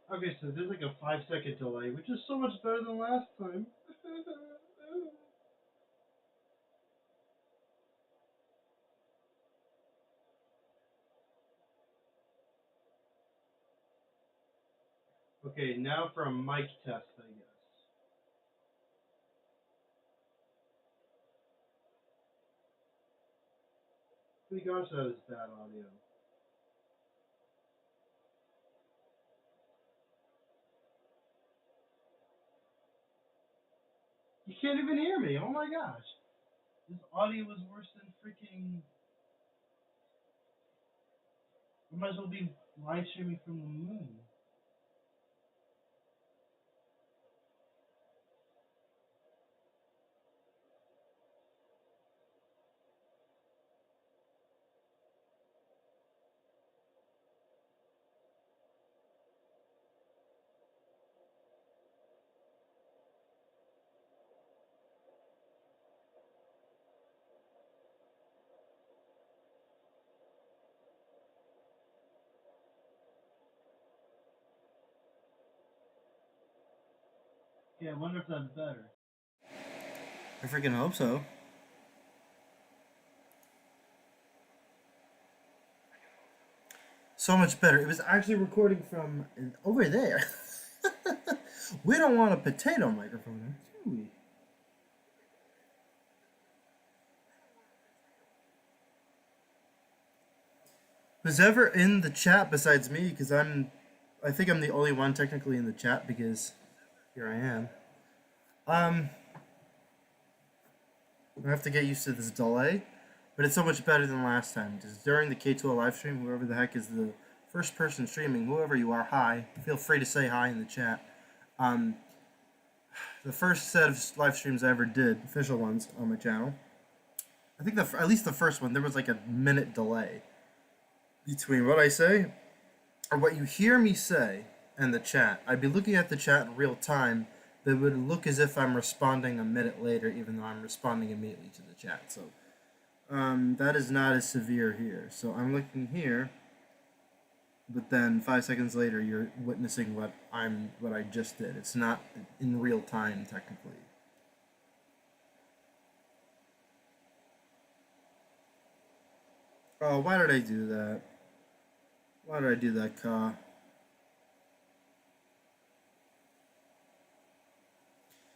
Okay, so there's like a 5 second delay, which is so much better than last time. Okay, now for a mic test, I guess. My gosh, that is bad audio. You can't even hear me. Oh my gosh. This audio is worse than freaking. We might as well be live streaming from the moon. Yeah, I wonder if that's better. I freaking hope so. So much better. It was actually recording from over there. We don't want a potato microphone, do we? Who's ever in the chat besides me? Because I think I'm the only one technically in the chat because here I am. I have to get used to this delay, but it's so much better than last time. Because during the K2O live stream, whoever the heck is the first person streaming, whoever you are, hi. Feel free to say hi in the chat. Um, the first set of live streams I ever did, official ones on my channel, I think at least the first one, there was like a minute delay between what I say or what you hear me say and the chat. I'd be looking at the chat in real time, but it would look as if I'm responding a minute later, even though I'm responding immediately to the chat. So that is not as severe here. So I'm looking here, but then 5 seconds later, you're witnessing what I just did. It's not in real time technically. Oh, why did I do that? Why did I do that, Ka?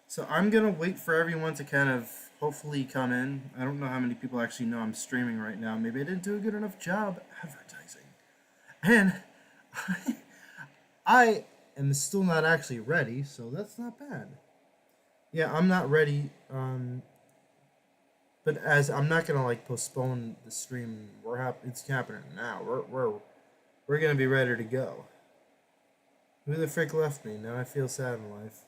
So I'm gonna wait for everyone to kind of hopefully come in. I don't know how many people actually know I'm streaming right now. Maybe I didn't do a good enough job advertising. And I am still not actually ready, so that's not bad. Yeah, I'm not ready. But as I'm not gonna like postpone the stream. It's happening now. We're gonna be ready to go. Who the frick left me? Now I feel sad in life.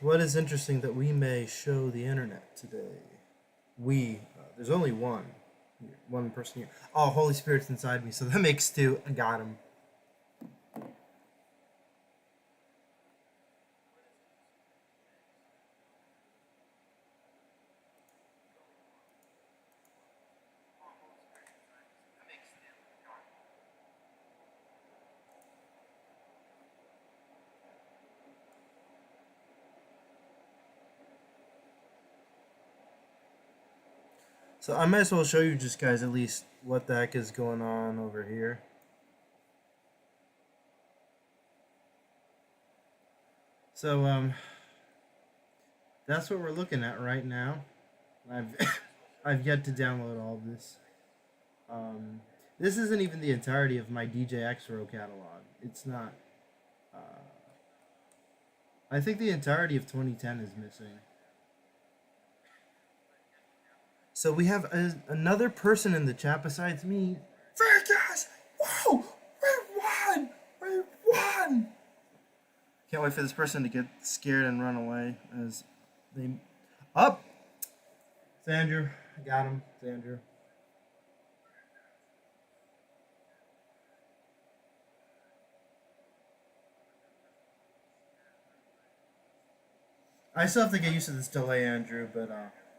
What is interesting that we may show the internet today? There's only one person here. Oh, Holy Spirit's inside me, so that makes two. I got him. So I might as well show you just guys at least what the heck is going on over here. So that's what we're looking at right now. I've I've yet to download all of this. Um, this isn't even the entirety of my DJ EXERO catalog. It's not. Uh, I think the entirety of 2010 is missing. So we have another person in the chat besides me. Vegas! Whoa! We won! We won! Can't wait for this person to get scared and run away as they. Up! It's Andrew. I got him. It's Andrew. I still have to get used to this delay, Andrew, but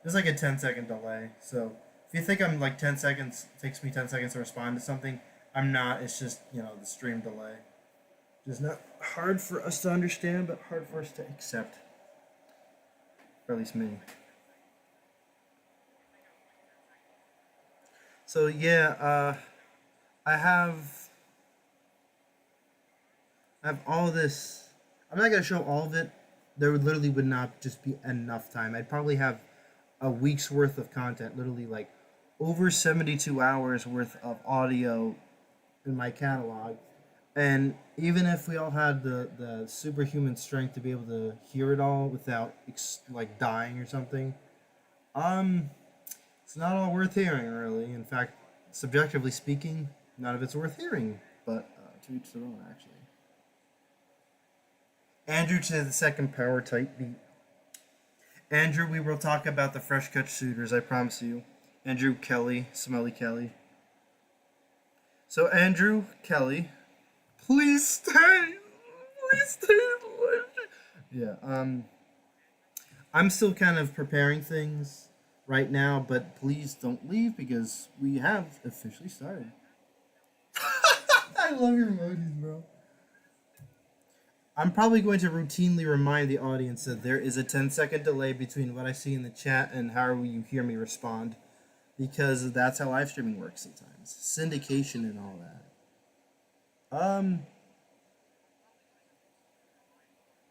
there's like a 10-second delay. So if you think I'm like 10 seconds, it takes me 10 seconds to respond to something, I'm not. It's just, the stream delay. Just not hard for us to understand, but hard for us to accept. Or at least me. So yeah, I have all this. I'm not gonna show all of it. There literally would not just be enough time. I'd probably have a week's worth of content, literally like over 72 hours worth of audio in my catalog. And even if we all had the superhuman strength to be able to hear it all without like dying or something, it's not all worth hearing, really. In fact, subjectively speaking, none of it's worth hearing. But to each their own, actually. Andrew to the second power type beat. Andrew, we will talk about the fresh cut shooters, I promise you. Andrew Kelly, Smelly Kelly. So Andrew Kelly, please stay. Please stay. Yeah. I'm still kind of preparing things right now, but please don't leave because we have officially started. I love your emojis, bro. I'm probably going to routinely remind the audience that there is a 10-second delay between what I see in the chat and how you hear me respond, because that's how live streaming works sometimes. Syndication and all that.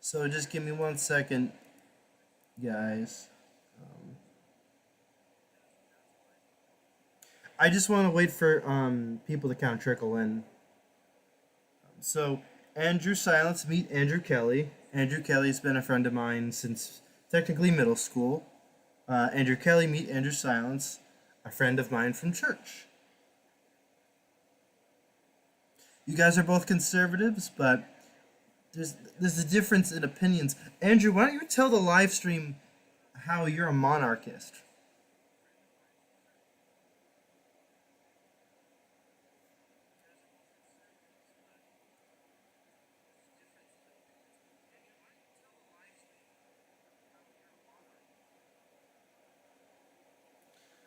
So just give me 1 second, guys. I just want to wait for people to kind of trickle in. So Andrew Silence, meet Andrew Kelly. Andrew Kelly's been a friend of mine since technically middle school. Andrew Kelly, meet Andrew Silence, a friend of mine from church. You guys are both conservatives, but there's a difference in opinions. Andrew, why don't you tell the live stream how you're a monarchist?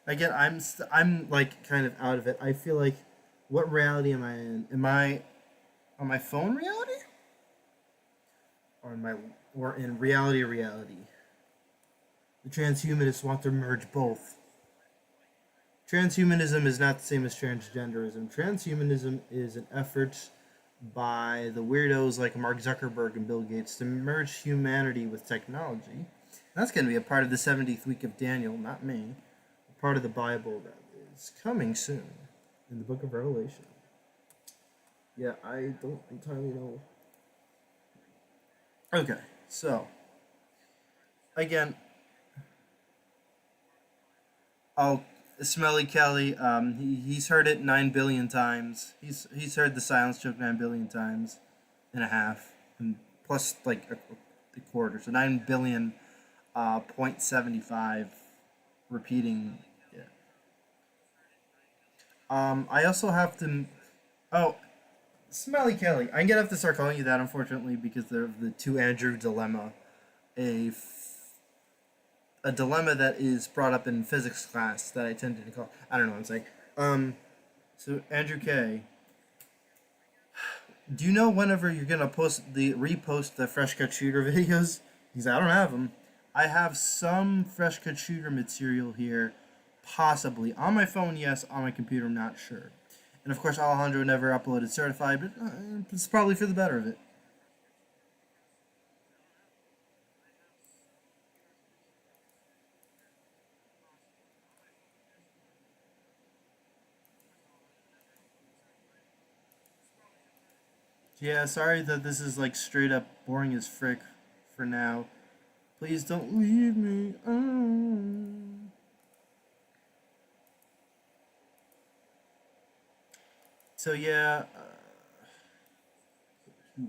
Again, I'm like kind of out of it. I feel like, what reality am I in? Am I on my phone reality, or in reality? The transhumanists want to merge both. Transhumanism is not the same as transgenderism. Transhumanism is an effort by the weirdos like Mark Zuckerberg and Bill Gates to merge humanity with technology. That's going to be a part of the 70th week of Daniel, not me. A part of the Bible that is coming soon in the book of Revelation. Yeah, I don't entirely know. Okay, so again, Smelly Kelly, he's heard it 9 billion times. He's heard the silence joke 9 billion times and a half, and plus like a quarter, so 9 billion, 0.75 repeating. Yeah. I also have to. Oh, Smelly Kelly. I'm gonna have to start calling you that, unfortunately, because of the two Andrew dilemma. A dilemma that is brought up in physics class that I tended to call. I don't know what I'm saying. So Andrew K. Do you know whenever you're gonna repost the fresh cut shooter videos? Because I don't have them. I have some fresh cut shooter material here Possibly. On my phone, yes. On my computer, I'm not sure. And of course, Alejandro never uploaded certified, but it's probably for the better of it. Yeah, sorry that this is like straight up boring as frick for now. Please don't leave me. So yeah,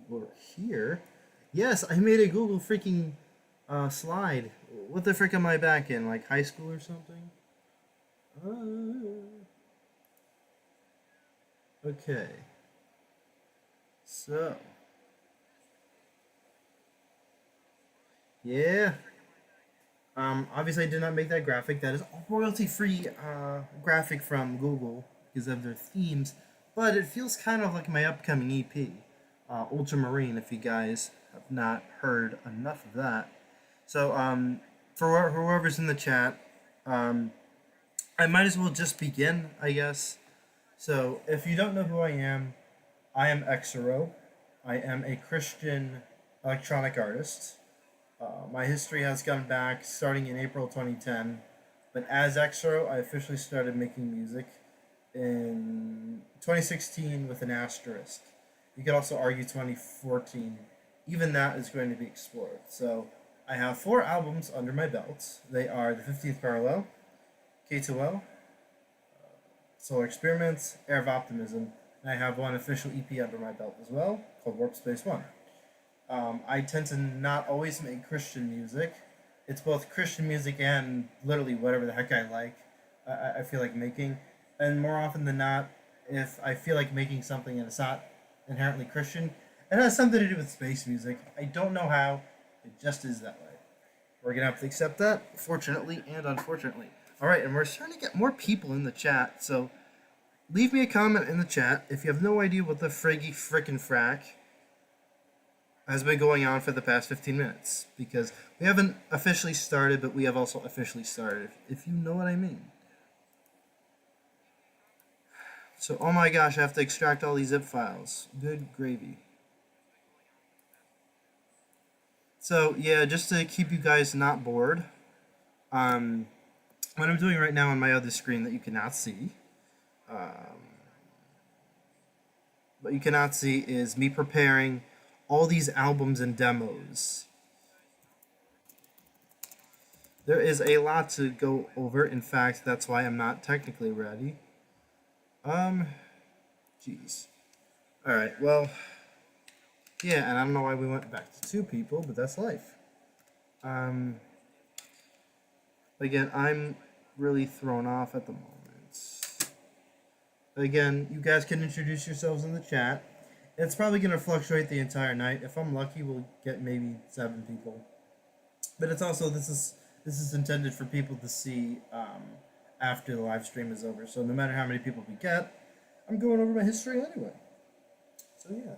we're here. Yes, I made a Google freaking slide. What the frick am I back in? Like high school or something? Okay. So yeah. Obviously, I did not make that graphic. That is a royalty-free graphic from Google because of their themes, but it feels kind of like my upcoming EP, Ultramarine. If you guys have not heard enough of that, so for whoever's in the chat, um, I might as well just begin, I guess. So if you don't know who I am EXERO. I am a Christian electronic artist. My history has gone back starting in April 2010, but as EXERO, I officially started making music in 2016 with an asterisk. You could also argue 2014. Even that is going to be explored. So I have 4 albums under my belt. They are The 15th Parallel, K2L, Solar Experiments, Air of Optimism, and I have one official EP under my belt as well called Warp Space 1. I tend to not always make Christian music. It's both Christian music and literally whatever the heck I like. I feel like making, and more often than not, if I feel like making something and it's not inherently Christian, it has something to do with space music. I don't know how. It just is that way. We're gonna have to accept that, fortunately and unfortunately. All right, and we're starting to get more people in the chat. So leave me a comment in the chat if you have no idea what the frickin' frack has been going on for the past 15 minutes, because we haven't officially started, but we have also officially started, if you know what I mean. So, oh my gosh, I have to extract all these zip files. Good gravy. So, yeah, just to keep you guys not bored, um, what I'm doing right now on my other screen that you cannot see, what you cannot see is me preparing all these albums and demos. There is a lot to go over. In fact, that's why I'm not technically ready. Jeez. All right. Well, yeah, and I don't know why we went back to 2 people, but that's life. Um, again, I'm really thrown off at the moment. Again, you guys can introduce yourselves in the chat. It's probably going to fluctuate the entire night. If I'm lucky, we'll get maybe 7 people. But it's also this is intended for people to see after the live stream is over. So no matter how many people we get, I'm going over my history anyway. So yeah.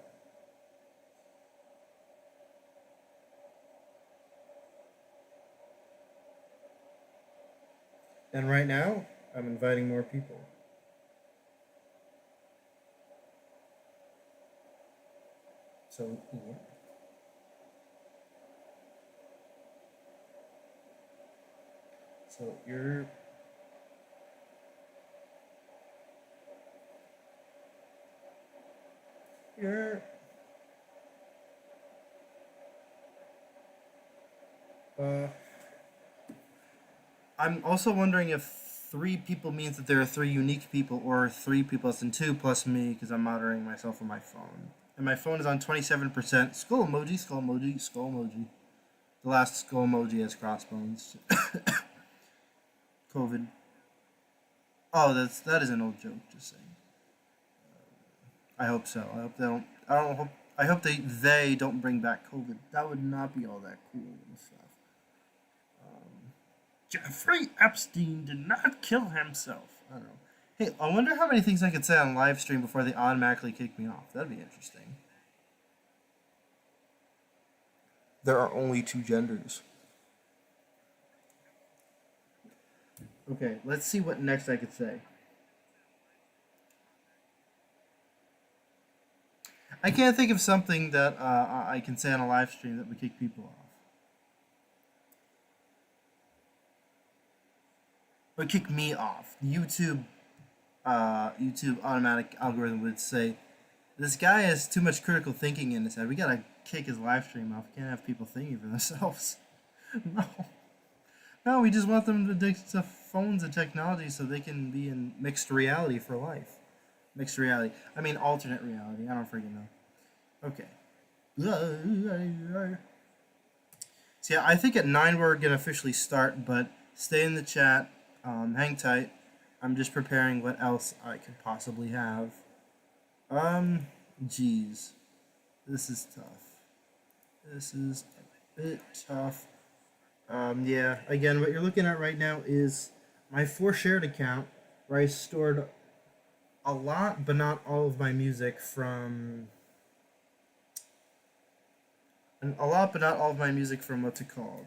And right now, I'm inviting more people. So yeah. So you're uh I'm also wondering if 3 people means that there are 3 unique people, or 3 people as in 2 plus me, because I'm monitoring myself on my phone. And my phone is on 27%. Skull emoji, skull emoji, skull emoji. The last skull emoji has crossbones. COVID. Oh, that is an old joke. Just saying. I hope so. I hope they don't. I don't hope. I hope they don't bring back COVID. That would not be all that cool and stuff. Jeffrey Epstein did not kill himself. I don't know. Hey, I wonder how many things I could say on live stream before they automatically kick me off. That'd be interesting. There are only 2 genders. Okay, let's see what next I could say. I can't think of something that I can say on a live stream that would kick people off. Would kick me off. YouTube automatic algorithm would say, this guy has too much critical thinking in his head. We gotta kick his live stream off. We can't have people thinking for themselves. No. No, we just want them to addict to phones and technology so they can be in mixed reality for life. Mixed reality. I mean, alternate reality. I don't freaking know. Okay. So yeah, I think at 9 we're gonna officially start, but stay in the chat. Hang tight. I'm just preparing what else I could possibly have. Geez. This is tough. This is a bit tough. Yeah, again, what you're looking at right now is my 4Shared account where I stored a lot, but not all of my music from. A lot, but not all of my music from what's it called?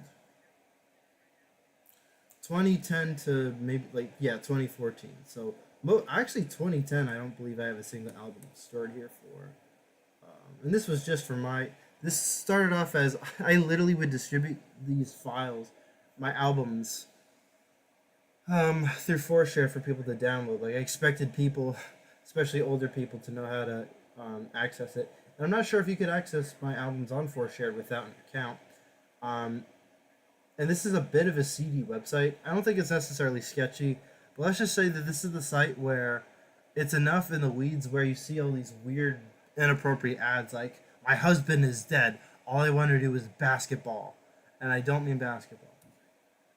2010 to maybe, like, yeah, 2014. So, actually, 2010, I don't believe I have a single album stored here for. And this was just for my. This started off as I literally would distribute these files, my albums, through 4Share for people to download. Like I expected people, especially older people, to know how to access it. And I'm not sure if you could access my albums on 4Share without an account. Um, and this is a bit of a seedy website. I don't think it's necessarily sketchy, but let's just say that this is the site where it's enough in the weeds where you see all these weird, inappropriate ads like "My husband is dead. All I want to do is basketball," and I don't mean basketball.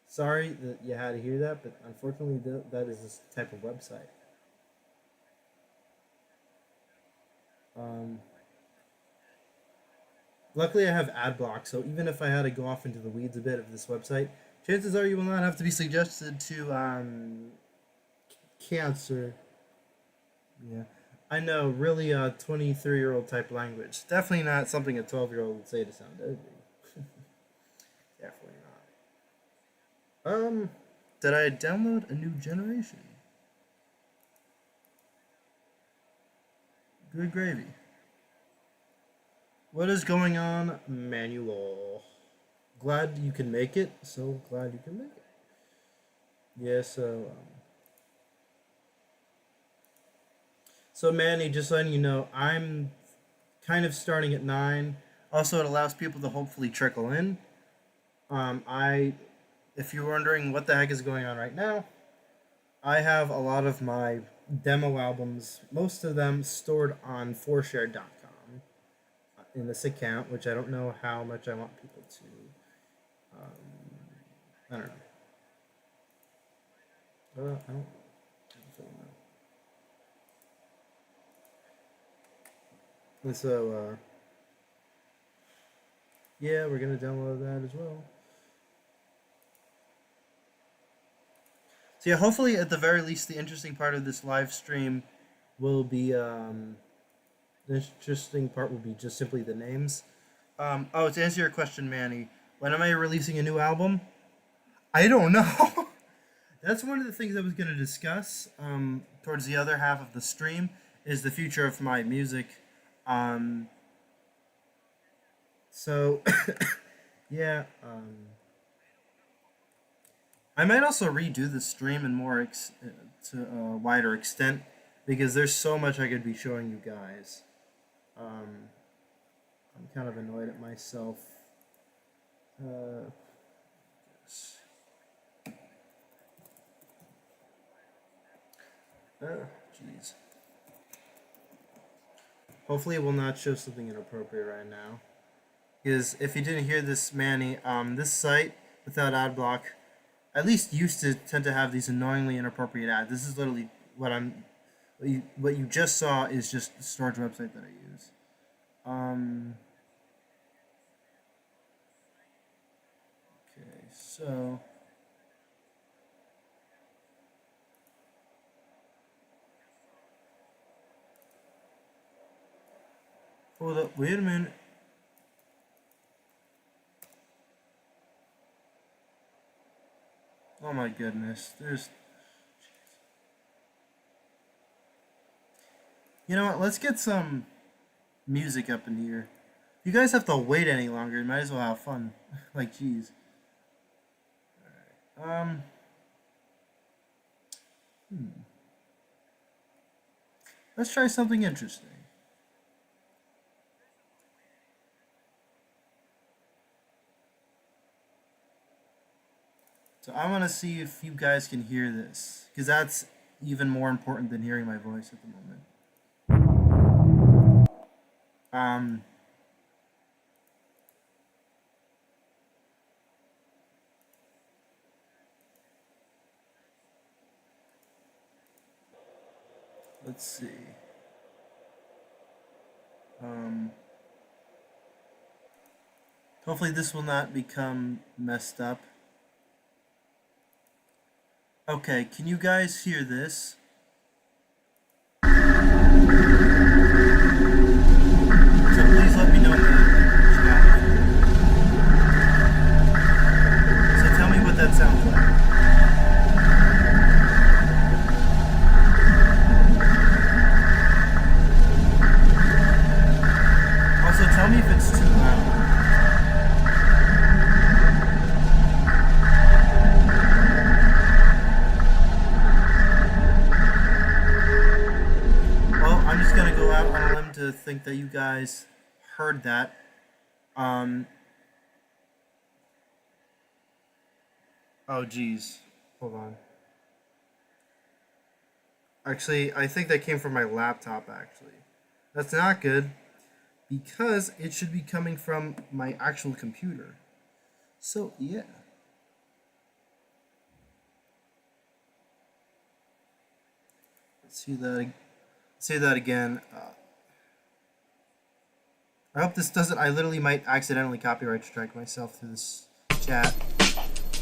Sorry that you had to hear that, but unfortunately, that is this type of website. Um, Luckily, I have ad block, so even if I had to go off into the weeds a bit of this website, chances are you will not have to be suggested to cancer. Yeah, I know, really, 23-year-old type language. Definitely not something a 12-year-old would say to sound ugly. Definitely not. Did I download a new generation? Good gravy. What is going on, Manuel? Glad you can make it. So glad you can make it. Yeah, so Manny, just letting you know, I'm kind of starting at 9. Also, it allows people to hopefully trickle in. I, if you're wondering what the heck is going on right now, I have a lot of my demo albums, most of them stored on 4share.com in this account, which I don't know how much I want people to. I don't know. I don't really know. And so, yeah, we're gonna download that as well. So yeah, hopefully at the very least, the interesting part of this live stream will be the interesting part will be just simply the names. Oh, to answer your question, Manny, when am I releasing a new album? I don't know. That's one of the things I was going to discuss towards the other half of the stream is the future of my music. So, yeah. I might also redo the stream in more to a wider extent because there's so much I could be showing you guys. I'm kind of annoyed at myself. Jeez. Hopefully, it will not show something inappropriate right now. Because if you didn't hear this, Manny, this site without ad block, at least used to tend to have these annoyingly inappropriate ads. This is literally what you just saw is just the storage website that I use. Okay, so. Hold up, wait a minute. Oh my goodness. There's... You know what? Let's get some music up in here. You guys have to wait any longer. You might as well have fun. Like, jeez. Alright. Let's try something interesting. So I want to see if you guys can hear this, because that's even more important than hearing my voice at the moment. Let's see. Hopefully this will not become messed up. Okay, can you guys hear this? So please let me know in the chat. So tell me what that sounds like. Also, tell me if it's too loud. To think that you guys heard that. Oh geez, hold on. Actually, I think that came from my laptop. Actually, that's not good because it should be coming from my actual computer. So yeah. Let's see that. Say that again. I hope this doesn't... I literally might accidentally copyright strike myself through this chat,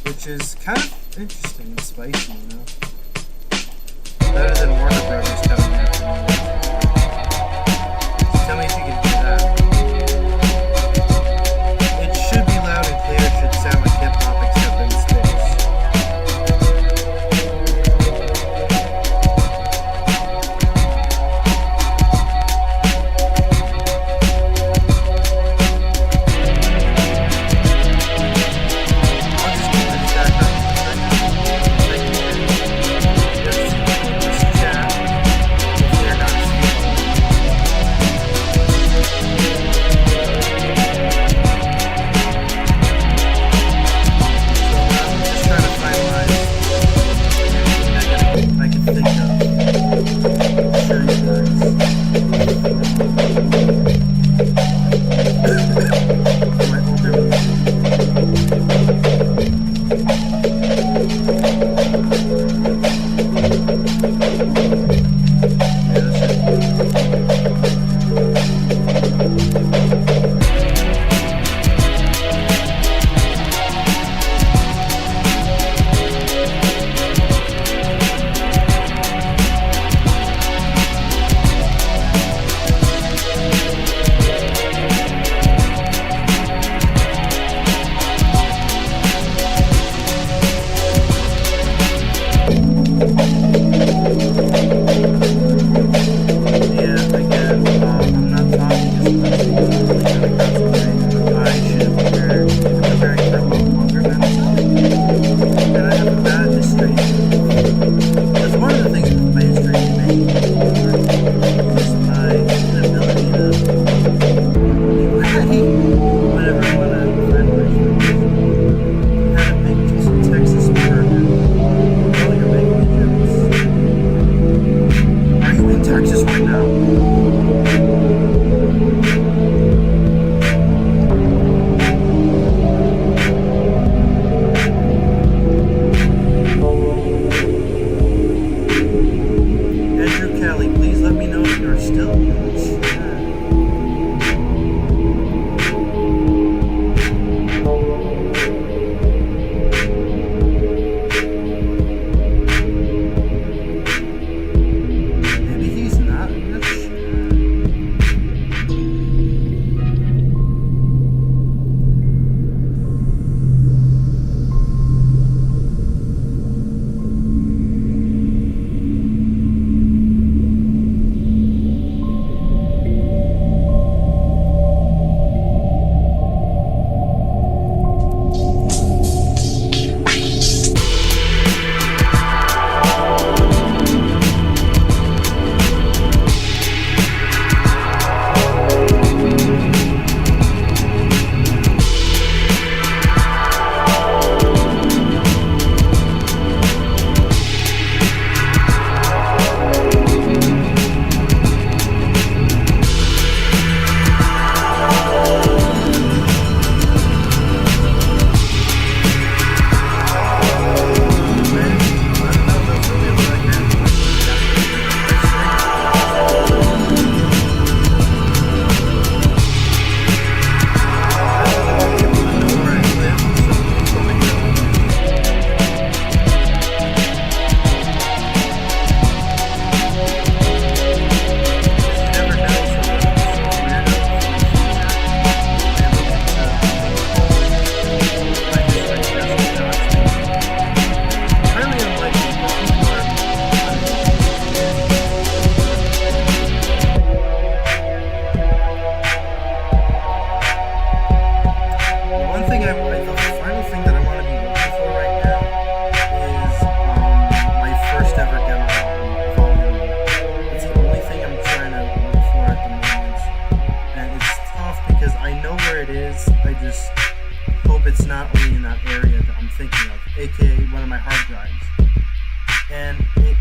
which is kind of interesting and spicy, you know? Better than Warner Brothers coming after me. So tell me if you can hear that. It should be loud and clear. It should sound like hip-hop except in space.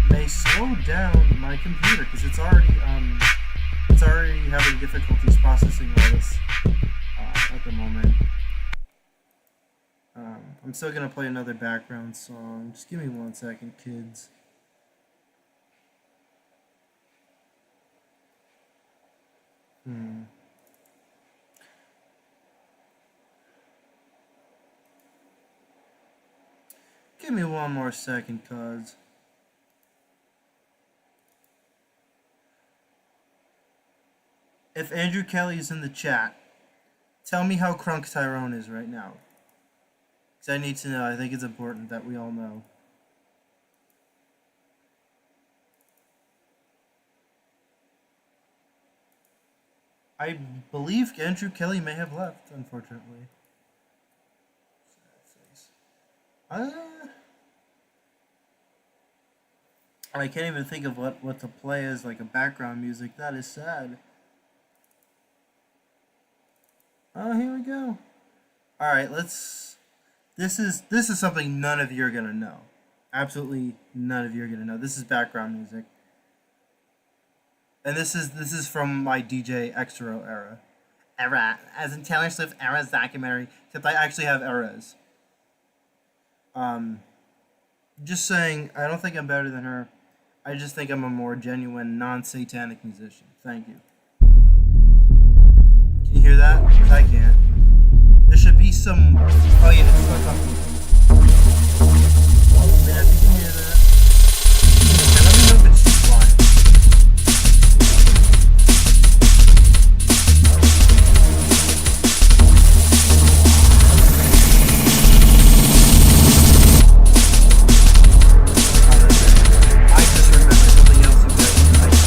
may slow down my computer because it's already having difficulties processing all this at the moment. I'm still gonna play another background song. Just give me 1 second, kids. Give me 1 more second, cuz. If Andrew Kelly is in the chat, tell me how crunk Tyrone is right now. Because I need to know. I think it's important that we all know. I believe Andrew Kelly may have left, unfortunately. I can't even think of what to play as like a background music. That is sad. Oh, here we go. All right, let's. This is something none of you are gonna know. Absolutely none of you are gonna know. This is background music, and this is from my DJ EXERO era. As in Taylor Swift era's documentary. Except I actually have eras. Just saying, I don't think I'm better than her. I just think I'm a more genuine, non-satanic musician. Thank you. Can you hear that? I can't. There should be some. Oh yeah, it's stuck on. Man, if you can hear that. And let me know if it's too quiet. I just remembered something else you guys might like.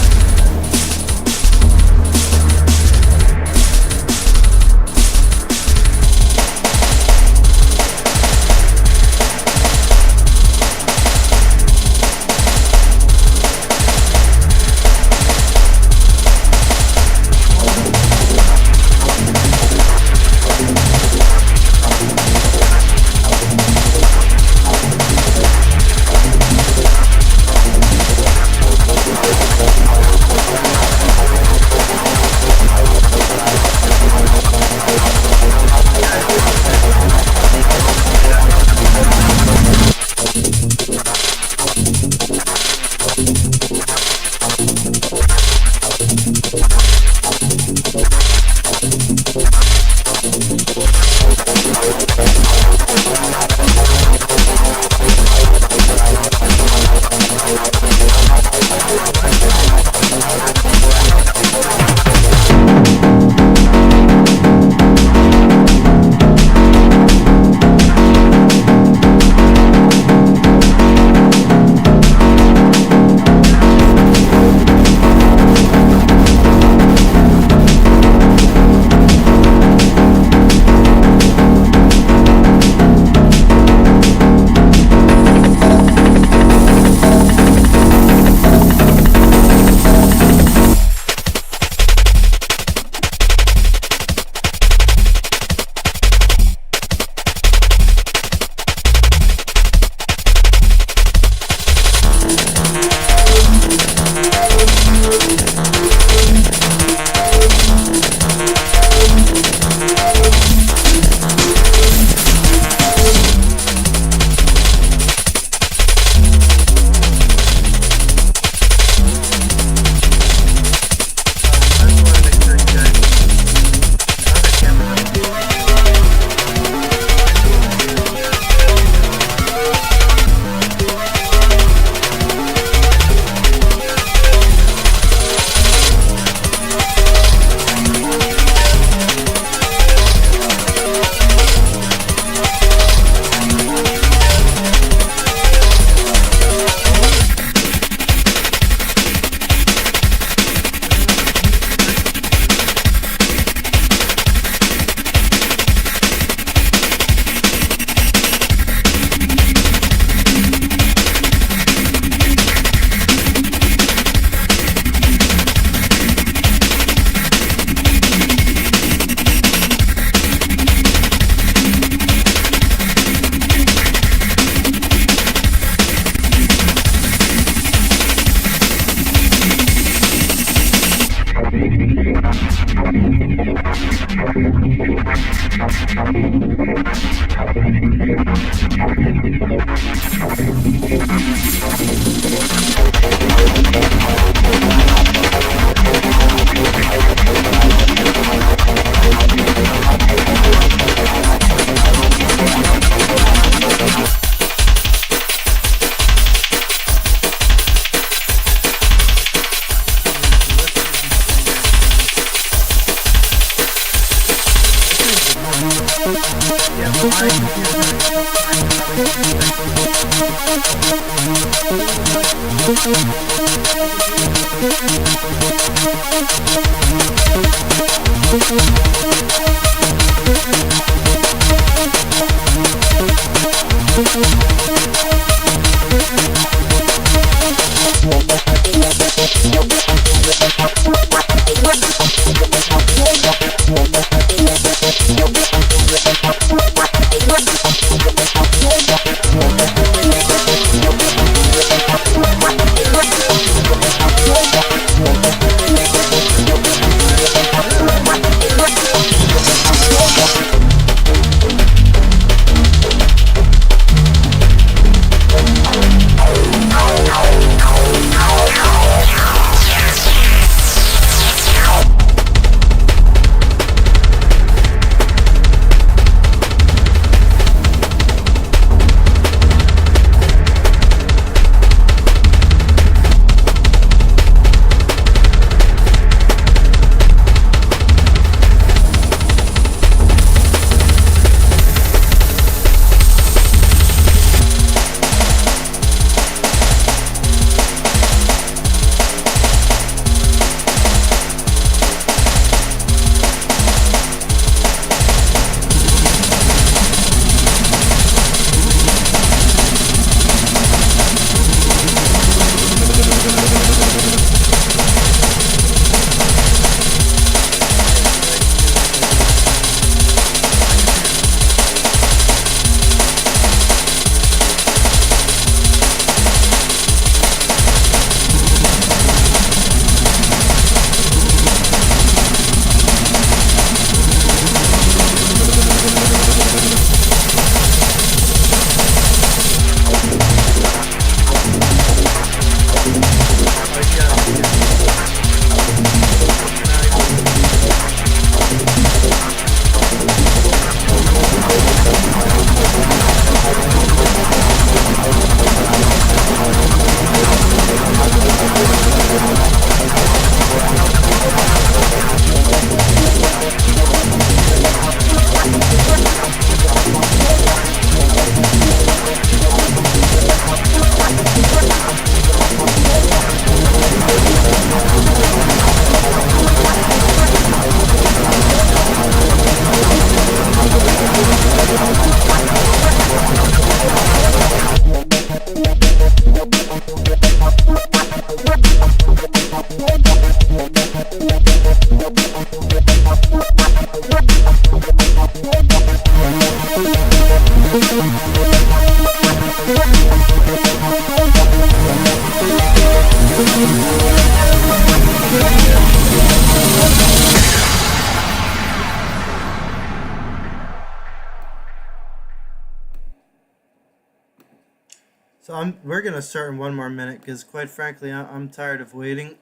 So we're gonna start in 1 more minute because, quite frankly, I'm tired of waiting.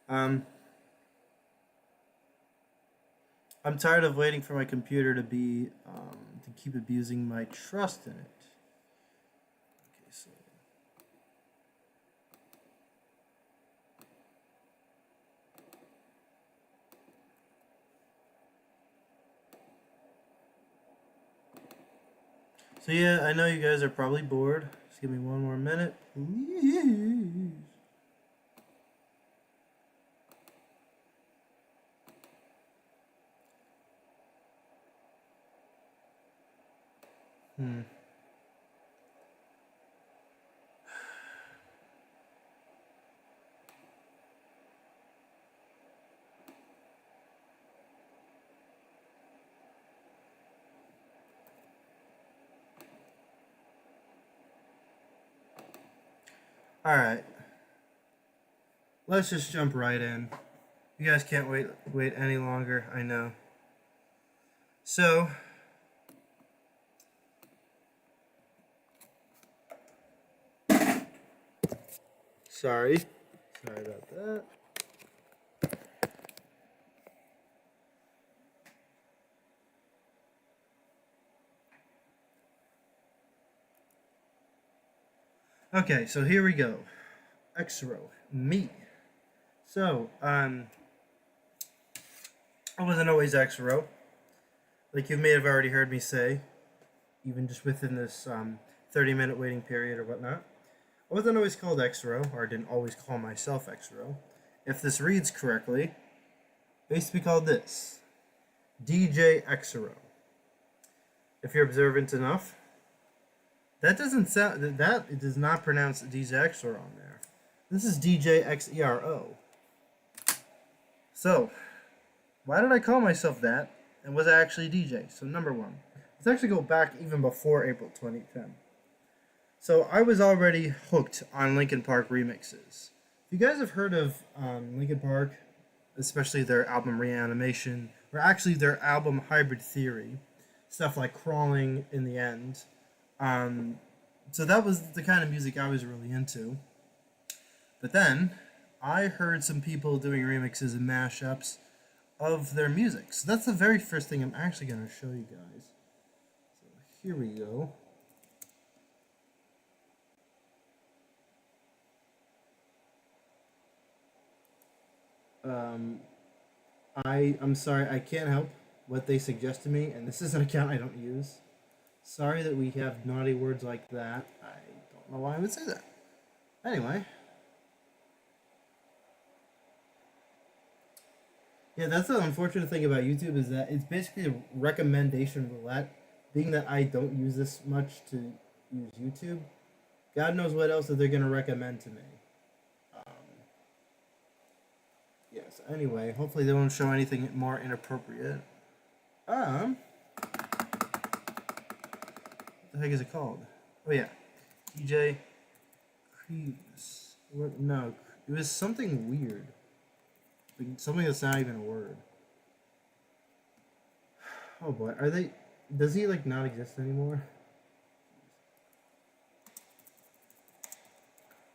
um, I'm tired of waiting for my computer to keep abusing my trust in it. Okay, so yeah, I know you guys are probably bored. Just give me 1 more minute. Hmm. All right, let's just jump right in. You guys can't wait any longer, I know. So, sorry about that. Okay, so here we go. EXERO, me. So, I wasn't always EXERO, like you may have already heard me say, even just within this 30-minute waiting period or whatnot. I wasn't always called EXERO, or I didn't always call myself EXERO. If this reads correctly, it used to be called this, DJ EXERO. If you're observant enough, that doesn't sound, that does not pronounce DJ EXERO on there. This is DJ XERO. So, why did I call myself that? And was I actually DJ? So number one, let's actually go back even before April 2010. So I was already hooked on Linkin Park remixes. If you guys have heard of Linkin Park, especially their album Reanimation, or actually their album Hybrid Theory, stuff like Crawling in the End. So that was the kind of music I was really into. But then I heard some people doing remixes and mashups of their music. So that's the very first thing I'm actually going to show you guys. So here we go. I'm sorry, I can't help what they suggest to me, and this is an account I don't use. Sorry that we have naughty words like that. I don't know why I would say that. Anyway. Yeah, that's the unfortunate thing about YouTube is that it's basically a recommendation roulette. Being that I don't use this much to use YouTube, God knows what else that they're going to recommend to me. Yes, anyway, hopefully they won't show anything more inappropriate. What the heck is it called? Oh yeah, DJ Crease. What? No, it was something weird. Like something that's not even a word. Oh boy, are they? Does he like not exist anymore?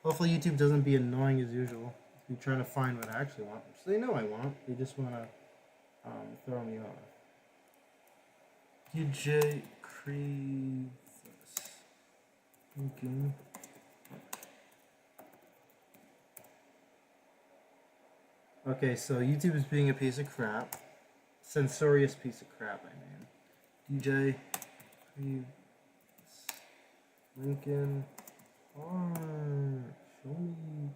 Hopefully YouTube doesn't be annoying as usual. Be trying to find what I actually want, which they know I want. They just want to throw me off. DJ Crease. Okay. Okay, so YouTube is being a piece of crap. Censorious piece of crap, I mean. DJ Crease. Lincoln. Oh, show me.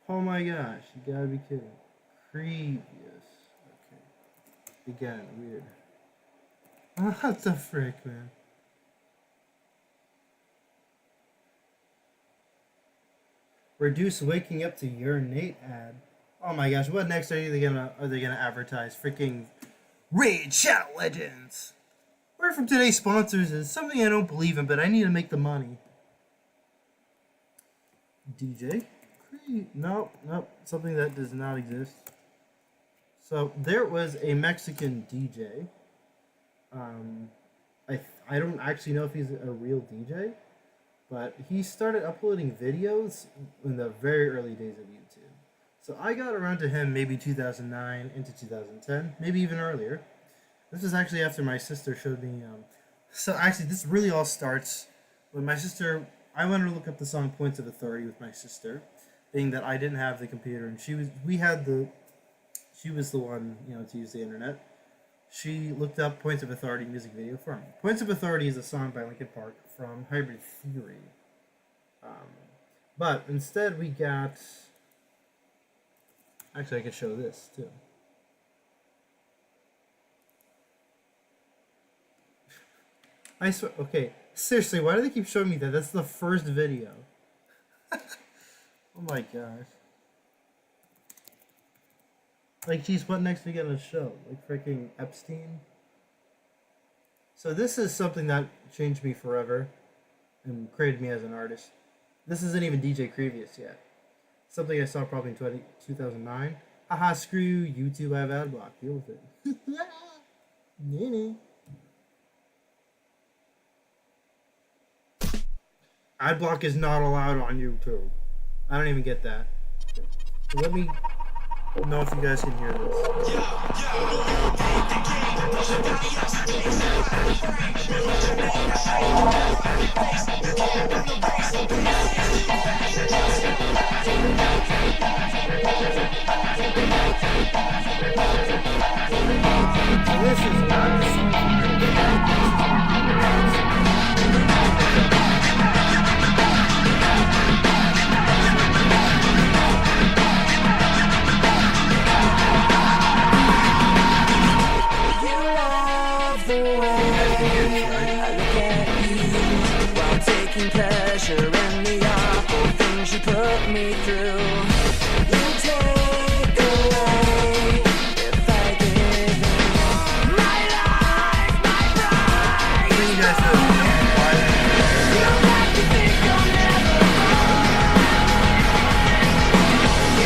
Oh my gosh, you gotta be kidding. Previous. Okay. Again, weird. What the frick, man? Reduce waking up to urinate ad. Oh my gosh, what next are they gonna advertise? Freaking Raid Shadow Legends! Word from today's sponsors is something I don't believe in, but I need to make the money. DJ? Nope, something that does not exist. So there was a Mexican DJ. I don't actually know if he's a real DJ, but he started uploading videos in the very early days of YouTube. So I got around to him maybe 2009 into 2010, maybe even earlier. This was actually after my sister showed me. So actually, this really all starts when my sister. I wanted to look up the song "Points of Authority" with my sister, being that I didn't have the computer and she was the one, to use the internet. She looked up Points of Authority music video for me. Points of Authority is a song by Linkin Park from Hybrid Theory. But instead we got... Actually, I could show this too. I swear, okay, seriously, why do they keep showing me that? That's the first video. Oh my gosh. Like, geez, what next are we gonna show? Like freaking Epstein? So this is something that changed me forever and created me as an artist. This isn't even DJ Previous yet. Something I saw probably in 2009. Haha, screw you, YouTube, I have ad block. Deal with it. Nene. Ad block is not allowed on YouTube. I don't even get that. Let me know if you guys can hear this. So this is not the song. Pleasure in the awful things you put me through. You take away if I give you my life, my pride. You guys know why. You don't have to think you'll never fall.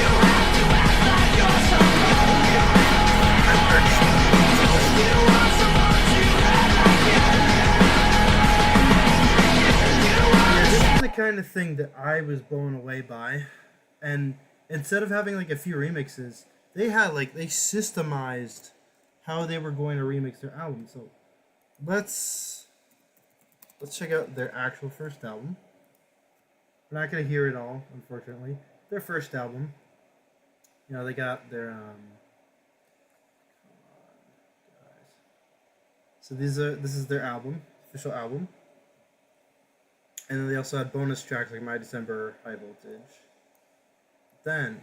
You have to act like you're someone. You want someone to act like you. The kind of thing that I was blown away by, and instead of having like a few remixes, they had like they systemized how they were going to remix their album. So let's check out their actual first album. We're not gonna hear it all, unfortunately. Their first album, you know, they got their come on, guys. So this is their album, official album. And then they also had bonus tracks like My December, High Voltage. Then,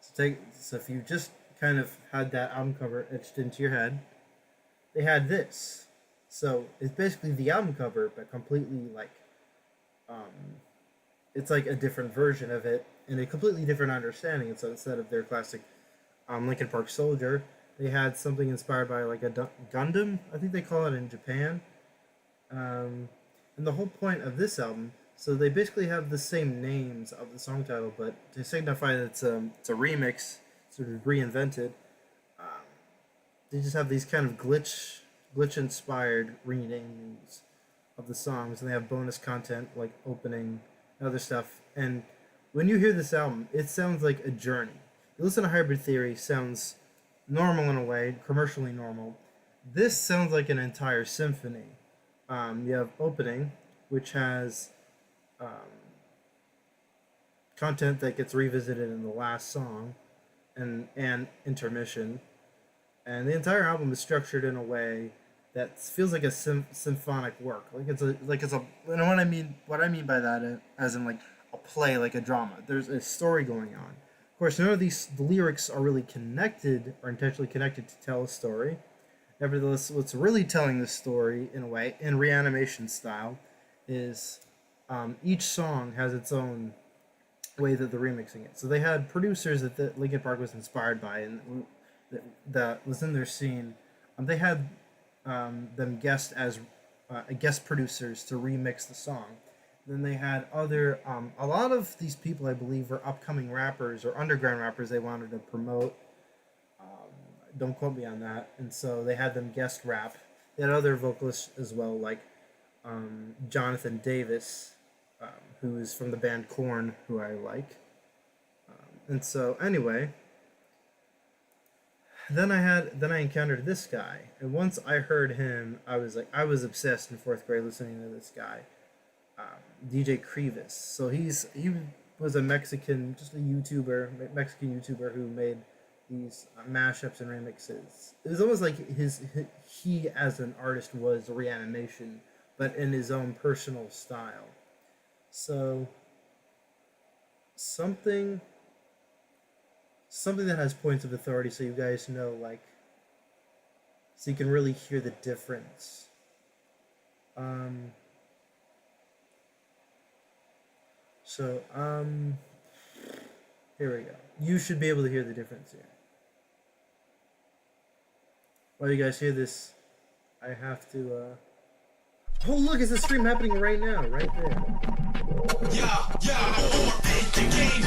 so if you just kind of had that album cover etched into your head, they had this. So it's basically the album cover, but completely like, it's like a different version of it and a completely different understanding. And so instead of their classic Linkin Park Soldier, they had something inspired by like a Gundam, I think they call it in Japan. And the whole point of this album, so they basically have the same names of the song title, but to signify that it's a remix, sort of reinvented, they just have these kind of glitch-inspired renames of the songs, and they have bonus content like opening and other stuff. And when you hear this album, it sounds like a journey. You listen to Hybrid Theory, sounds normal in a way, commercially normal. This sounds like an entire symphony. You have opening, which has content that gets revisited in the last song, and intermission, and the entire album is structured in a way that feels like a symphonic work. Like it's a and what I mean by that, as in like a play, like a drama. There's a story going on. Of course, none of the lyrics are really connected or intentionally connected to tell a story. Nevertheless, what's really telling this story, in a way, in Reanimation style, is each song has its own way that they're remixing it. So they had producers that Linkin Park was inspired by and that was in their scene. They had them guest as guest producers to remix the song. Then they had other, a lot of these people, I believe, were upcoming rappers or underground rappers they wanted to promote. Don't quote me on that. And so they had them guest rap. They had other vocalists as well, like Jonathan Davis, who is from the band Korn, who I like. And so, anyway, then I encountered this guy. And once I heard him, I was obsessed in 4th grade listening to this guy. DJ Crevis. So he was a Mexican Mexican YouTuber who made these mashups and remixes. It was almost like he as an artist was Reanimation, but in his own personal style. So something that has points of authority, so you guys know, like, so you can really hear the difference. Here we go. You should be able to hear the difference here. While you guys hear this, I have to, oh, look, it's a stream happening right now, right there. Yeah, orbit the game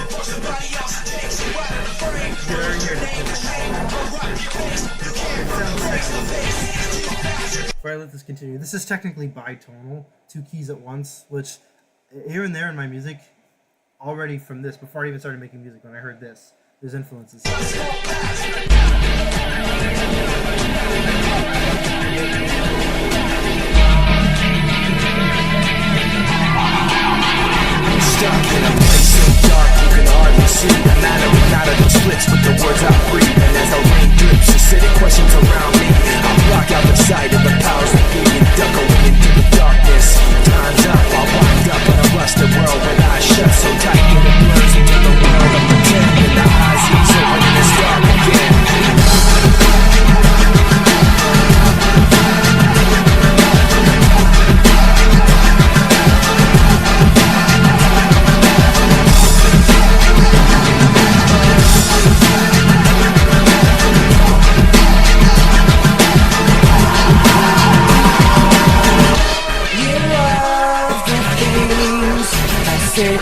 Before I let this continue, this is technically bitonal, 2 keys at once, which here and there in my music, already from this, before I even started making music, when I heard this, there's influences. Stuck in a place so dark you can hardly see. The matter without the splits with the words I breathe. And as the rain drips, acidic questions around me, I block out the sight of the powers that be and duck away into the darkness. Time's up, I'll wind up in a rusted world with eyes shut so tight that it blurs into the world of pretend. And the eyes ease open and it's dark again.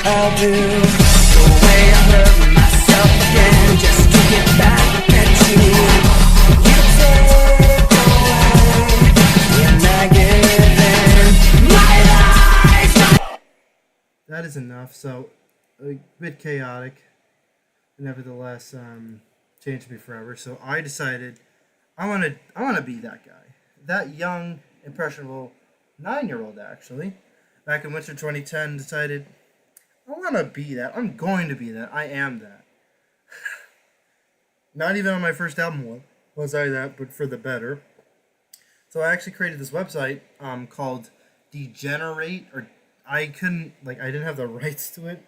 I'll do the way I hurt myself again just to get back at you. You take away when I give in my life. That is enough. So a bit chaotic, nevertheless, changed me forever. So I decided I want to be that guy, that young, impressionable 9-year-old actually, back in winter 2010. Decided, I want to be that. I'm going to be that. I am that. Not even on my first album was I that, but for the better. So I actually created this website called Degenerate, or I didn't have the rights to it.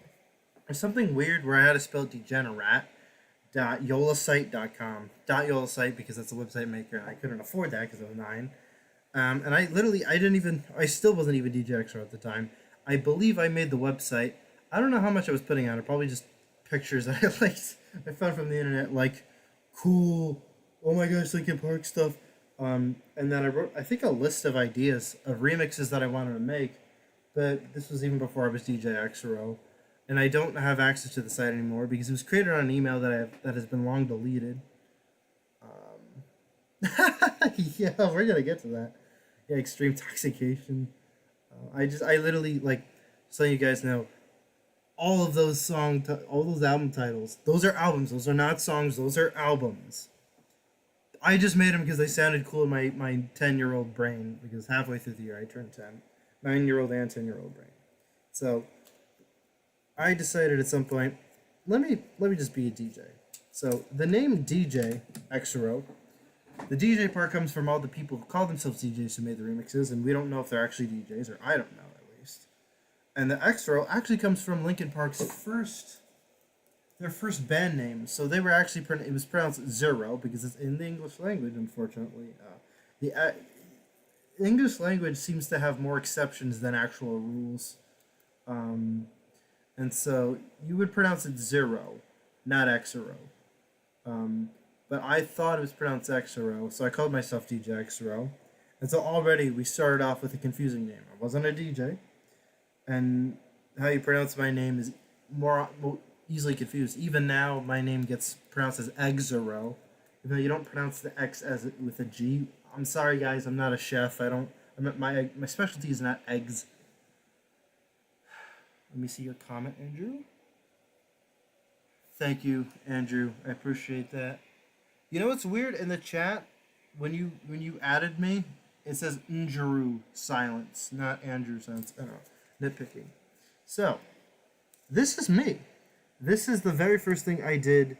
There's something weird where I had to spell degenerate.yolasite.com. .yolasite because that's a website maker, and I couldn't afford that because I was 9. And I still wasn't even DJ EXERO at the time. I believe I made the website. I don't know how much I was putting out. Or probably just pictures that I liked. I found from the internet, like cool, oh my gosh, Linkin Park stuff. And then I wrote, I think, a list of ideas of remixes that I wanted to make. But this was even before I was DJ EXERO, and I don't have access to the site anymore because it was created on an email that has been long deleted. Yeah, we're gonna get to that. Yeah, extreme toxication. I literally, like, so you guys know, all of those all those album titles, those are albums. Those are not songs. Those are albums. I just made them because they sounded cool in my 10-year-old brain, because halfway through the year I turned 10. 9-year-old and 10-year-old brain. So I decided at some point, let me just be a DJ. So the name DJ EXERO, the DJ part comes from all the people who call themselves DJs who made the remixes, and we don't know if they're actually DJs, or I don't know at least. And the EXERO actually comes from Linkin Park's their first band name. So they were actually it was pronounced Zero because it's in the English language. Unfortunately, the English language seems to have more exceptions than actual rules, and so you would pronounce it Zero, not EXERO. But I thought it was pronounced EXERO, so I called myself DJ EXERO. And so already we started off with a confusing name. I wasn't a DJ, and how you pronounce my name is more easily confused. Even now, my name gets pronounced as EXERO, even though you don't pronounce the X with a G. I'm sorry, guys. I'm not a chef. My specialty is not eggs. Let me see your comment, Andrew. Thank you, Andrew. I appreciate that. You know what's weird in the chat? When you added me, it says Andrew silence, not Andrew silence. I don't know. Nitpicking. So, this is me. This is the very first thing I did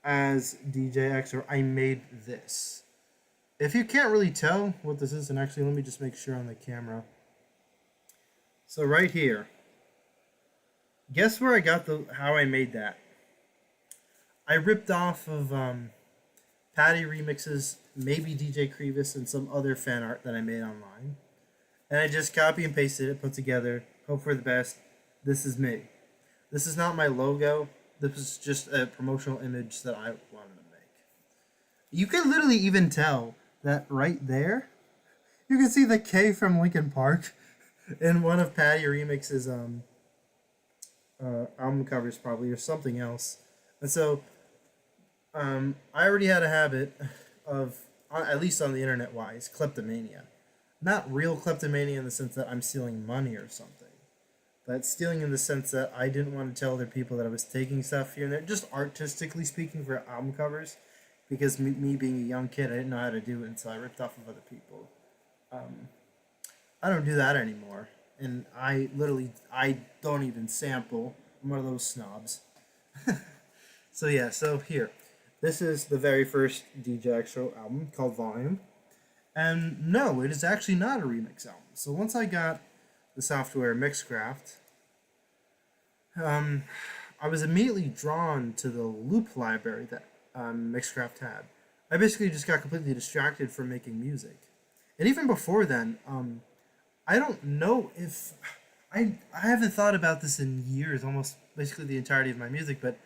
as DJ EXERO. I made this. If you can't really tell what this is, and actually let me just make sure on the camera. So right here, guess where I got how I made that? I ripped off of Patty remixes, maybe DJ Crevis, and some other fan art that I made online. And I just copy and pasted it, put together, hope for the best. This is me. This is not my logo. This is just a promotional image that I wanted to make. You can literally even tell that right there, you can see the K from Linkin Park in one of Patty Remix's album covers, probably, or something else. And so I already had a habit of at least on the internet wise, kleptomania. Not real kleptomania in the sense that I'm stealing money or something, but stealing in the sense that I didn't want to tell other people that I was taking stuff here and there, just artistically speaking for album covers, because me being a young kid, I didn't know how to do it, and so I ripped off of other people. I don't do that anymore, and I don't even sample. I'm one of those snobs. So yeah, so here, this is the very first DJ EXERO album called Volume, and no, it is actually not a remix album. So once I got the software Mixcraft, I was immediately drawn to the loop library that Mixcraft had. I basically just got completely distracted from making music, and even before then, I don't know if I haven't thought about this in years, almost basically the entirety of my music, but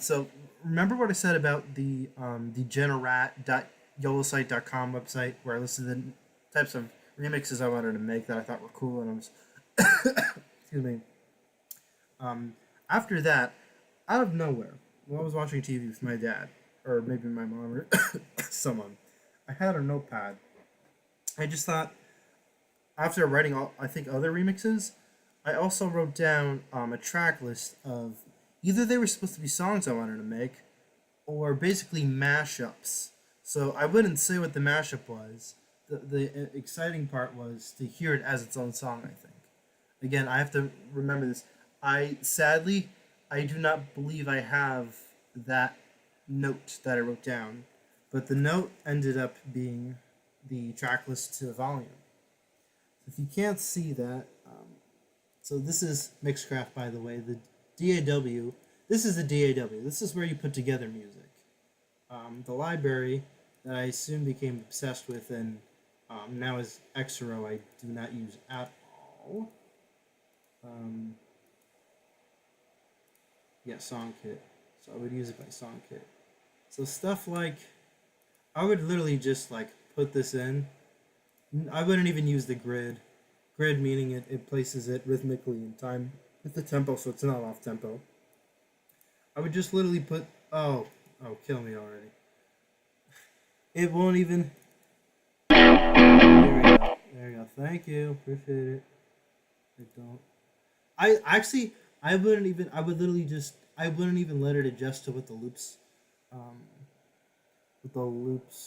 so remember what I said about the generat.yolosite.com website where I listed the types of remixes I wanted to make that I thought were cool, and I was excuse me. After that, out of nowhere, while I was watching TV with my dad, or maybe my mom or someone, I had a notepad. I just thought, after writing all, I think, other remixes, I also wrote down a track list of either they were supposed to be songs I wanted to make, or basically mashups. So I wouldn't say what the mashup was. The exciting part was to hear it as its own song, I think. Again, I have to remember this. Sadly, I do not believe I have that note that I wrote down, but the note ended up being the track list to Volume. If you can't see that, so this is Mixcraft, by the way. The DAW. This is the DAW. This is where you put together music. The library that I soon became obsessed with and now is EXERO, I do not use at all. Yeah, SongKit. So I would use it by SongKit. So stuff like, I would literally just like put this in. I wouldn't even use the grid. Grid meaning it places it rhythmically in time with the tempo, so it's not off tempo. I would just literally put, oh, kill me already. It won't even. There we go. Thank you. Appreciate it. I don't. I wouldn't even let it adjust to what the loops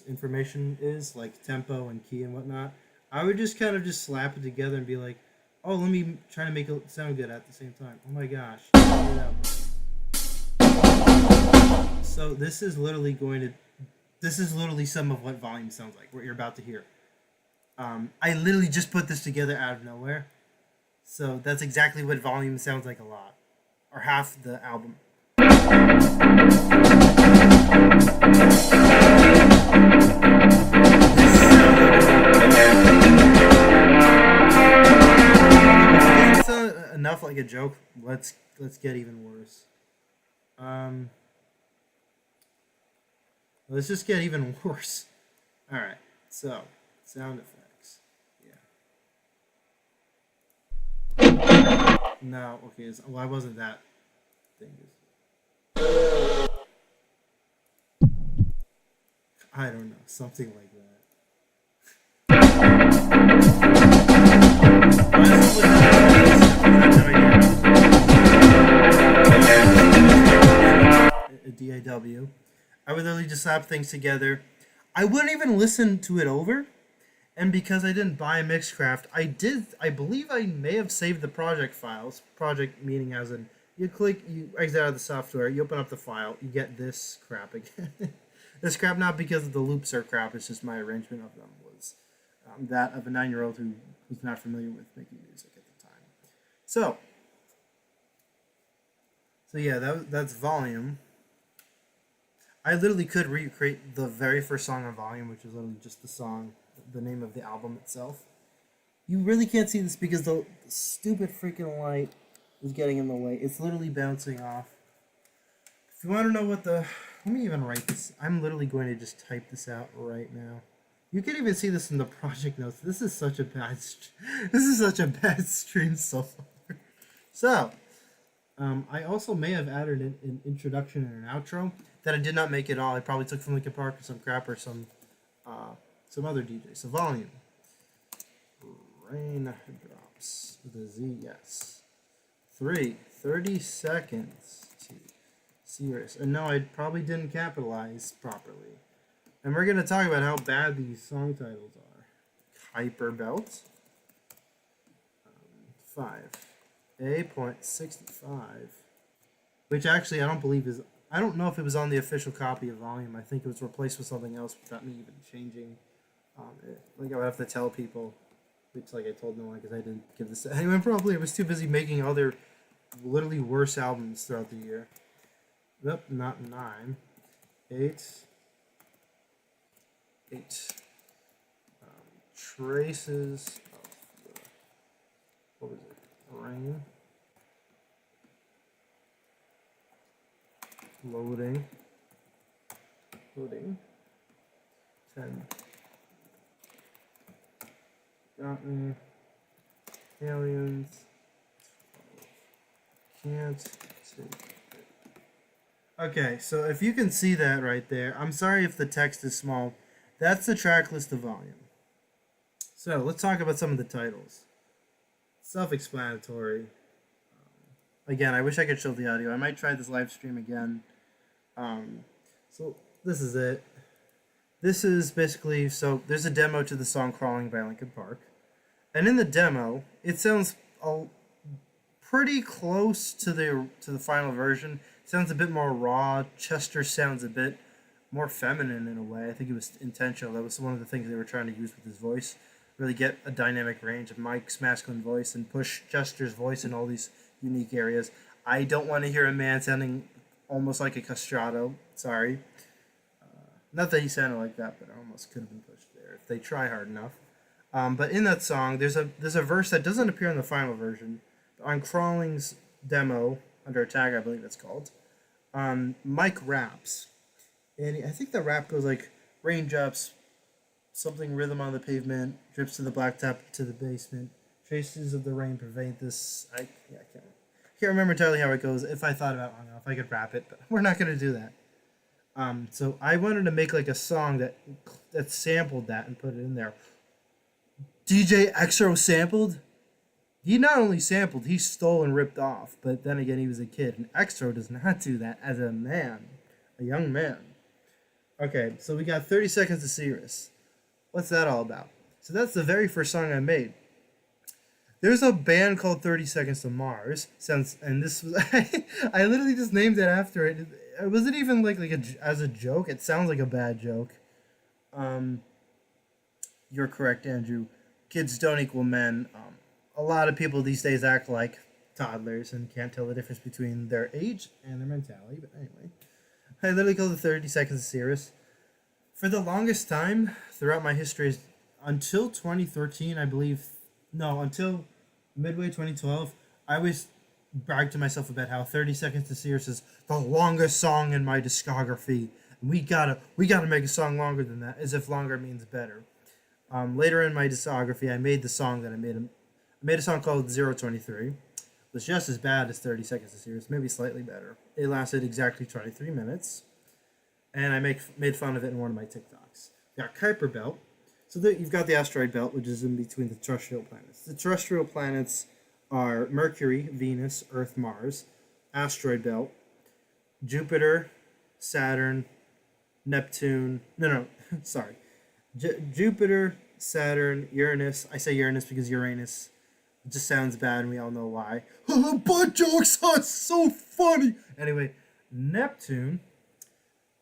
information is, like tempo and key and whatnot. I would just kind of just slap it together and be like, oh, let me try to make it sound good at the same time. Oh my gosh. So this is literally some of what Volume sounds like, what you're about to hear. I literally just put this together out of nowhere. So that's exactly what Volume sounds like a lot. Or half the album. It's enough like a joke. Let's get even worse. Let's just get even worse. Alright, so sound effects. Yeah. No, okay, why wasn't that thing? I don't know, something like that. A DAW. I would literally just slap things together. I wouldn't even listen to it over. And because I didn't buy Mixcraft, I believe I may have saved the project files. Project meaning as in, you exit out of the software, you open up the file, you get this crap again. This crap, not because the loops are crap, it's just my arrangement of them was that of a 9-year-old who's not familiar with making music at the time. So yeah, that's Volume. I literally could recreate the very first song on Volume, which is literally just the song, the name of the album itself. You really can't see this because the stupid freaking light is getting in the way. It's literally bouncing off. If you want to know what let me even write this. I'm literally going to just type this out right now. You can even see this in the project notes. This is such a bad stream so far. So, I also may have added an introduction and an outro that I did not make at all. I probably took from Linkin Park or some crap or some some other DJs. So volume. Raindrops with a Z, yes. 30 seconds to Cirrus. And no, I probably didn't capitalize properly. And we're going to talk about how bad these song titles are. Kuiper Belt. 5. A.65. Which actually I don't believe is... I don't know if it was on the official copy of Volume. I think it was replaced with something else without me even changing it. Like I would have to tell people, which like I told no one because I didn't give this... Anyone probably was too busy making other literally worse albums throughout the year. Nope, not 9. 8. Traces of the... What was it? Rain. Loading. 10. Got me. Aliens. 12. Can't take it. Okay, so if you can see that right there, I'm sorry if the text is small. That's the track list of Volume. So let's talk about some of the titles. Self-explanatory. Again, I wish I could show the audio. I might try this live stream again. So this is it. This is basically, so there's a demo to the song Crawling by Linkin Park. And in the demo, it sounds pretty close to the final version. It sounds a bit more raw. Chester sounds a bit more feminine in a way. I think it was intentional. That was one of the things they were trying to use with his voice. Really get a dynamic range of Mike's masculine voice and push Chester's voice in all these unique areas. I don't want to hear a man sounding almost like a castrato. Sorry. Not that he sounded like that, but it almost could have been pushed there if they try hard enough. But in that song, there's a verse that doesn't appear in the final version. On Crawling's demo, Under Attack, I believe it's called, Mike raps. And I think the rap goes like, raindrops, something rhythm on the pavement, drips to the blacktop to the basement, traces of the rain pervade this. I can't remember entirely how it goes. If I thought about it long enough, I could rap it, but we're not going to do that. So I wanted to make like a song that sampled that and put it in there. DJ EXERO sampled? He not only sampled, he stole and ripped off. But then again, he was a kid, and EXERO does not do that as a man, a young man. Okay, so we got 30 Seconds to Cirrus. What's that all about? So that's the very first song I made. There's a band called 30 Seconds to Mars. And this was I literally just named it after it. It wasn't even like as a joke. It sounds like a bad joke. You're correct, Andrew. Kids don't equal men. A lot of people these days act like toddlers and can't tell the difference between their age and their mentality. But anyway, I literally called it 30 Seconds to Cirrus. For the longest time throughout my history, until 2013, I believe, no, until midway 2012, I always bragged to myself about how 30 Seconds to Cirrus is the longest song in my discography. And we gotta make a song longer than that, as if longer means better. Later in my discography, I made the song that I made a song called 023. It was just as bad as 30 Seconds to Cirrus, maybe slightly better. It lasted exactly 23 minutes. And I made fun of it in one of my TikToks. You got Kuiper Belt. So you've got the asteroid belt, which is in between the terrestrial planets. The terrestrial planets are Mercury, Venus, Earth, Mars. Asteroid belt, Jupiter, Saturn, Neptune. Sorry. Jupiter, Saturn, Uranus. I say Uranus because Uranus just sounds bad, and we all know why. Butt jokes are so funny. Anyway, Neptune.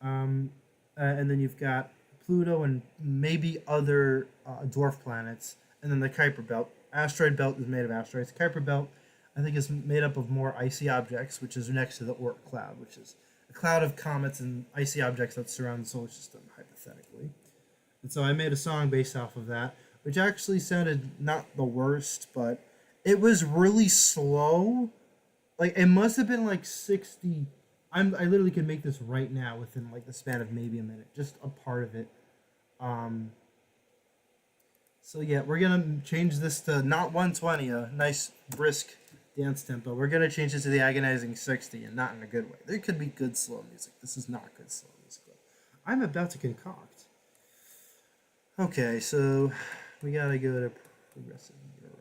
And then you've got Pluto and maybe other dwarf planets. And then the Kuiper Belt. Asteroid belt is made of asteroids. Kuiper Belt, I think, is made up of more icy objects, which is next to the Oort cloud, which is a cloud of comets and icy objects that surround the solar system, hypothetically. And so I made a song based off of that, which actually sounded not the worst, but it was really slow. Like, it must have been like 60... I literally could make this right now within like the span of maybe a minute, just a part of it. So yeah, we're gonna change this to not 120, a nice brisk dance tempo. We're gonna change it to the agonizing 60, and not in a good way. There could be good slow music. This is not good slow music. I'm about to concoct Okay, so we gotta go to progressive Euro.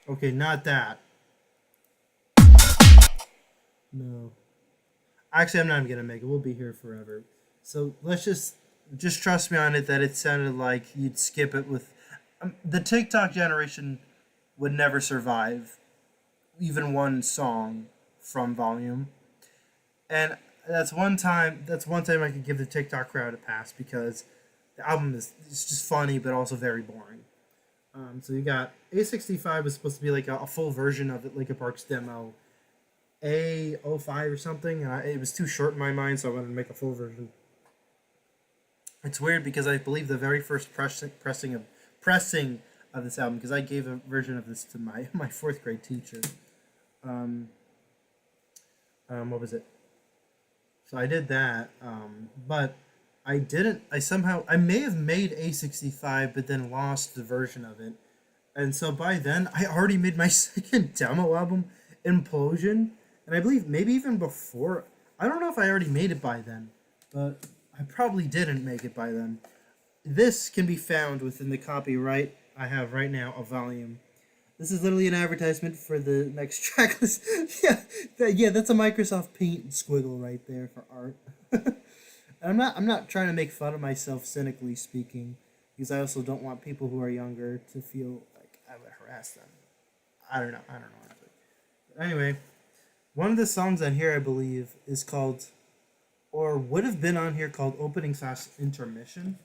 Okay, not that. No. Actually, I'm not even gonna make it. We'll be here forever. So let's just trust me on it that it sounded like you'd skip it with the TikTok generation would never survive even one song from Volume, and That's one time I could give the TikTok crowd a pass because the album is it's just funny but also very boring. So you got A65 was supposed to be like a full version of it, like a Parks demo. A05 or something, and it was too short in my mind, so I wanted to make a full version. It's weird because I believe the very first pressing of this album, because I gave a version of this to my fourth grade teacher. Um, what was it? So I did that, but I didn't. I may have made A65, but then lost the version of it, and so by then I already made my second demo album, Implosion, and I believe maybe even before. I don't know if I already made it by then, but I probably didn't make it by then. This can be found within the copyright I have right now of Volume. This is literally an advertisement for the next track list. Yeah, that's a Microsoft Paint squiggle right there for art. I'm not trying to make fun of myself, cynically speaking, because I also don't want people who are younger to feel like I would harass them. I don't know. But anyway, one of the songs on here, I believe, is called, or would have been on here called Opening / Intermission,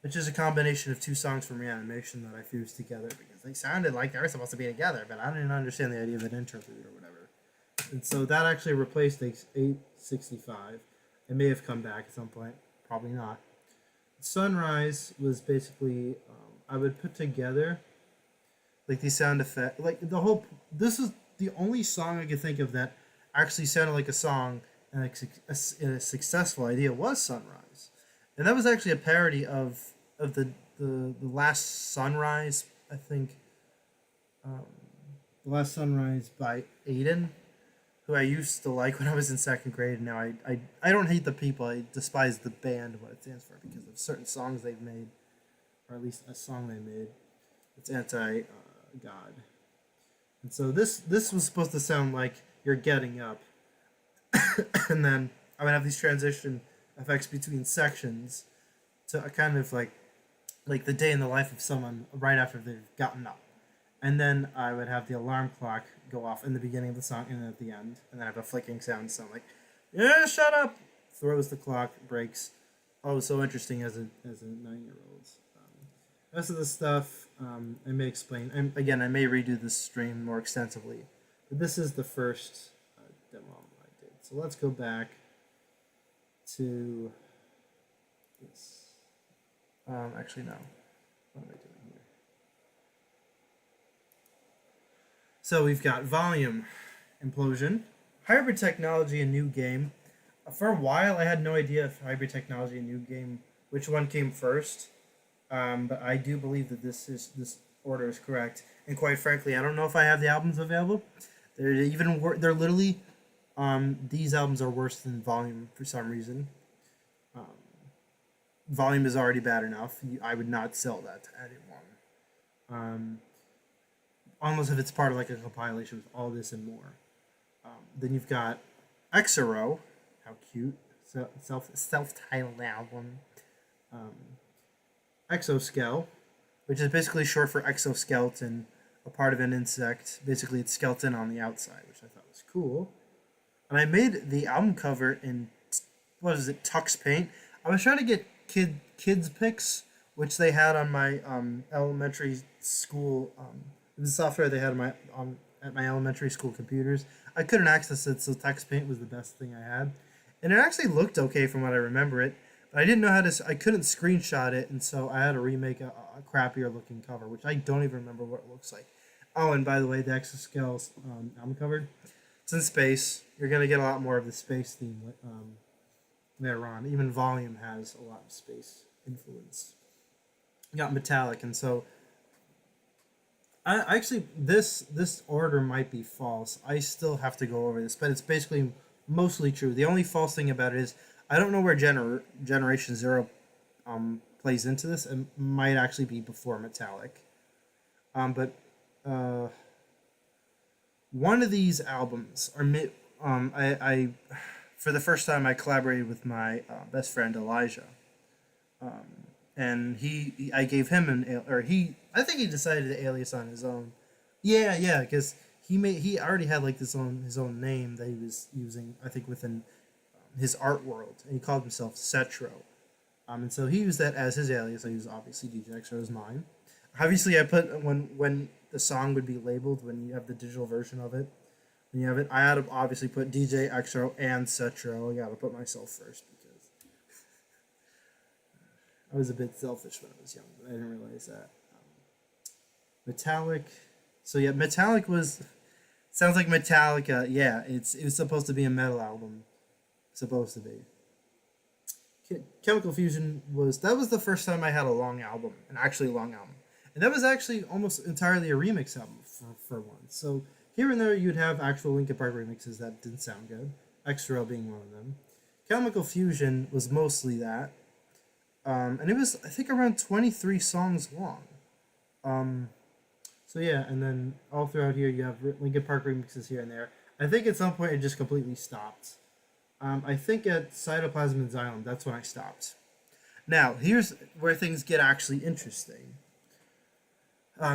which is a combination of two songs from Reanimation that I fused together because they sounded like they were supposed to be together, but I didn't understand the idea of an interlude or whatever. And so that actually replaced 865. It may have come back at some point, probably not. Sunrise was basically, I would put together like these sound effects, like the whole. This is the only song I could think of that actually sounded like a song and a successful idea was Sunrise. And that was actually a parody of the Last Sunrise, I think. The Last Sunrise by Aiden, who I used to like when I was in second grade. And now I don't hate the people. I despise the band, what it stands for, because of certain songs they've made, or at least a song they made. It's anti-God. And so this was supposed to sound like you're getting up. And then I would have these transition effects between sections to kind of like the day in the life of someone right after they've gotten up. And then I would have the alarm clock go off in the beginning of the song and at the end. And then I have a flicking sound like, yeah, shut up! Throws the clock, breaks. Oh, so interesting as a 9-year-old. Rest of the stuff I may explain. And again, I may redo this stream more extensively. But this is the first demo I did. So let's go back to this. Actually, no. What am I doing here? So we've got Volume, Implosion, Hybrid Technology, and New Game. For a while, I had no idea if Hybrid Technology and New Game, which one came first. But I do believe that this order is correct. And quite frankly, I don't know if I have the albums available. They're literally, these albums are worse than Volume for some reason. Volume is already bad enough. I would not sell that to anyone. Unless if it's part of like a compilation with all this and more. Then you've got EXERO. How cute. Self-titled album. Exoskel, which is basically short for exoskeleton, a part of an insect. Basically, it's skeleton on the outside, which I thought was cool. And I made the album cover in, what is it, Tux Paint. I was trying to get kids pics, which they had on my elementary school. It was software they had at my elementary school computers. I couldn't access it, so Tux Paint was the best thing I had, and it actually looked okay from what I remember it. But I didn't know how to. I couldn't screenshot it, and so I had to remake a crappier looking cover, which I don't even remember what it looks like. Oh, and by the way, the Exoskel album cover, it's in space. You're gonna get a lot more of the space theme later on. Even Volume has a lot of space influence. You got metallic, and so I actually this order might be false. I still have to go over this, but it's basically mostly true. The only false thing about it is I don't know where Generation Zero plays into this. It might actually be before Metallic. But uh, one of these albums are I for the first time I collaborated with my best friend Elijah, and I gave him I think he decided to alias on his own. Yeah, because he already had like his own name that he was using, I think, within his art world, and he called himself Cetro. And so he used that as his alias. I used obviously DJ Extra as mine. Obviously, I put when the song would be labeled, when you have the digital version of it, when you have it, I had to obviously put DJ Extra and Cetro. I gotta put myself first because I was a bit selfish when I was young, but I didn't realize that. Metallic. So yeah, Metallic sounds like Metallica. Yeah, it was supposed to be a metal album. Supposed to be. Chemical Fusion was the first time I had a long album, an actually long album, and that was actually almost entirely a remix album for once. So here and there you'd have actual Linkin Park remixes that didn't sound good, Extra being one of them. Chemical Fusion was mostly that, and it was I think around 23 songs long. So yeah, and then all throughout here you have Linkin Park remixes here and there. I think at some point it just completely stopped. I think at Cytoplasm and Xylem, that's when I stopped. Now, here's where things get actually interesting.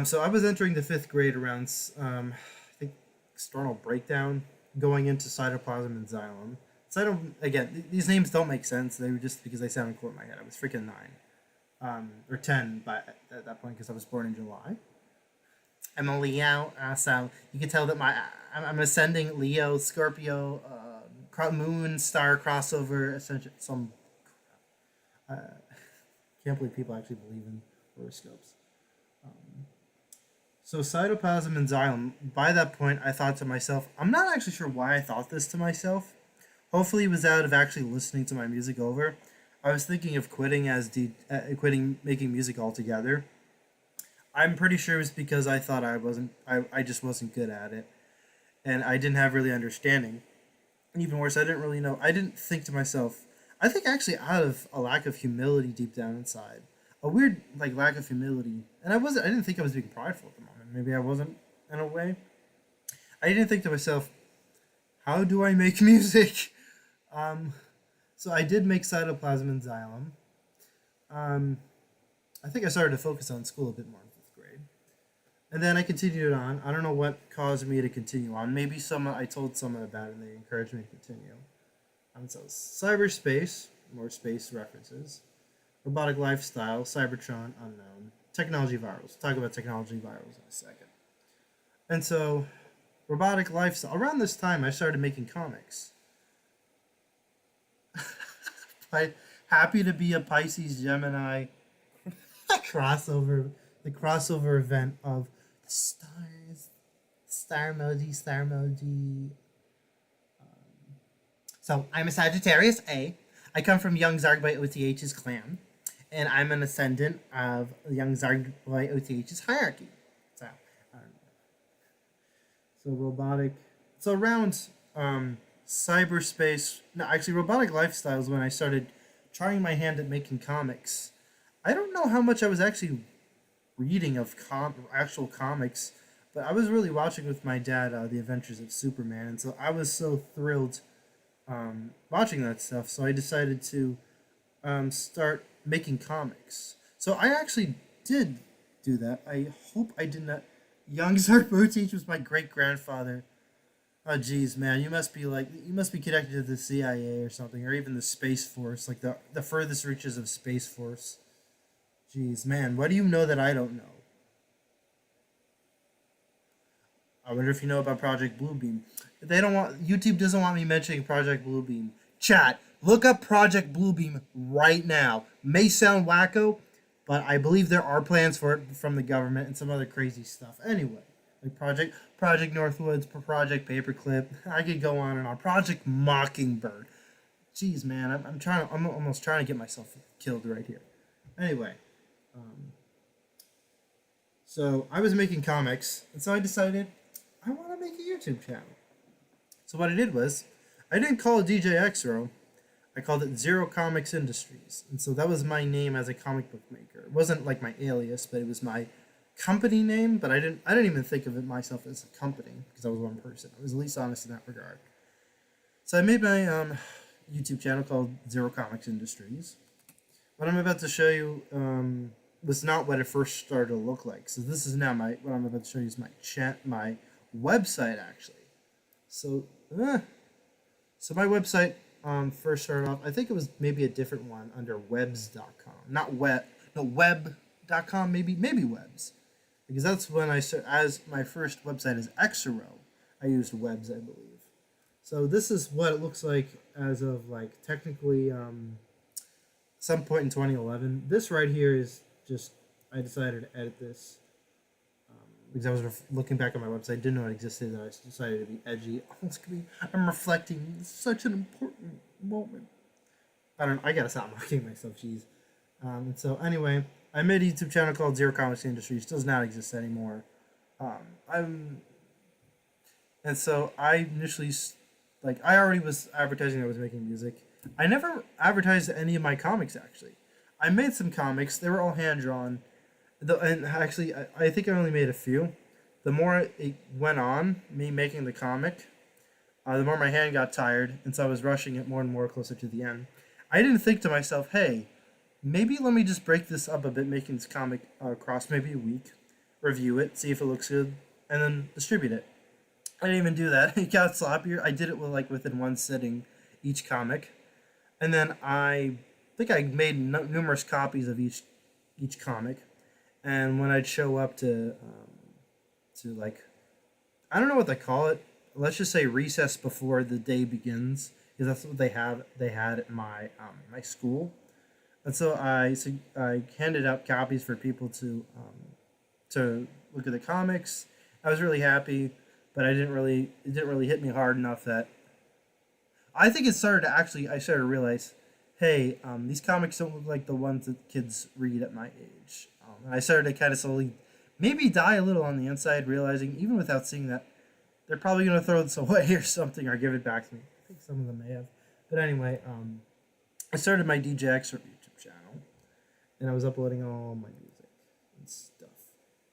So I was entering the 5th grade around, I think, External Breakdown, going into Cytoplasm and Xylem. Again, these names don't make sense. They were just because they sounded cool in my head. I was freaking 9. Or 10 at that point because I was born in July. I'm a Leo, so you can tell that I'm ascending Leo, Scorpio, Moon Star crossover, essentially some. Can't believe people actually believe in horoscopes. So Cytoplasm and Xylem. By that point, I thought to myself, I'm not actually sure why I thought this to myself. Hopefully, it was out of actually listening to my music over. I was thinking of quitting quitting making music altogether. I'm pretty sure it was because I thought I just wasn't good at it, and I didn't have really understanding. Even worse, I didn't really know. I didn't think to myself. I think actually out of a lack of humility deep down inside, a weird lack of humility, and I didn't think I was being prideful at the moment. Maybe I wasn't in a way. I didn't think to myself, how do I make music? So I did make Cytoplasm and Xylem. I think I started to focus on school a bit more in 5th grade. And then I continued on. I don't know what caused me to continue on. Maybe I told someone about it and they encouraged me to continue. So cyberspace, more space references. Robotic lifestyle, Cybertron, unknown. Technology virals. Talk about technology virals in a second. And so, robotic lifestyle. Around this time, I started making comics. Happy to be a Pisces Gemini crossover. The crossover event of stars, star emoji. So I'm a Sagittarius A. I come from Young Zarg by OTH's clan, and I'm an ascendant of Young Zarg by OTH's hierarchy. So, robotic. So around cyberspace. No, actually, robotic lifestyle is when I started trying my hand at making comics. I don't know how much I was actually reading of actual comics, but I was really watching with my dad The Adventures of Superman, and so I was so thrilled watching that stuff. So I decided to start making comics. So I actually did do that. I hope I did not. Young Zarboteach was my great grandfather. Oh geez, man, you must be connected to the CIA or something, or even the Space Force, like the furthest reaches of Space Force. Jeez, man, what do you know that I don't know? I wonder if you know about Project Bluebeam. YouTube doesn't want me mentioning Project Bluebeam. Chat, look up Project Bluebeam right now. May sound wacko, but I believe there are plans for it from the government and some other crazy stuff. Anyway, like Project Northwoods, Project Paperclip. I could go on and on. Project Mockingbird. Jeez, man, I'm almost trying to get myself killed right here. Anyway. So I was making comics, and so I decided I want to make a YouTube channel. So what I did was, I didn't call it DJ Exero. I called it Zero Comics Industries, and so that was my name as a comic book maker. It wasn't like my alias, but it was my company name. But I didn't even think of it myself as a company because I was one person. I was at least honest in that regard. So I made my YouTube channel called Zero Comics Industries. What I'm about to show you was not what it first started to look like. So this is now what I'm about to show you is my website actually. So my website first started off. I think it was maybe a different one under webs.com, not web.com, maybe webs, because that's when as my first website is EXERO. I used webs, I believe. So this is what it looks like as of like technically some point in 2011. This right here is just, I decided to edit this because I was looking back at my website, didn't know it existed, and I decided to be edgy. I'm reflecting such an important moment. I gotta stop mocking myself, jeez. And so anyway, I made a YouTube channel called Zero Comics Industries. Does not exist anymore. And so I initially, I already was advertising I was making music. I never advertised any of my comics, actually. I made some comics. They were all hand-drawn. And actually, I think I only made a few. The more it went on, me making the comic, the more my hand got tired, and so I was rushing it more and more closer to the end. I didn't think to myself, hey, maybe let me just break this up a bit, making this comic across maybe a week, review it, see if it looks good, and then distribute it. I didn't even do that. It got sloppier. I did it within one sitting, each comic. And then I think I made numerous copies of each comic. And when I'd show up to I don't know what they call it. Let's just say recess before the day begins, because that's what they had at my my school. And so I handed out copies for people to look at the comics. I was really happy, but it didn't really hit me hard enough that I think it started to I started to realize, hey, these comics don't look like the ones that kids read at my age. And I started to kind of slowly maybe die a little on the inside, realizing even without seeing that, they're probably going to throw this away or something or give it back to me. I think some of them may have. But anyway, I started my DJ EXERO YouTube channel, and I was uploading all my music and stuff.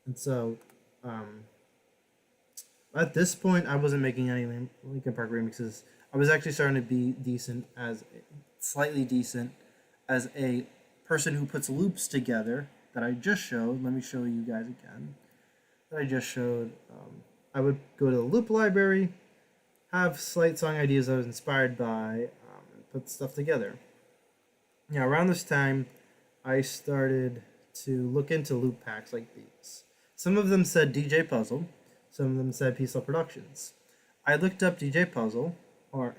And so, at this point, I wasn't making any Linkin Park remixes. I was actually starting to be slightly decent as a person who puts loops together that I just showed. Let me show you guys again. That I just showed. I would go to the loop library, have slight song ideas I was inspired by, and put stuff together. Now, around this time, I started to look into loop packs like these. Some of them said DJ Puzzle. Some of them said Peaceful Productions. I looked up DJ Puzzle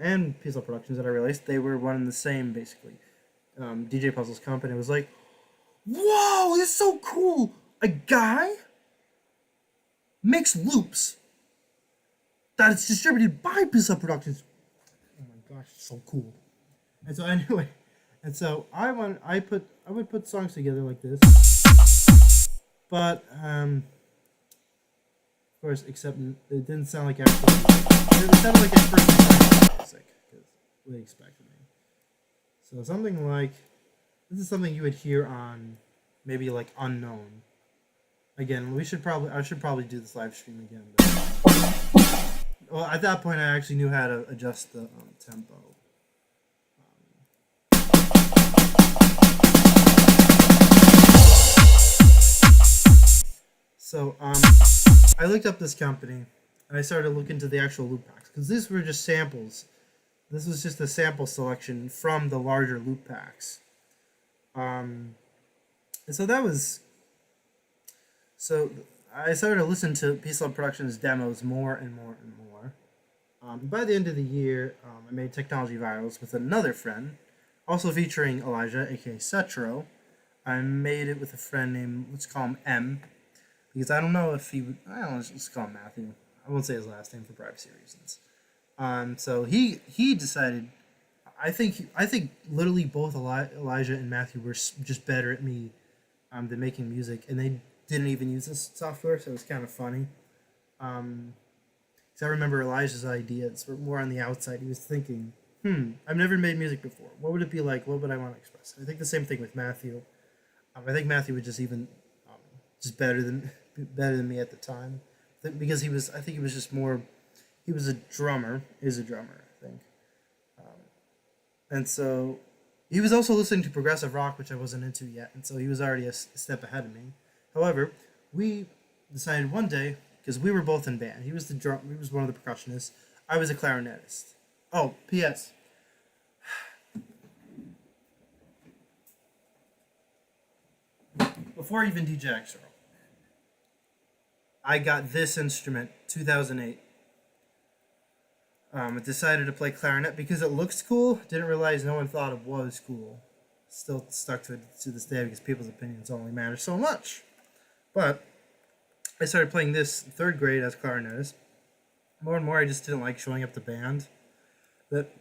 and Peaceful Productions, and I realized they were one and the same, basically. DJ Puzzle's company was like, whoa, this is so cool! A guy makes loops that is distributed by Peaceful Productions. Oh my gosh, so cool. And so anyway, I would put songs together like this. But of course, except it didn't sound like actually. It sounded like a person music, because what they expected me. So something like this is something you would hear on maybe like Unknown. Again, I should probably do this live stream again. But, well, at that point, I actually knew how to adjust the tempo. So I looked up this company, and I started to look into the actual loop packs, because these were just samples. This was just a sample selection from the larger loop packs. And so that was... So I started to listen to Peaceful Productions demos more and more and more. By the end of the year, I made Technology Virals with another friend, also featuring Elijah, aka Cetro. I made it with a friend named, let's call him M, because I don't know if he would, I don't know, let's call him Matthew. I won't say his last name for privacy reasons. So he decided, I think literally both Elijah and Matthew were just better at me than making music, and they didn't even use this software, so it was kind of funny. So I remember Elijah's ideas were more on the outside. He was thinking I've never made music before. What would it be like? What would I want to express? I think the same thing with Matthew. I think Matthew was just even just better than me at the time, because I think he was just more. He was a drummer. Is a drummer, I think, and so he was also listening to progressive rock, which I wasn't into yet, and so he was already a step ahead of me. However, we decided one day, because we were both in band. He was He was one of the percussionists. I was a clarinetist. Oh, P.S. Before even DJ EXERO, I got this instrument 2008. I decided to play clarinet because it looks cool. Didn't realize no one thought it was cool. Still stuck to it to this day because people's opinions only matter so much. But I started playing this 3rd grade as clarinetist. More and more, I just didn't like showing up to band. But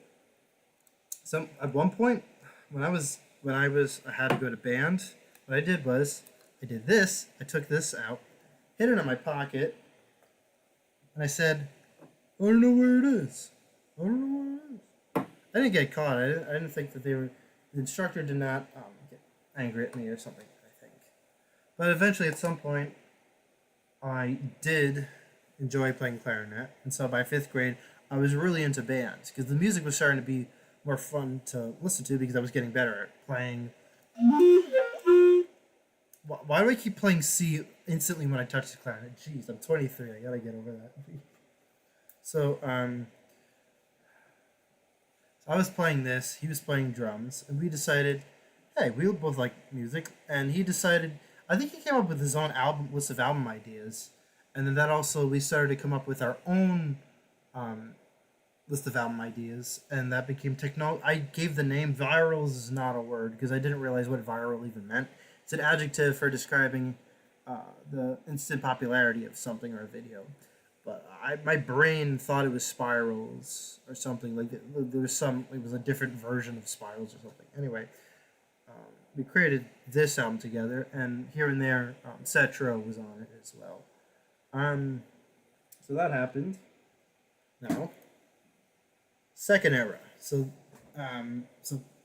at one point, when I had to go to band. What I did was, I did this, I took this out, hid it in my pocket, and I said, I don't know where it is. I don't know where it is. I didn't get caught. I didn't think that the instructor did not get angry at me or something, I think. But eventually, at some point, I did enjoy playing clarinet, and so by 5th grade, I was really into bands, because the music was starting to be more fun to listen to, because I was getting better at playing. Why do I keep playing C instantly when I touch the clarinet? Jeez, I'm 23. I gotta get over that. So I was playing this. He was playing drums, and we decided, hey, we both like music. And he decided, I think he came up with his own list of album ideas, and then that also we started to come up with our own list of album ideas, and that became I gave the name. Viral is not a word because I didn't realize what viral even meant. It's an adjective for describing the instant popularity of something or a video. But my brain thought it was spirals or something. Like it was a different version of spirals or something. Anyway, we created this album together, and here and there, Cetro was on it as well. So that happened. Now, second era. So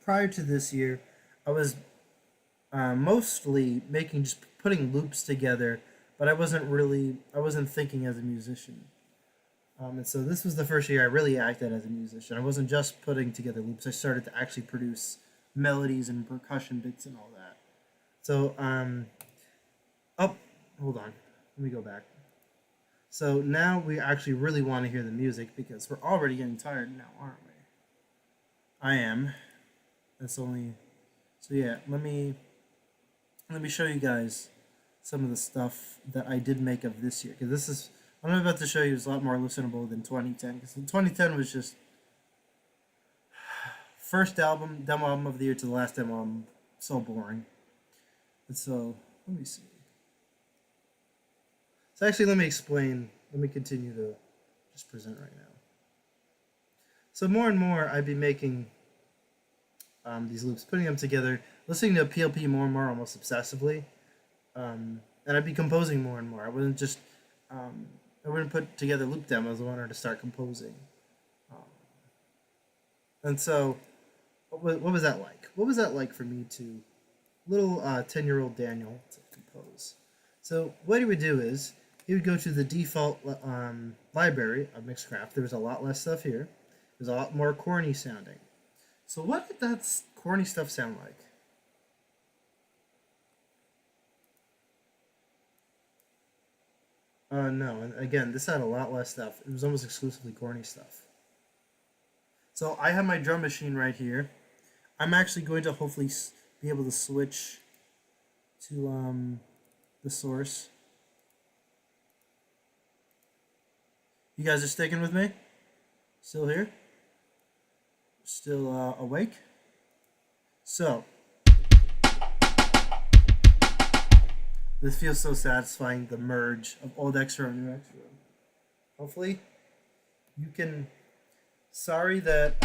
prior to this year, I was mostly putting loops together, but I wasn't thinking as a musician. And so this was the first year I really acted as a musician. I wasn't just putting together loops. I started to actually produce melodies and percussion bits and all that. So, hold on. Let me go back. So now we actually really want to hear the music because we're already getting tired now, aren't we? I am. So yeah, let me show you guys some of the stuff that I did make of this year. Because what I'm about to show you is a lot more listenable than 2010. Because 2010 was just first demo album of the year to the last demo album, so boring. And so, let me see. So actually, let me continue to just present right now. So more and more, I'd be making these loops, putting them together, listening to PLP more and more, almost obsessively. And I'd be composing more and more. I wouldn't just, I wouldn't put together loop demos. I wanted to start composing. And so, what was that like? What was that like for me to, little 10-year-old Daniel, to compose? So what he would do is, he would go to the default library of Mixcraft. There was a lot less stuff here. It was a lot more corny sounding. So what did that corny stuff sound like? No, and again, this had a lot less stuff. It was almost exclusively corny stuff. So I have my drum machine right here. I'm actually going to hopefully be able to switch to the source. You guys are sticking with me? Still here? Still awake? So, this feels so satisfying, the merge of old EXERO and new EXERO. Hopefully, you can... Sorry that,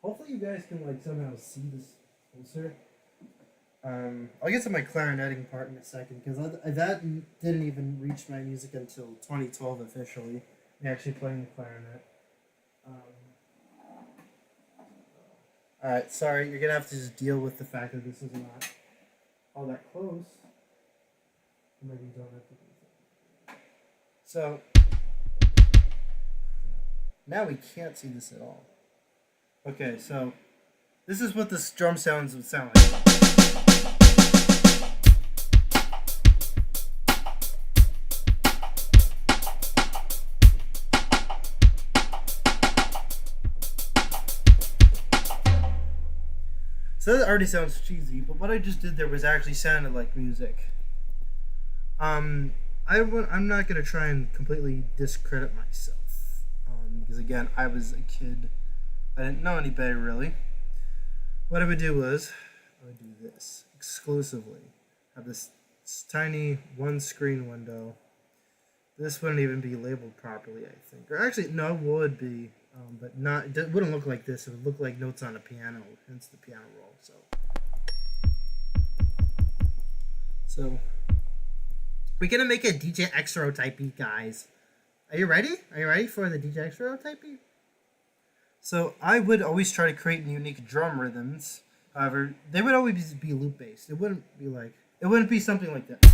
hopefully you guys can, like, somehow see this closer. I'll get to my clarinetting part in a second, because that didn't even reach my music until 2012 officially, me actually playing the clarinet. Alright, sorry, you're gonna have to just deal with the fact that this is not all that close. Maybe you don't have to do that. So, now we can't see this at all. Okay, so this is what this drum sounds would sound like. So that already sounds cheesy, but what I just did there was actually sounded like music. I'm not gonna try and completely discredit myself, because again, I was a kid. I didn't know any better really. What I would do was, I would do this exclusively. Have this tiny one-screen window. This wouldn't even be labeled properly, I think. Or actually, no, it would be. But not. It wouldn't look like this. It would look like notes on a piano, hence the piano roll. So we're gonna make a DJ EXERO type beat, guys. Are you ready? Are you ready for the DJ EXERO type beat? So I would always try to create unique drum rhythms. However, they would always be loop based. It wouldn't be something like that.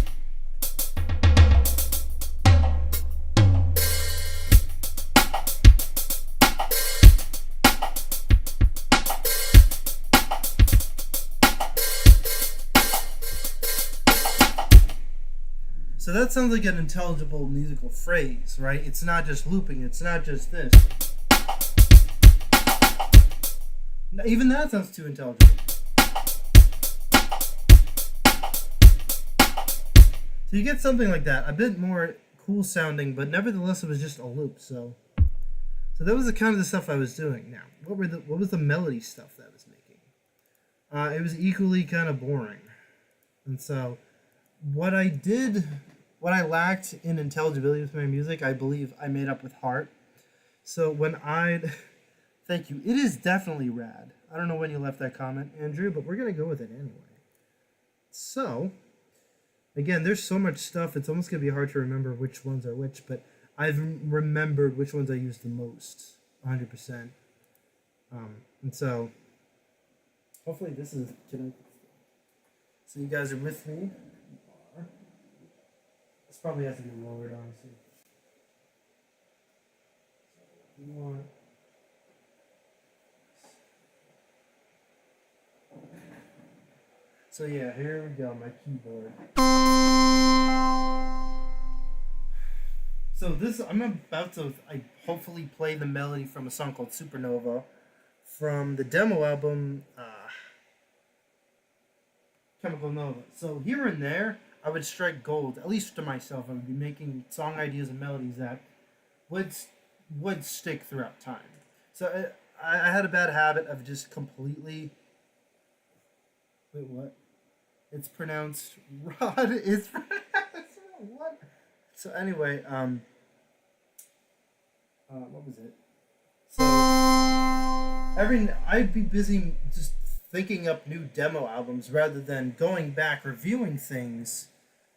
So that sounds like an intelligible musical phrase, right? It's not just looping, it's not just this. Even that sounds too intelligible. So you get something like that, a bit more cool sounding, but nevertheless it was just a loop. So that was the kind of the stuff I was doing. Now, what was the melody stuff that I was making? It was equally kind of boring. And so what I lacked in intelligibility with my music, I believe I made up with heart. So thank you. It is definitely rad. I don't know when you left that comment, Andrew, but we're going to go with it anyway. So, again, there's so much stuff, it's almost going to be hard to remember which ones are which, but I've remembered which ones I use the most, 100%. And so, hopefully this is connected. So you guys are with me? This probably has to be lowered, honestly. You want... So yeah, here we go, my keyboard. So this, I'm about to, hopefully play the melody from a song called Supernova from the demo album, Chemical Nova. So here and there, I would strike gold, at least to myself. I would be making song ideas and melodies that would stick throughout time. So I had a bad habit of just completely... Wait, what? It's pronounced Rod. It's pronounced what? So anyway, what was it? So I'd be busy just thinking up new demo albums rather than going back, reviewing things,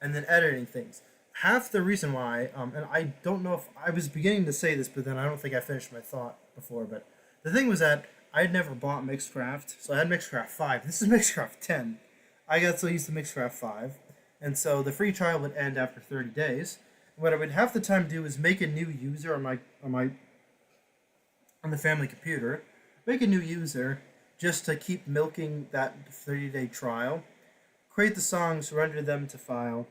and then editing things. Half the reason why, and I don't know if I was beginning to say this, but then I don't think I finished my thought before. But the thing was that I had never bought Mixcraft, so I had Mixcraft 5. This is Mixcraft 10. I got so used to Mixcraft 5, and so the free trial would end after 30 days. What I would have the time to do is make a new user on the family computer, make a new user just to keep milking that 30-day trial, create the songs, render them to file,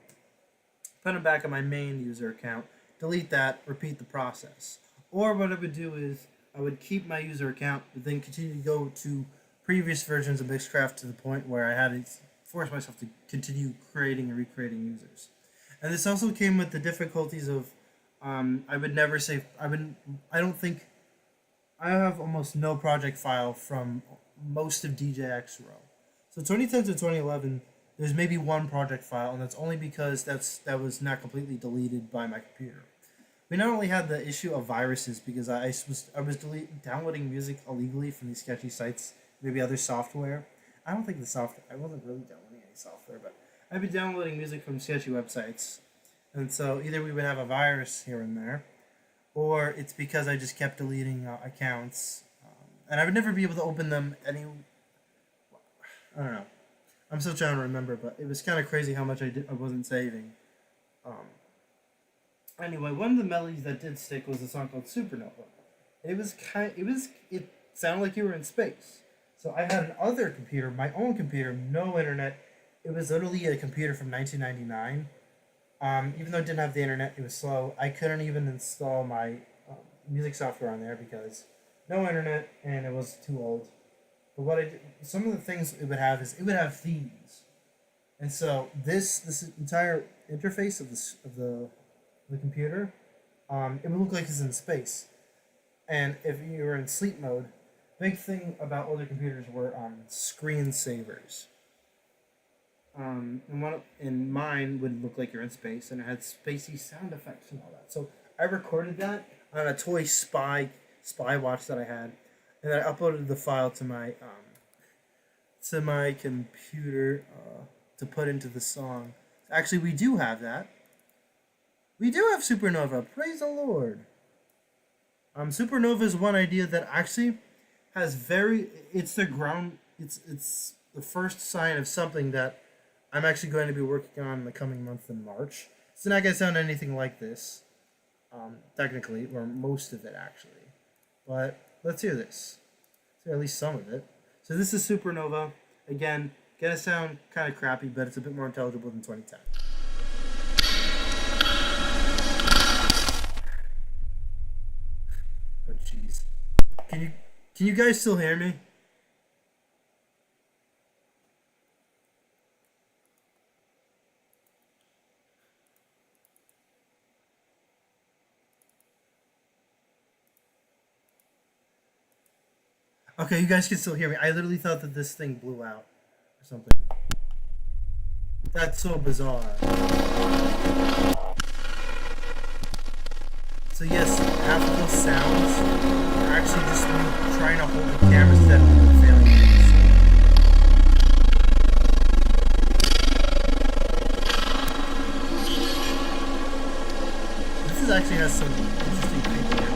put them back on my main user account, delete that, repeat the process. Or what I would do is I would keep my user account, but then continue to go to previous versions of Mixcraft to the point where I had to force myself to continue creating and recreating users. And this also came with the difficulties of I would never save. I don't think I have almost no project file from most of DJ EXERO. So 2010 to 2011, there's maybe one project file, and that's only because that was not completely deleted by my computer. We not only had the issue of viruses because I was downloading music illegally from these sketchy sites, maybe other software. I don't think I wasn't really downloading any software, but I'd be downloading music from sketchy websites. And so either we would have a virus here and there, or it's because I just kept deleting accounts. And I would never be able to open them I don't know. I'm still trying to remember, but it was kind of crazy how much I wasn't saving. Um, anyway, one of the melodies that did stick was a song called Supernova. It sounded like you were in space. So I had another computer, my own computer, no internet. It was literally a computer from 1999. Even though it didn't have the internet, it was slow. I couldn't even install my music software on there because no internet and it was too old. But what I did, some of the things it would have is it would have themes, and so this entire interface of the computer, it would look like it's in space. And if you were in sleep mode, big thing about older computers were screensavers. And mine would look like you're in space, and it had spacey sound effects and all that. So I recorded that on a toy spy watch that I had, and then I uploaded the file to my computer to put into the song. Actually, we do have that. We do have Supernova. Praise the Lord. Supernova is one idea that actually has it's the ground. It's the first sign of something that I'm actually going to be working on in the coming month in March. It's not going to sound anything like this, technically, or most of it actually. But let's hear this. Let's hear at least some of it. So this is Supernova. Again, gonna sound kind of crappy, but it's a bit more intelligible than 2010. Oh jeez. Can you guys still hear me? Okay, you guys can still hear me. I literally thought that this thing blew out or something. That's so bizarre. So yes, half of those sounds are actually just me trying to hold the camera steady and failing to do so. This actually has some interesting creepy energy.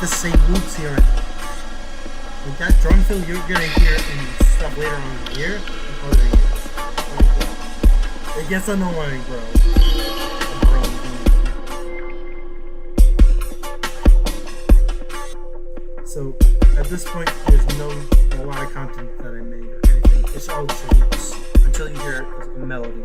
The same loops here and there. Like that drum fill you're gonna hear in stuff later on in the year and other years. It gets annoying, bro. So at this point there's no a lot of content that I made or anything. It's all just loops until you hear a melody.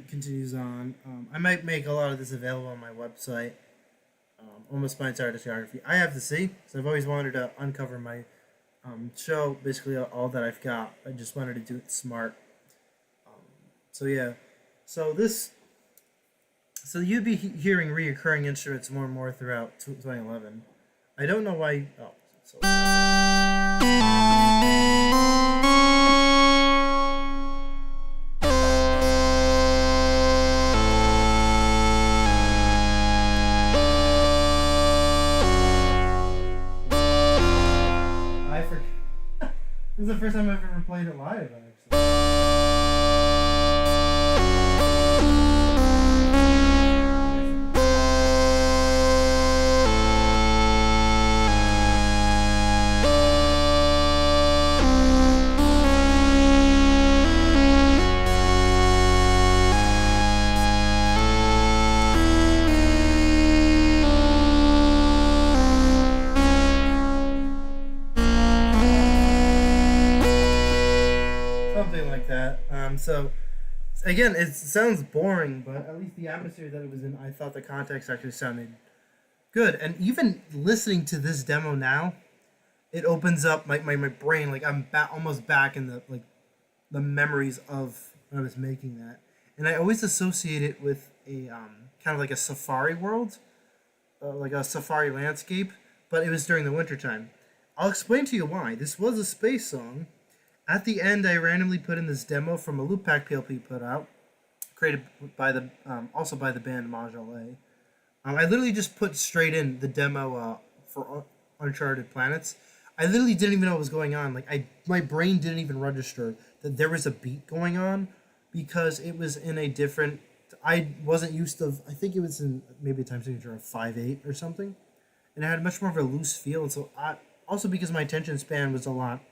Continues on. I might make a lot of this available on my website. Almost my entire discography. I have to see. So I've always wanted to uncover my show, basically all that I've got. I just wanted to do it smart. So yeah. So you'd be hearing reoccurring instruments more and more throughout 2011. I don't know why. Oh, so. This is the first time I've ever played it live, actually. Something like that. So again, it sounds boring, but at least the atmosphere that it was in, I thought the context actually sounded good. And even listening to this demo now, it opens up my brain. Like I'm almost back in the memories of when I was making that. And I always associate it with a kind of like a safari world, like a safari landscape, but it was during the wintertime. I'll explain to you why. This was a space song. At the end, I randomly put in this demo from a loop pack PLP put out, created by the also by the band Majole. I literally just put straight in the demo for Uncharted Planets. I literally didn't even know what was going on. Like my brain didn't even register that there was a beat going on because it was in a different. I wasn't used to. I think it was in maybe a time signature of 5/8 or something, and it had much more of a loose feel. And so also because my attention span was a lot.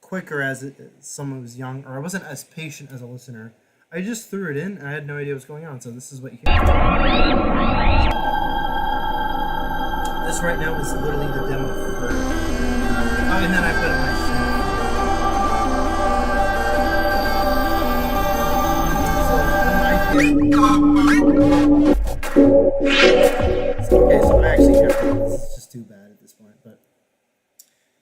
Quicker as someone was young, or I wasn't as patient as a listener. I just threw it in and I had no idea what was going on, so this is what you hear. This right now is literally the demo for and then I put it okay, so I actually have to, this is just too bad at this point, but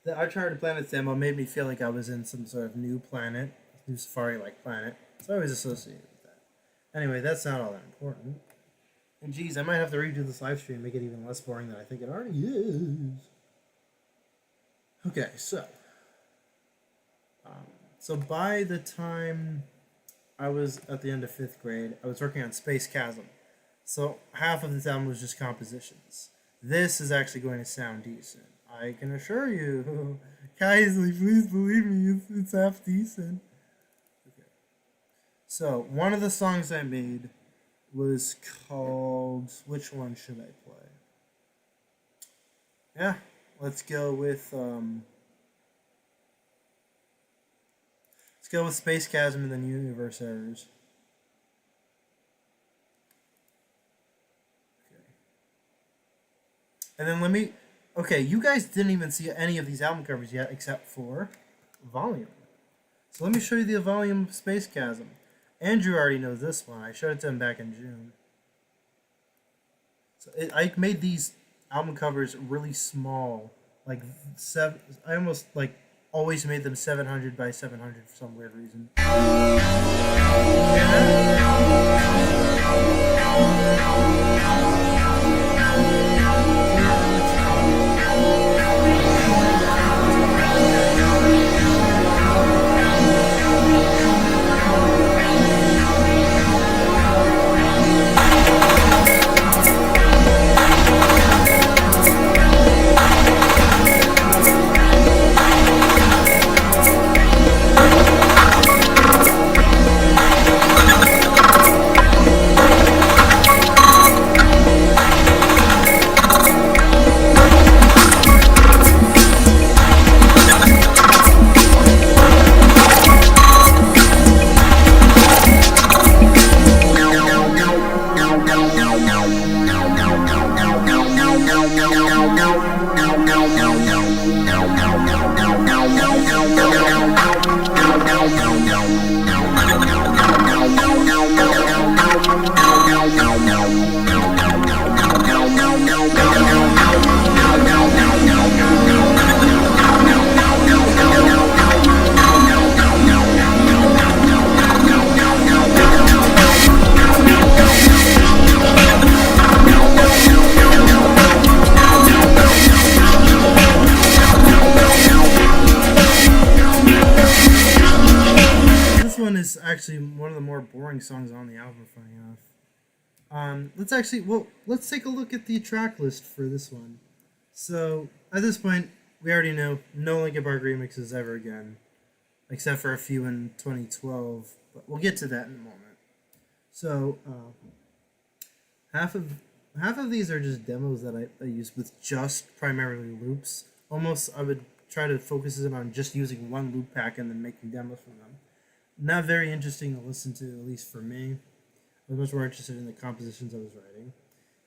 the Uncharted Planets demo made me feel like I was in some sort of new planet, new safari-like planet. So I always associated with that. Anyway, that's not all that important. And geez, I might have to redo this live stream and make it even less boring than I think it already is. Okay, so by the time I was at the end of 5th grade, I was working on Space Chasm. So half of the album was just compositions. This is actually going to sound decent. I can assure you. Guys, please believe me, it's half decent. Okay. So, one of the songs I made was called... Which one should I play? Yeah, let's go with... let's go with Space Chasm and then Universe Errors. Okay. And then let me... Okay, you guys didn't even see any of these album covers yet, except for Volume. So let me show you the volume of Space Chasm. Andrew already knows this one. I showed it to him back in June. So I made these album covers really small, like I almost like always made them 700 by 700 for some weird reason. Actually one of the more boring songs on the album, funny enough. Let's take a look at the track list for this one. So at this point, we already know no Linkin Park remixes ever again, except for a few in 2012. But we'll get to that in a moment. So half of half of these are just demos that I use with just primarily loops. Almost, I would try to focus it on just using one loop pack and then making demos from them. Not very interesting to listen to, at least for me. I was much more interested in the compositions I was writing.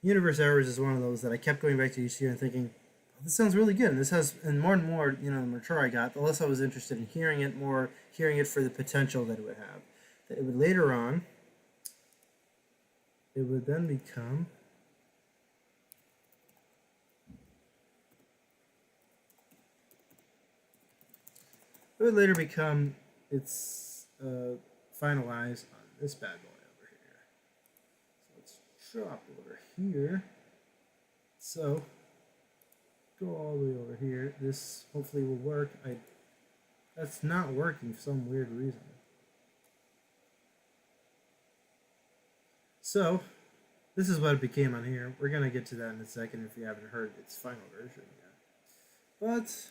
Universe Errors is one of those that I kept going back to each year and thinking, oh, this sounds really good. And this has, and more, the more mature I got, the less I was interested in hearing it, more hearing it for the potential that it would have. That it would later on, it would then become it's finalized on this bad boy over here. So let's drop over here. So go all the way over here. This hopefully will work. That's not working for some weird reason. So this is what it became on here. We're gonna get to that in a second if you haven't heard its final version yet. But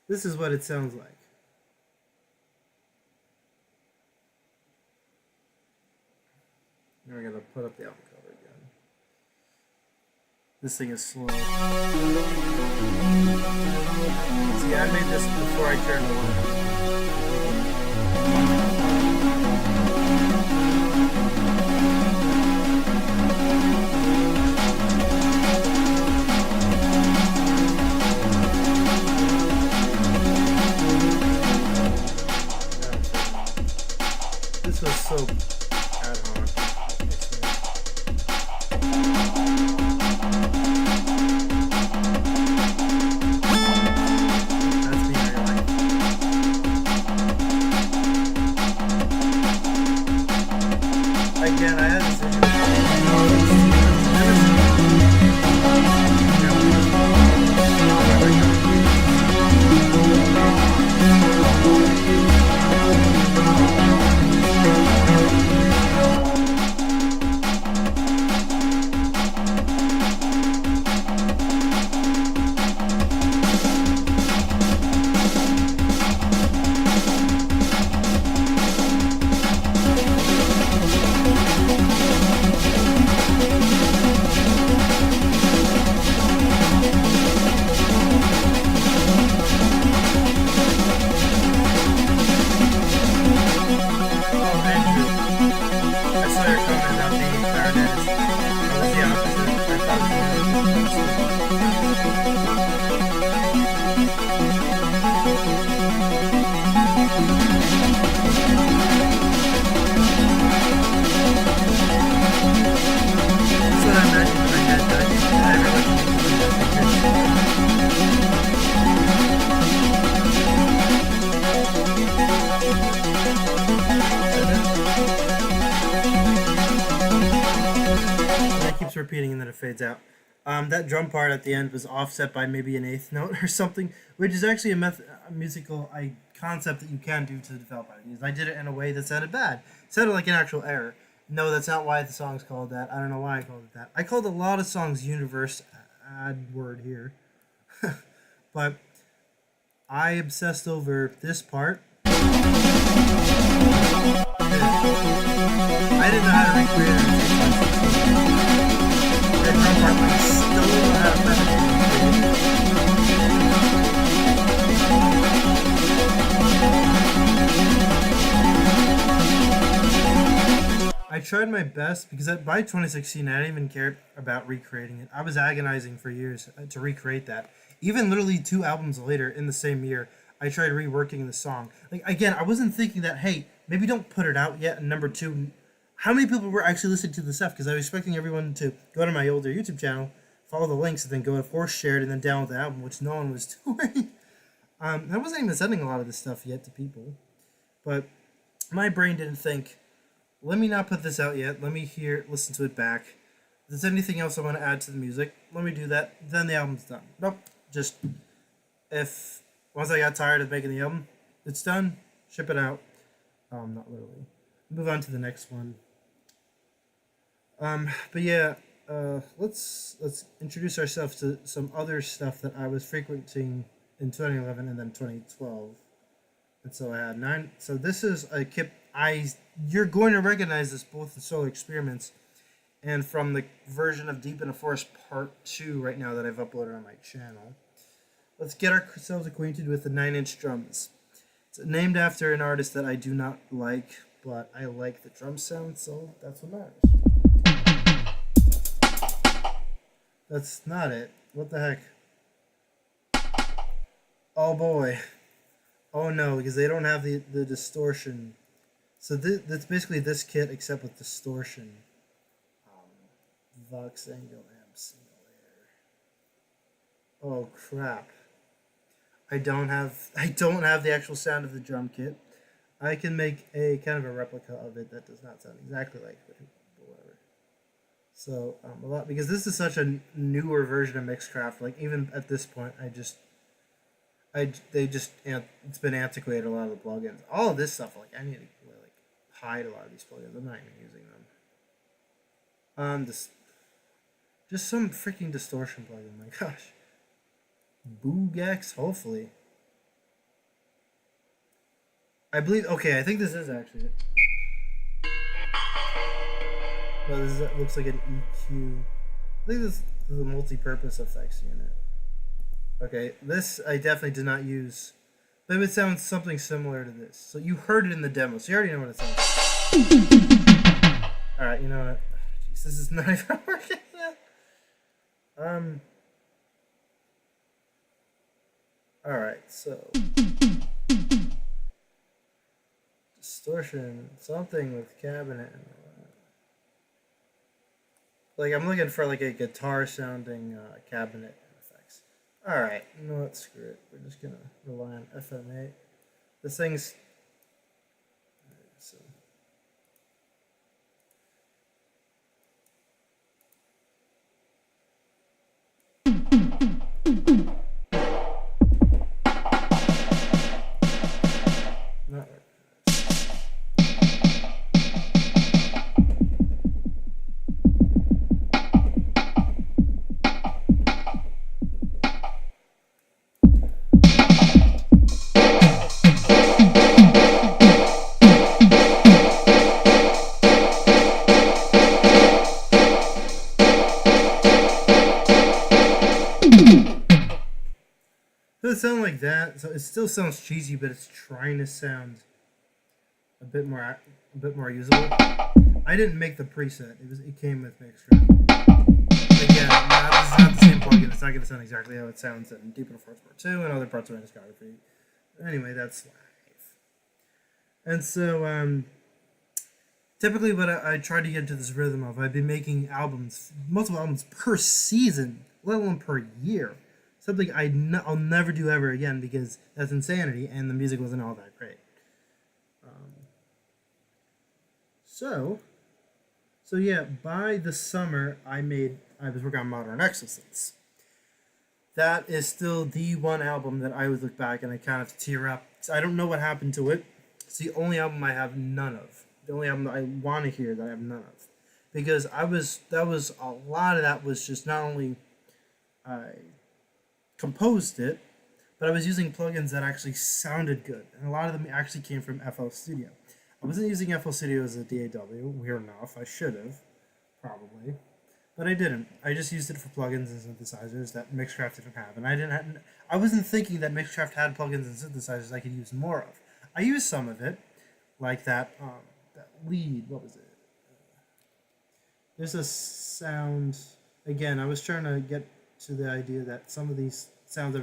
this is what it sounds like. Now we're gonna put up the album cover again. This thing is slow. See, I made this before I turned the light on. This was so ad hoc. That's me in real life. Again, I had this issue. Repeating and then it fades out. That drum part at the end was offset by maybe an eighth note or something, which is actually a musical concept that you can do to develop ideas. I did it in a way that sounded bad. It sounded like an actual error. No, that's not why the song's called that. I don't know why I called it that. I called a lot of songs Universe, add word here. But I obsessed over this part. I didn't know how to recreate it. That drum part, I still don't know how to perfectly recreate it. I tried my best because by 2016 I didn't even care about recreating it. I was agonizing for years to recreate that. Even literally 2 albums later in the same year, I tried reworking the song. Like again, I wasn't thinking that, hey, maybe don't put it out yet. And number 2, how many people were actually listening to the stuff? Because I was expecting everyone to go to my older YouTube channel, follow the links, and then go to force shared and then download the album, which no one was doing. I wasn't even sending a lot of this stuff yet to people. But my brain didn't think, let me not put this out yet. Let me listen to it back. If there's anything else I want to add to the music, let me do that. Then the album's done. Nope. Just, once I got tired of making the album, it's done. Ship it out. Not literally. Move on to the next one. But yeah, let's introduce ourselves to some other stuff that I was frequenting in 2011 and then 2012. And so I had 9. So this is a kit. You're going to recognize this both in Solar Experiments and from the version of Deep in the Forest Part 2 right now that I've uploaded on my channel. Let's get ourselves acquainted with the 9-inch drums. It's named after an artist that I do not like, but I like the drum sound, so that's what matters. That's not it. What the heck? Oh boy. Oh no, because they don't have the distortion. So that's basically this kit except with distortion. Vox angle amp single air. Oh crap. I don't have the actual sound of the drum kit. I can make a kind of a replica of it that does not sound exactly like it, but whatever. So a lot, because this is such a newer version of Mixcraft. Like even at this point, it's been antiquated, a lot of the plugins. All of this stuff, like I need to like hide a lot of these plugins. I'm not even using them. Just some freaking distortion plugin. My gosh. Boogax, hopefully. I believe. Okay, I think this is actually it. No, this looks like an EQ. I think this is a multi-purpose effects unit. Okay, this I definitely did not use, but it would sound something similar to this. So you heard it in the demo, so you already know what it sounds like. Alright, you know what? Jeez, this is not even working yet. Alright, so distortion, something with cabinet and all that. Like I'm looking for like a guitar sounding cabinet effects. Alright, you know what, screw it. We're just gonna rely on FM8. This thing's so not right. Does it sound like that? So it still sounds cheesy, but it's trying to sound a bit more usable. I didn't make the preset. It came with Mixcraft. Again, this is not the same plugin. It's not going to sound exactly how it sounds in Deep in the Forest Part 2 and other parts of my discography. Anyway, that's life. And so, typically what I try to get into this rhythm of, I've been making multiple albums per season, let alone per year. Something I'll never do ever again because that's insanity and the music wasn't all that great. So yeah, by the summer I was working on Modern Exorcists. That is still the one album that I would look back and I kind of tear up. I don't know what happened to it. It's the only album I have none of. The only album that I want to hear that I have none of. Because a lot of that was just not only I composed it, but I was using plugins that actually sounded good. And a lot of them actually came from FL Studio. I wasn't using FL Studio as a DAW, weird enough. I should have, probably. But I didn't. I just used it for plugins and synthesizers that Mixcraft didn't have. And I wasn't thinking that Mixcraft had plugins and synthesizers I could use more of. I used some of it, like that lead, what was it? There's a sound, again, I was trying to get to the idea that some of these sounds I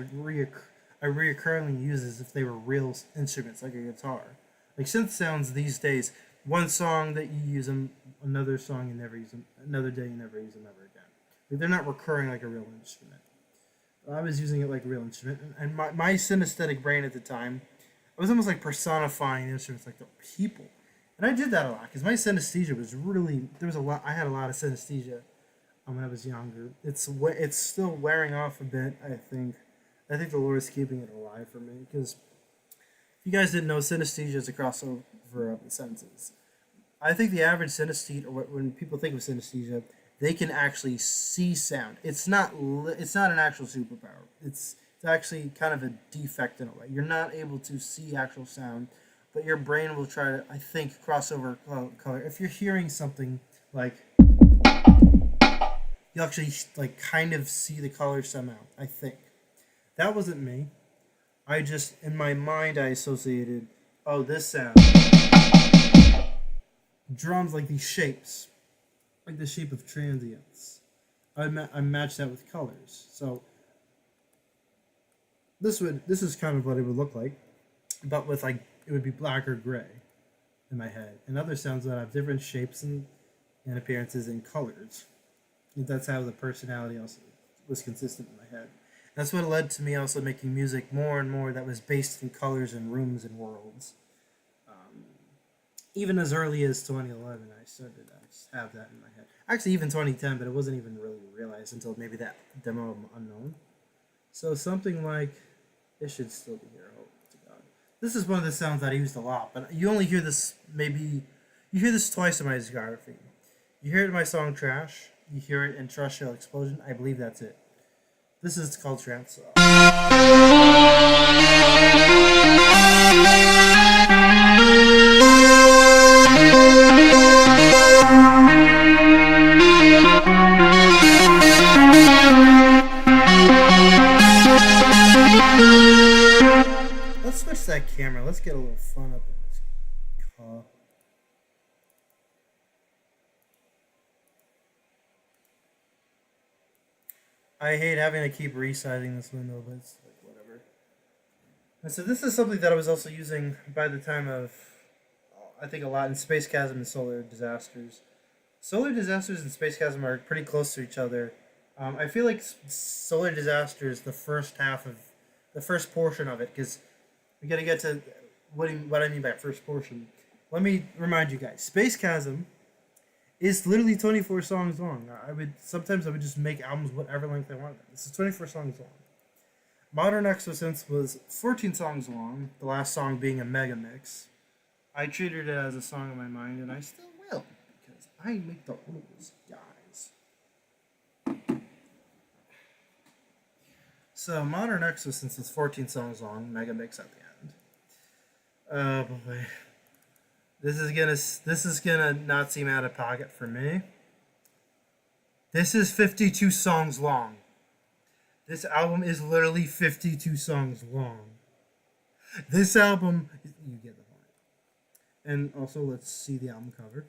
reoccurringly use as if they were real instruments, like a guitar. Like synth sounds these days, one song that you use them, another song you never use them, another day you never use them ever again. Like they're not recurring like a real instrument. I was using it like a real instrument, and my synesthetic brain at the time, I was almost like personifying instruments like the people. And I did that a lot, because my synesthesia was really, I had a lot of synesthesia when I was younger. It's still wearing off a bit, I think. I think the Lord is keeping it alive for me, because if you guys didn't know, synesthesia is a crossover of the senses. I think the average synesthete, or when people think of synesthesia, they can actually see sound. It's not an actual superpower. It's actually kind of a defect in a way. You're not able to see actual sound, but your brain will try to, I think, cross over color. If you're hearing something like, you actually like kind of see the color somehow. I think that wasn't me. I just in my mind I associated, oh, this sound, drums like these shapes, like the shape of transients. I matched that with colors. So this is kind of what it would look like, but with like it would be black or gray in my head, and other sounds that have different shapes and appearances and colors. And that's how the personality also was consistent in my head. That's what led to me also making music more and more that was based in colors and rooms and worlds. Even as early as 2011, I started to have that in my head. Actually, even 2010, but it wasn't even really realized until maybe that demo of Unknown. So something like, it should still be here, hope to God. This is one of the sounds that I used a lot, but you only hear this you hear this twice in my discography. You hear it in my song Trash, you hear it in Terrestrial Explosion, I believe that's it. This is called Trance. Let's switch that camera. Let's get a little fun up in this car. I hate having to keep resizing this window, but it's like whatever. And so this is something that I was also using by the time of, I think a lot in Space Chasm and Solar Disasters. Solar Disasters and Space Chasm are pretty close to each other. I feel like Solar Disasters, the first portion of it, because we gotta get to what I mean by first portion. Let me remind you guys, Space Chasm is literally 24 songs long. Sometimes I would just make albums whatever length I wanted. This is 24 songs long. Modern Exosynth was 14 songs long, the last song being a mega mix. I treated it as a song in my mind, and I still will, because I make the rules, guys. So Modern Exosynth is 14 songs long, mega mix at the end. Oh boy. This is gonna not seem out of pocket for me. This is 52 songs long. This album is literally 52 songs long. This album, you get the point. And also, let's see the album cover.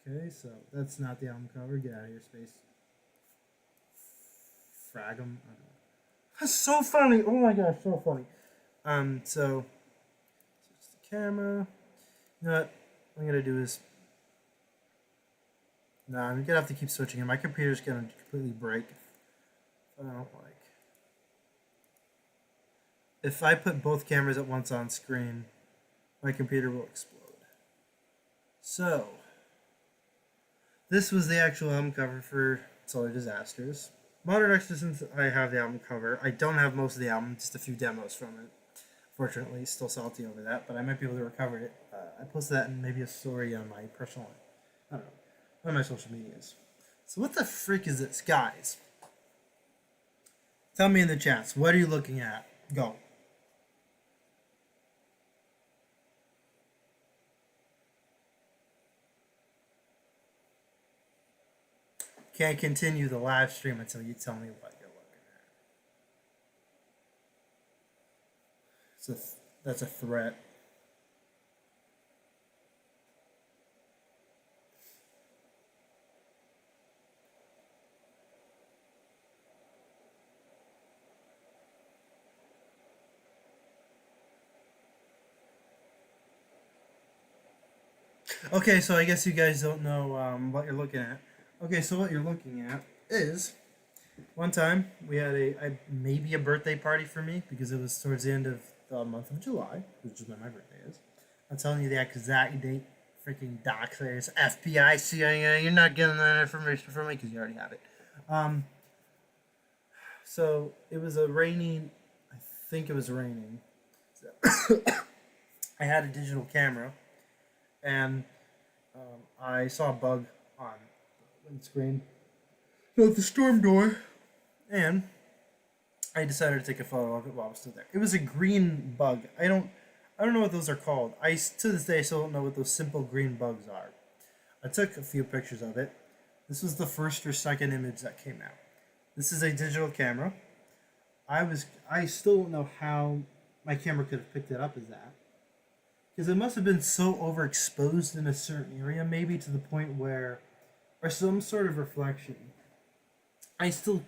Okay, so that's not the album cover. Get out of here, Space. Fragum. I don't know. That's so funny. Oh my gosh, so funny. So switch the camera. You know what I'm gonna do is, no, I'm gonna have to keep switching it. My computer's gonna completely break. I don't like. If I put both cameras at once on screen, my computer will explode. So, this was the actual album cover for Solar Disasters. Modern Exorcisms, I have the album cover. I don't have most of the album, just a few demos from it. Fortunately, still salty over that, but I might be able to recover it. I posted that in maybe a story on my personal, I don't know, on my social medias. So what the frick is this, guys? Tell me in the chats, what are you looking at? Go. Can't continue the live stream until you tell me what you're looking at. That's a threat. Okay, so I guess you guys don't know what you're looking at. Okay, so what you're looking at is, one time we had maybe a birthday party for me, because it was towards the end of the month of July, which is when my birthday is. I'm telling you the exact date. Freaking doxers, FBI, CIA, you're not getting that information from me because you already have it. So it was I think it was raining. So I had a digital camera, and I saw a bug on the windscreen, so the storm door, and I decided to take a photo of it while I was still there. It was a green bug. I don't know what those are called. To this day I still don't know what those simple green bugs are. I took a few pictures of it. This was the first or second image that came out. This is a digital camera. I still don't know how my camera could have picked it up as that. Because it must have been so overexposed in a certain area, maybe to the point where, or some sort of reflection. I'm still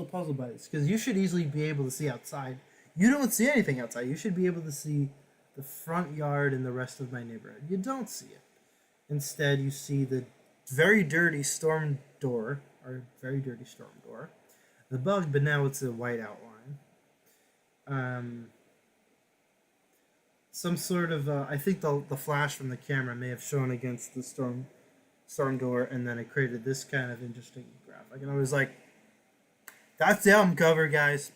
puzzled by this, because you should easily be able to see outside. You don't see anything outside. You should be able to see the front yard and the rest of my neighborhood. You don't see it. Instead, you see the very dirty storm door, the bug, but now it's a white outline. Some sort of, I think the flash from the camera may have shown against the storm door, and then it created this kind of interesting graphic. And I was like, that's the album cover, guys.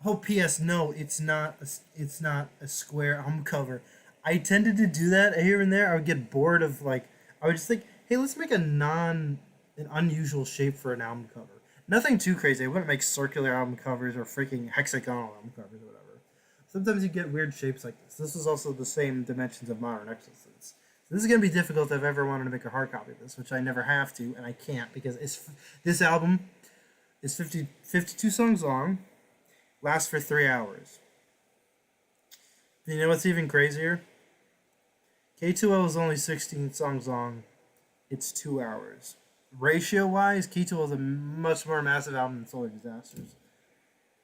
Oh, P.S. No, it's not a square album cover. I tended to do that here and there. I would get bored of, like, I would just think, hey, let's make an unusual shape for an album cover. Nothing too crazy. I wouldn't make circular album covers or freaking hexagonal album covers or whatever. Sometimes you get weird shapes like this. This is also the same dimensions of Modern Exorcisms. So this is going to be difficult if I've ever wanted to make a hard copy of this, which I never have to, and I can't, because this album is 52 songs long, lasts for 3 hours. You know what's even crazier? K2O is only 16 songs long. It's 2 hours. Ratio-wise, K2O is a much more massive album than Solar Disasters.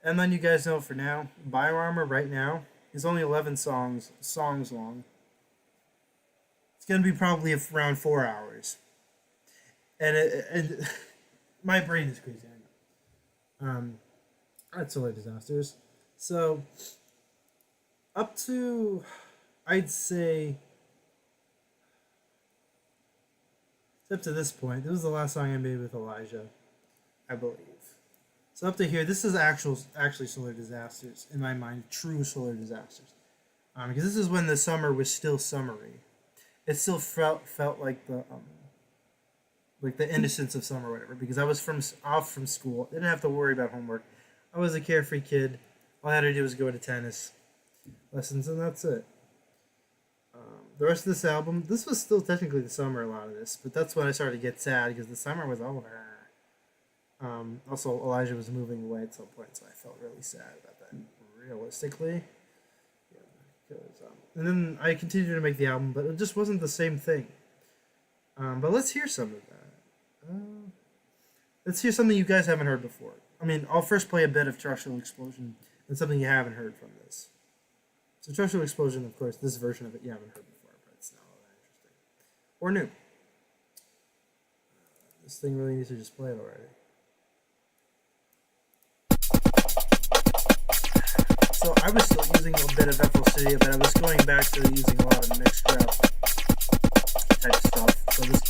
And then you guys know for now, Bioarmor right now is only 11 songs long. It's going to be probably around 4 hours. And my brain is crazy, I know. That's Solar Disasters. So, up to, I'd say, up to this point, this was the last song I made with Elijah, I believe. So up to here, this is actually Solar Disasters, in my mind, true Solar Disasters. Because this is when the summer was still summery. It still felt like the innocence of summer or whatever, because I was off from school, didn't have to worry about homework. I was a carefree kid. All I had to do was go to tennis lessons, and that's it. The rest of this album, this was still technically the summer, a lot of this, but that's when I started to get sad, because the summer was over. Also, Elijah was moving away at some point, so I felt really sad about that, realistically. Yeah, and then I continued to make the album, but it just wasn't the same thing. But let's hear some of that. Let's hear something you guys haven't heard before. I mean, I'll first play a bit of Terrestrial Explosion, and something you haven't heard from this. So Terrestrial Explosion, of course, this version of it you haven't heard before, but it's not all that interesting. Or new. This thing really needs to just play it already. So I was still using a bit of FL Studio, but I was going back to using a lot of Mixcraft type stuff. So this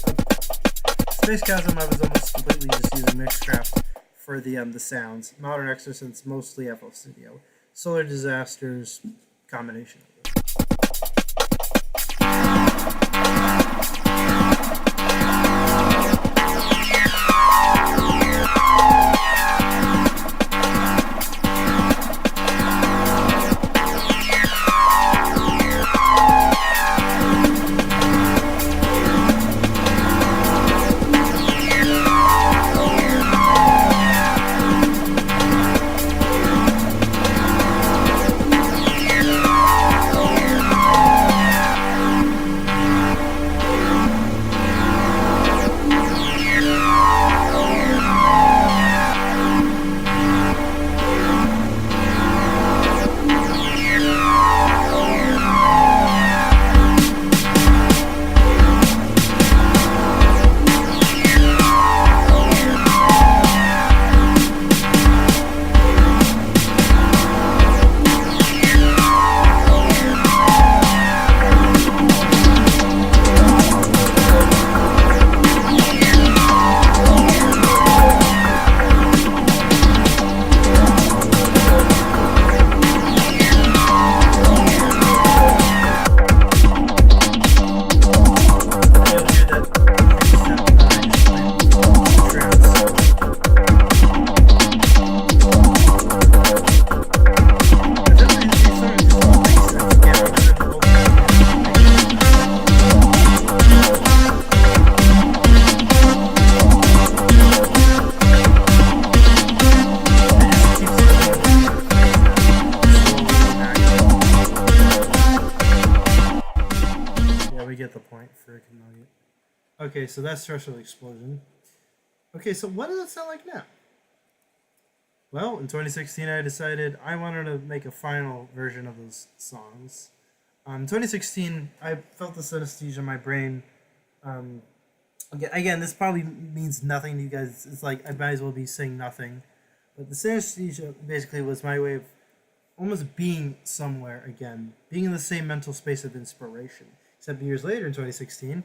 Space Chasm, I was almost completely just using Mixcraft for the sounds. Modern Exorcisms, mostly FL Studio. Solar Disasters, combination of it. Okay, so that's Terrestrial Explosion. Okay, so what does it sound like now? Well, in 2016, I decided I wanted to make a final version of those songs. In 2016, I felt the synesthesia in my brain. Again, this probably means nothing to you guys. It's like I might as well be saying nothing. But the synesthesia basically was my way of almost being somewhere again, being in the same mental space of inspiration. Except years later, in 2016,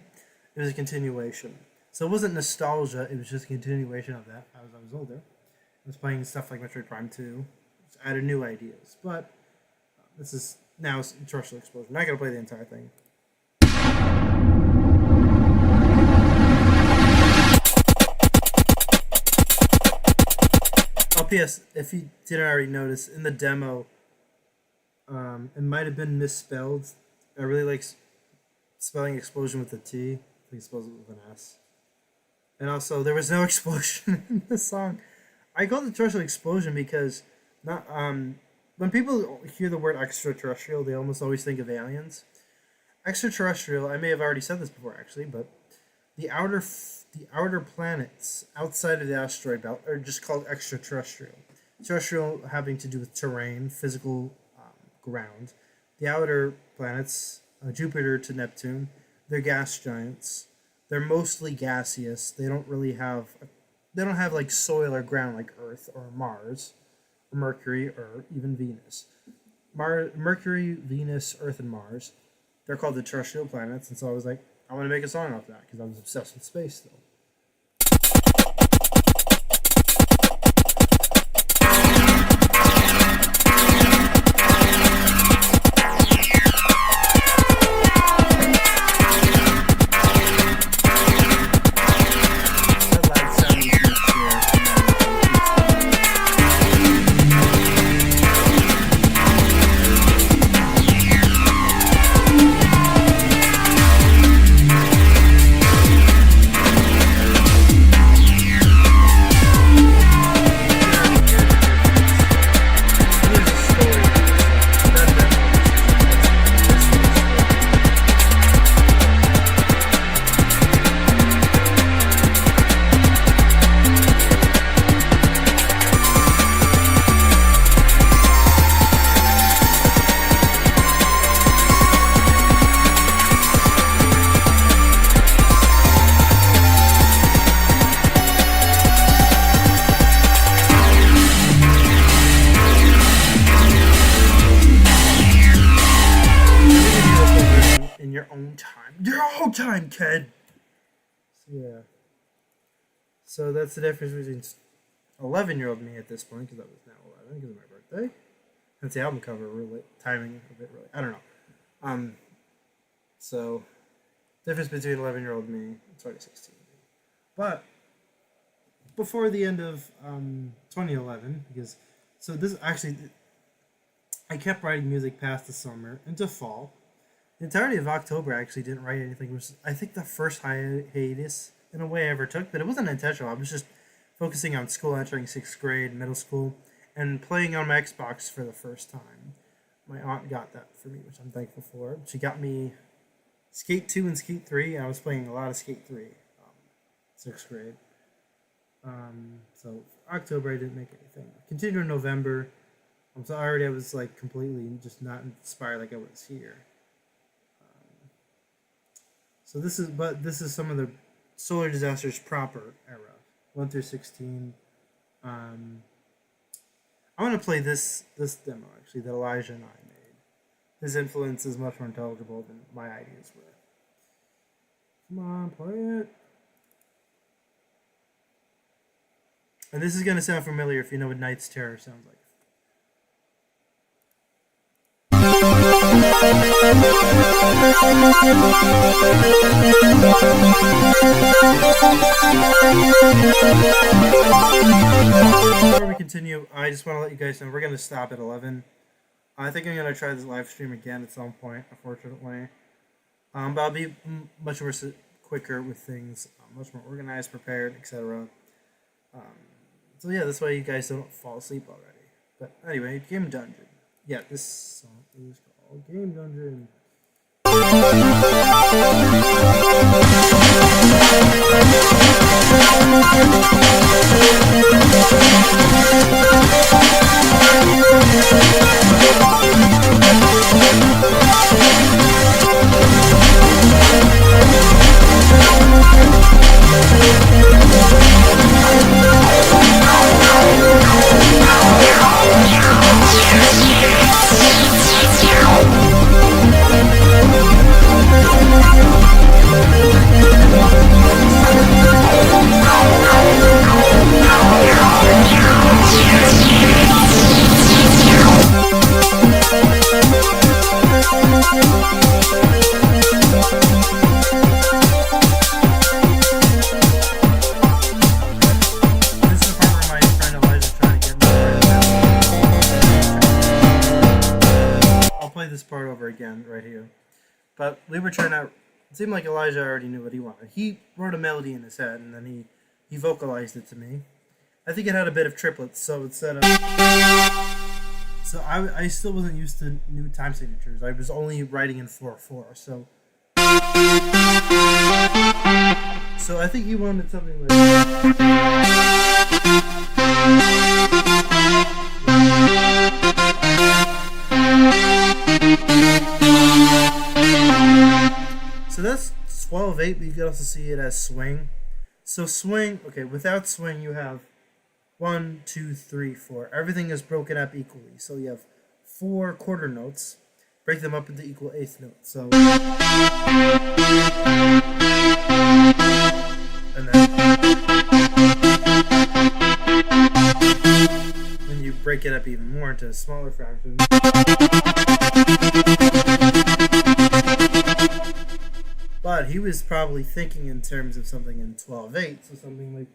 it was a continuation. So it wasn't nostalgia, it was just a continuation of that as I was older. I was playing stuff like Metroid Prime 2, which added new ideas. But this is now Terrestrial Explosion. I'm not going to play the entire thing. Oh, P.S. If you didn't already notice, in the demo, it might have been misspelled. I really like spelling explosion with a T. I think it spells it with an S. And also, there was no explosion in the song. I called it Terrestrial Explosion because not when people hear the word extraterrestrial, they almost always think of aliens. Extraterrestrial, I may have already said this before actually, but the outer planets outside of the asteroid belt are just called extraterrestrial. Terrestrial having to do with terrain, physical ground. The outer planets, Jupiter to Neptune, they're gas giants. They're mostly gaseous. They don't have like soil or ground like Earth or Mars, or Mercury, or even Venus. Mercury, Venus, Earth, and Mars. They're called the terrestrial planets, and so I was like, I want to make a song off that because I was obsessed with space still. Time, kid. So, yeah. So that's the difference between 11-year-old me at this point, because I was now 11 because of my birthday. That's the album cover, really timing a bit, really. I don't know. So difference between 11-year-old me and 2016. But before the end of 2011, because so this actually, I kept writing music past the summer into fall. The entirety of October, I actually didn't write anything. It was, I think, the first hiatus in a way I ever took, but it wasn't intentional. I was just focusing on school, entering 6th grade, middle school, and playing on my Xbox for the first time. My aunt got that for me, which I'm thankful for. She got me Skate 2 and Skate 3, and I was playing a lot of Skate 3, 6th grade. So October, I didn't make anything. Continued in November. So already I was like completely just not inspired like I was here. So this is some of the solar disasters proper era, 1 through 16. I want to play this demo actually that Elijah and I made. His influence is much more intelligible than my ideas were. Come on, play it. And this is gonna sound familiar if you know what Knight's Terror sounds like. Before we continue, I just want to let you guys know we're going to stop at 11. I think I'm going to try this live stream again at some point, unfortunately. But I'll be much more quicker with things, much more organized, prepared, etc. So yeah, this way you guys don't fall asleep already. But anyway, Game Dungeon. Yeah, this song is called Game Dungeon. This is the part where my friend Elijah tried to get me to I'll play this part over again right here. But we were trying out. It seemed like Elijah already knew what he wanted. He wrote a melody in his head and then he vocalized it to me. I think it had a bit of triplets, so instead of. So I still wasn't used to new time signatures. I was only writing in 4/4, so. So I think he wanted something like. So that's 12/8, but you can also see it as swing. So swing, okay, without swing you have 1, 2, 3, 4. Everything is broken up equally. So you have 4 quarter notes. Break them up into equal eighth notes. So and then when you break it up even more into smaller fractions. But he was probably thinking in terms of something in 12/8, so something like.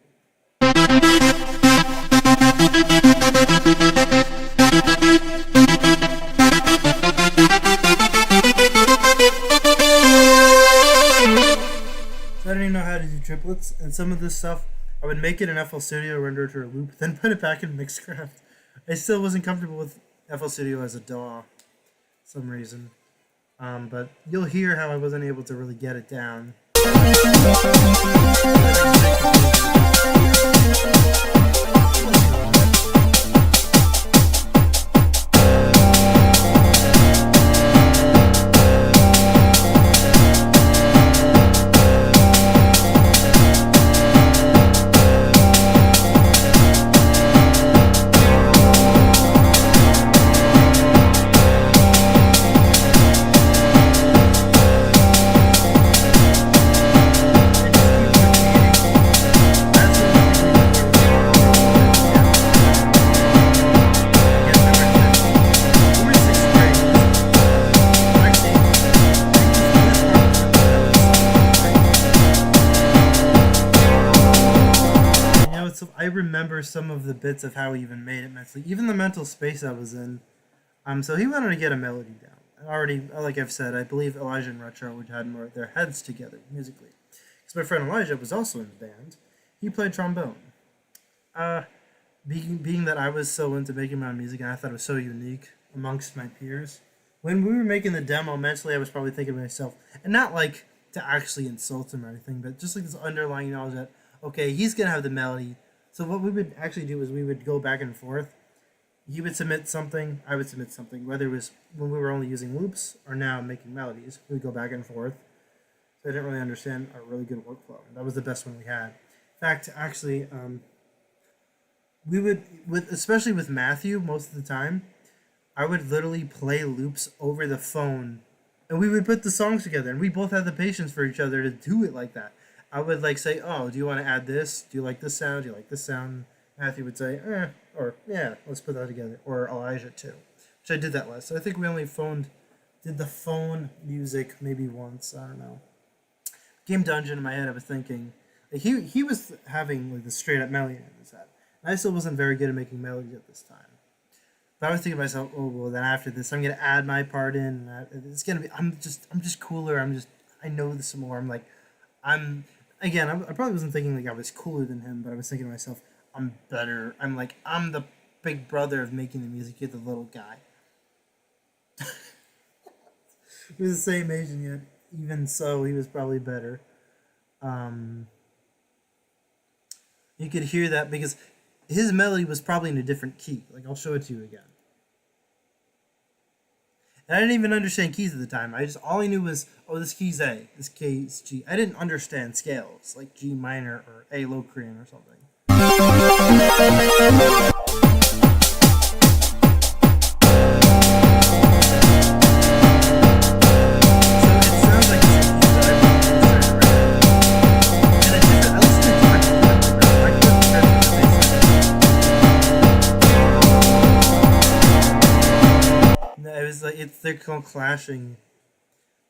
So I didn't even know how to do triplets, and some of this stuff I would make it in FL Studio, render it to a loop, then put it back in Mixcraft. I still wasn't comfortable with FL Studio as a DAW, for some reason. But you'll hear how I wasn't able to really get it down. I remember some of the bits of how he even made it mentally, even the mental space I was in. So he wanted to get a melody down. Already, like I've said, I believe Elijah and Retro would had more their heads together musically. Because my friend Elijah was also in the band. He played trombone. Being that I was so into making my own music and I thought it was so unique amongst my peers, when we were making the demo, mentally I was probably thinking to myself, and not like to actually insult him or anything, but just like this underlying knowledge that, okay, he's going to have the melody. So what we would actually do is we would go back and forth. He would submit something, I would submit something, whether it was when we were only using loops or now making melodies. We would go back and forth. So I didn't really understand a really good workflow. That was the best one we had. In fact, actually, we would, especially with Matthew, most of the time, I would literally play loops over the phone, and we would put the songs together, and we both had the patience for each other to do it like that. I would like say, oh, do you want to add this? Do you like this sound? Do you like this sound? Matthew would say, or yeah, let's put that together. Or Elijah too, which I did that less. So I think we only did the phone music maybe once. I don't know. Game Dungeon in my head, I was thinking, like he was having like the straight up melody in his head. And I still wasn't very good at making melodies at this time. But I was thinking to myself, oh well, then after this, I'm gonna add my part in. And it's gonna be, I'm just cooler. I know this more. I probably wasn't thinking like I was cooler than him, but I was thinking to myself, I'm better. I'm the big brother of making the music. You're the little guy. He was the same age, and yet even so, he was probably better. You could hear that because his melody was probably in a different key. Like, I'll show it to you again. And I didn't even understand keys at the time. All I knew was, oh, this key's A, this key's G. I didn't understand scales like G minor or A Locrian or something. They're called clashing,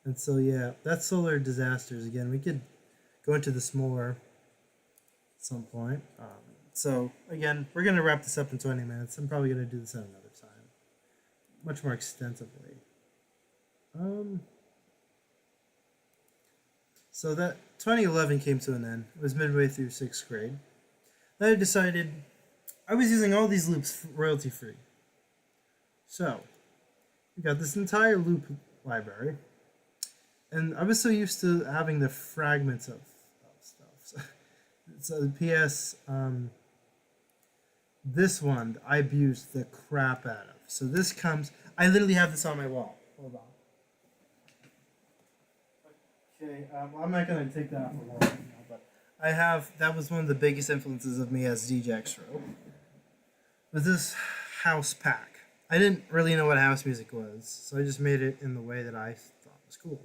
and so yeah, that's solar disasters. Again, we could go into this more at some point. So again, we're gonna wrap this up in 20 minutes. I'm probably gonna do this at another time, much more extensively. So that 2011 came to an end. It was midway through 6th grade. Then I decided I was using all these loops royalty free. So we got this entire loop library, and I was so used to having the fragments of stuff. So P.S. This one I abused the crap out of. So this comes. I literally have this on my wall. Hold on. Okay, I'm not gonna take that off the wall right now, but I have. That was one of the biggest influences of me as DJ EXERO. Was this house pack. I didn't really know what house music was, so I just made it in the way that I thought was cool.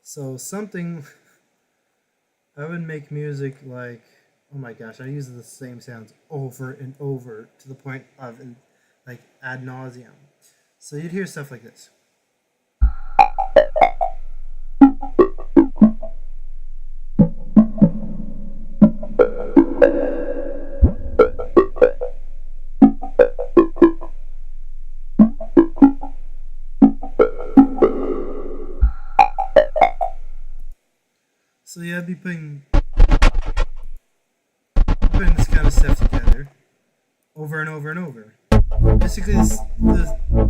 So something, I would make music like, oh my gosh, I use the same sounds over and over to the point of like ad nauseum. So you'd hear stuff like this. So yeah, I'd be putting this kind of stuff together over and over and over. Basically,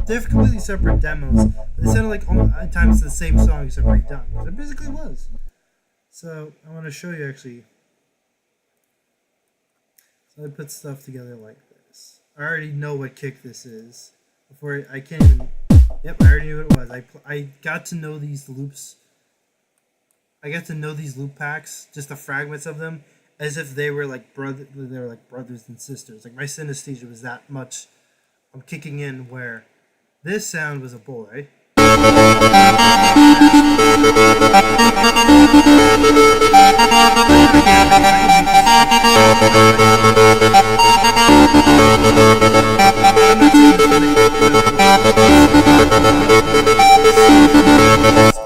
they're completely separate demos. They sounded like at times the same song except redone. It basically was. So I want to show you actually. So I put stuff together like this. I already know what kick this is. Before I can't even. Yep, I already knew what it was. I got to know these loops. I got to know these loop packs, just the fragments of them, as if they were like brothers and sisters. Like my synesthesia was that much. I'm kicking in where this sound was a boy.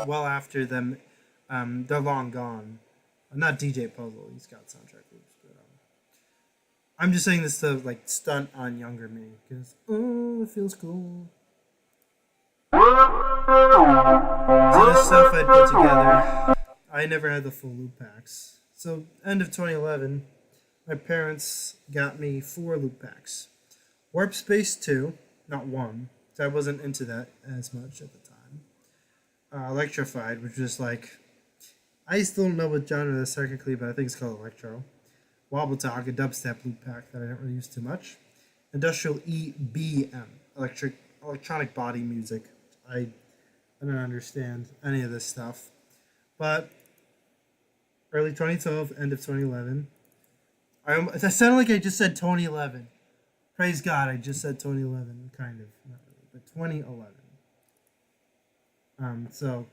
Well after them. They're long gone. Not DJ Puzzle. He's got soundtrack loops, but I'm just saying this to like stunt on younger me because it feels cool. So this stuff I put together. I never had the full loop packs. So end of 2011, my parents got me 4 loop packs. Warp Space 2, not 1. So I wasn't into that as much at the time. Electrified, which was like. I still don't know what genre that's technically, but I think it's called electro. Wobble Talk, a dubstep loop pack that I don't really use too much. Industrial EBM, electronic body music. I don't understand any of this stuff. But early 2012, end of 2011. I sounded like I just said 2011. Praise God, I just said 2011, kind of, not really, but 2011. So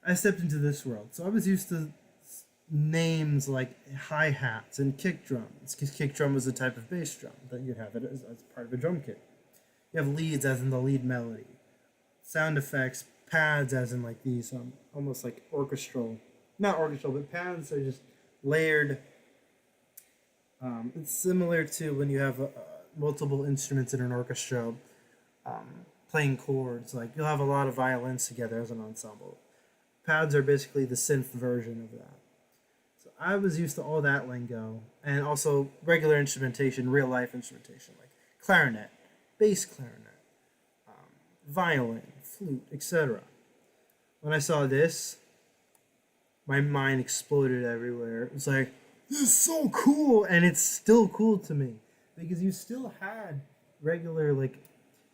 I stepped into this world. So I was used to names like hi-hats and kick drums, because kick drum was a type of bass drum that you'd have it as part of a drum kit. You have leads as in the lead melody. Sound effects, pads as in like these, almost like orchestral. Not orchestral, but pads are just layered. It's similar to when you have multiple instruments in an orchestra playing chords. Like you'll have a lot of violins together as an ensemble. Pads are basically the synth version of that. So I was used to all that lingo, and also regular instrumentation, real life instrumentation, like clarinet, bass clarinet, violin, flute, etc. When I saw this, my mind exploded everywhere. It was like, this is so cool, and it's still cool to me because you still had regular like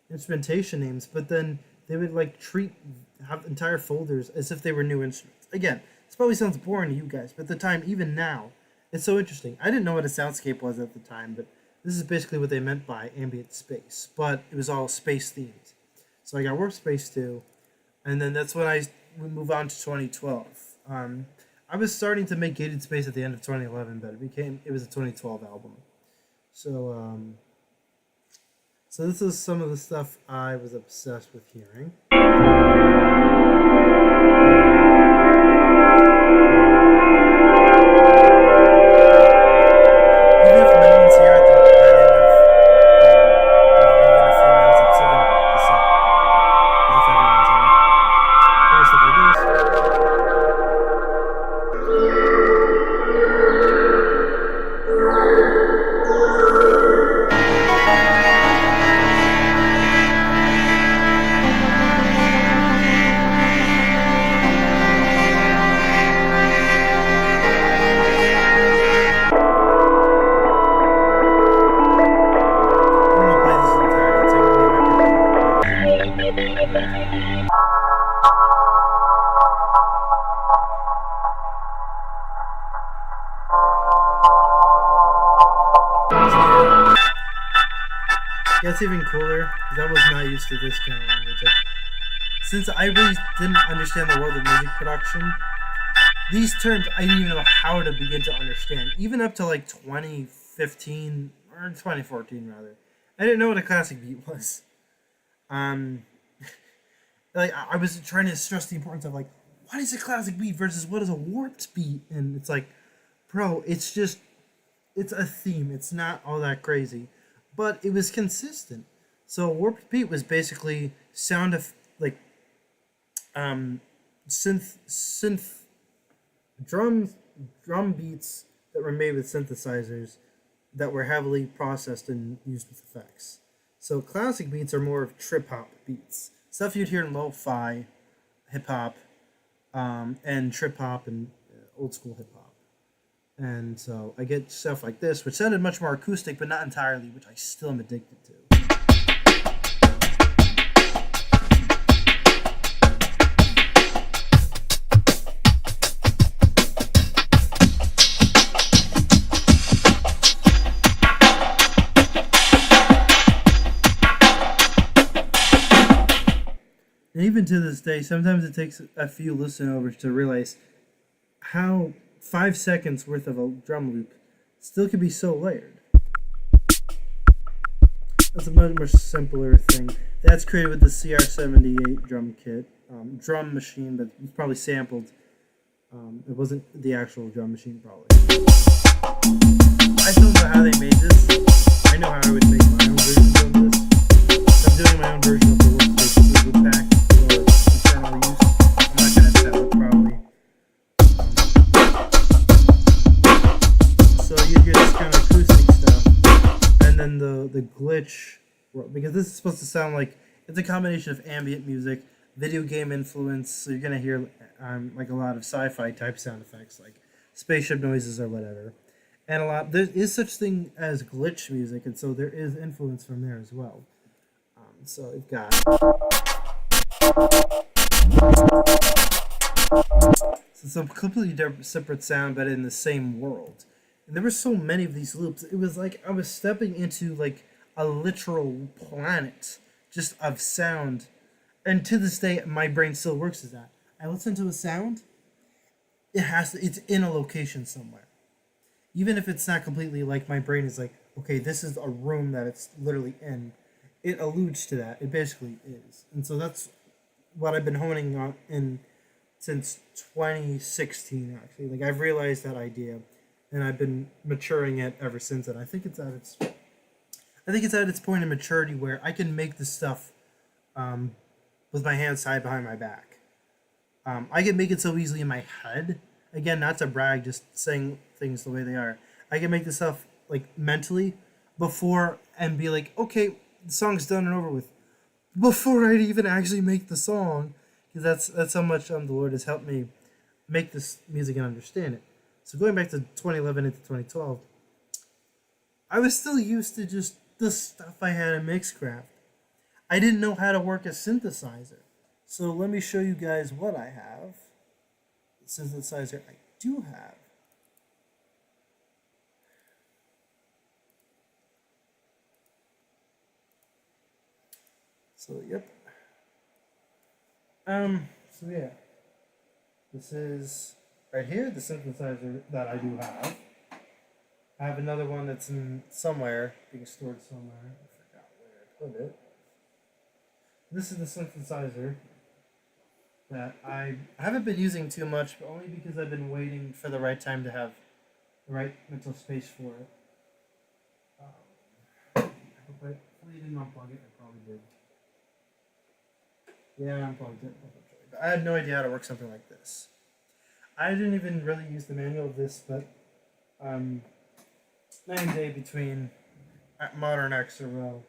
instrumentation names, but then they would like have entire folders as if they were new instruments. Again, this probably sounds boring to you guys, but at the time, even now, it's so interesting. I didn't know what a soundscape was at the time, but this is basically what they meant by ambient space, but it was all space themed. So I got Warp Space 2, and then that's when we move on to 2012. I was starting to make Gated Space at the end of 2011, but it was a 2012 album. So this is some of the stuff I was obsessed with hearing. Even if no one's here at the end of even a few minutes, I'm still gonna wrap this up. As if everyone's here. Here's stuff like this. I'm gonna play this entirely. Technically, it might be That's even cooler, because I was not used to this kind of language. Like, since I really didn't understand the world of music production, these terms I didn't even know how to begin to understand. Even up to like 2015, or 2014 rather. I didn't know what a classic beat was. Like I was trying to stress the importance of like, what is a classic beat versus what is a warped beat? And it's like, bro, it's a theme. It's not all that crazy. But it was consistent. So warped beat was basically sound of like synth drum beats that were made with synthesizers that were heavily processed and used with effects. So classic beats are more of trip hop beats, stuff you'd hear in lo-fi, hip hop, and trip hop and old school hip hop. And so I get stuff like this, which sounded much more acoustic, but not entirely, which I still am addicted to. And even to this day, sometimes it takes a few listen overs to realize how 5 seconds worth of a drum loop still can be so layered. That's a much more simpler thing. That's created with the CR78 drum kit. Drum machine, but it's probably sampled. It wasn't the actual drum machine, probably. I don't know how they made this. I know how I would make my own version of this. I'm doing my own version of the Workspace Sequel Pack for internal use. I'm not going to sell it, probably. So you hear this kind of acoustic stuff, and then the glitch, because this is supposed to sound like it's a combination of ambient music, video game influence. So you're gonna hear like a lot of sci-fi type sound effects, like spaceship noises or whatever, and there is such thing as glitch music, and so there is influence from there as well. So you've got. So it's a completely separate sound, but in the same world. And there were so many of these loops. It was like I was stepping into like a literal planet just of sound. And to this day, my brain still works as that. I listen to a sound, it's in a location somewhere. Even if it's not completely like my brain is like, okay, this is a room that it's literally in. It alludes to that. It basically is. And so that's what I've been honing on in since 2016, actually. Like, I've realized that idea, and I've been maturing it ever since. And I think it's at its point of maturity where I can make this stuff with my hands tied behind my back. I can make it so easily in my head. Again, not to brag, just saying things the way they are. I can make this stuff like mentally before and be like, okay, the song's done and over with, before I'd even actually make the song, because that's how much the Lord has helped me make this music and understand it. So going back to 2011 into 2012, I was still used to just the stuff I had in Mixcraft. I didn't know how to work a synthesizer. So let me show you guys what I have. The synthesizer I do have. So yep. So yeah. This is right here, the synthesizer that I do have. I have another one that's in somewhere, being stored somewhere. I forgot where I put it. This is the synthesizer that I haven't been using too much, but only because I've been waiting for the right time to have the right mental space for it. Hopefully I didn't unplug it. I probably did. Yeah, I unplugged it. I had no idea how to work something like this. I didn't even really use the manual of this, but night and day between modern EXERO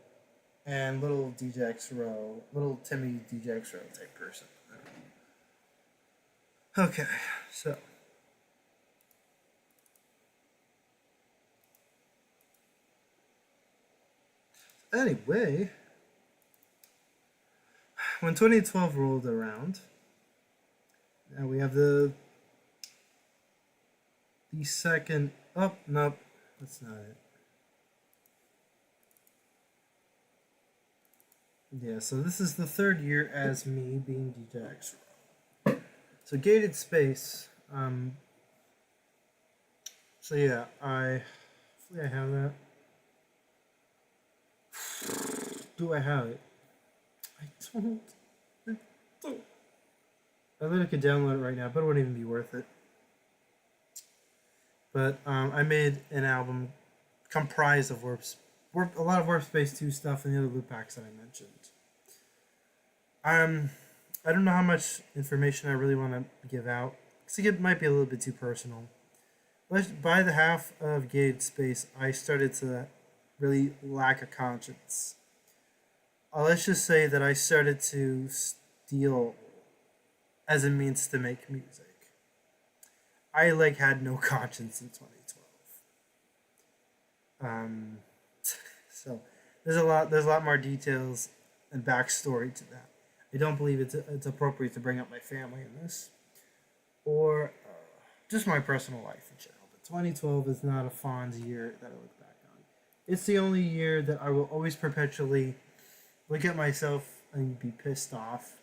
and little DJ EXERO, little Timmy DJ EXERO type person. Okay, so anyway, when 2012 rolled around, now we have the second. Oh, nope, that's not it. Yeah, so this is the third year as me being DJ EXERO. So gated space. So yeah, hopefully I have that. Do I have it? I don't. I literally could download it right now, but it wouldn't even be worth it. But I made an album comprised of a lot of Warp Space 2 stuff and the other loop packs that I mentioned. I don't know how much information I really want to give out, because it might be a little bit too personal. By the half of Gated Space, I started to really lack a conscience. Let's just say that I started to steal as a means to make music. I had no conscience in 2012. So there's a lot more details and backstory to that. I don't believe it's appropriate to bring up my family in this, or just my personal life in general. But 2012 is not a fond year that I look back on. It's the only year that I will always perpetually look at myself and be pissed off,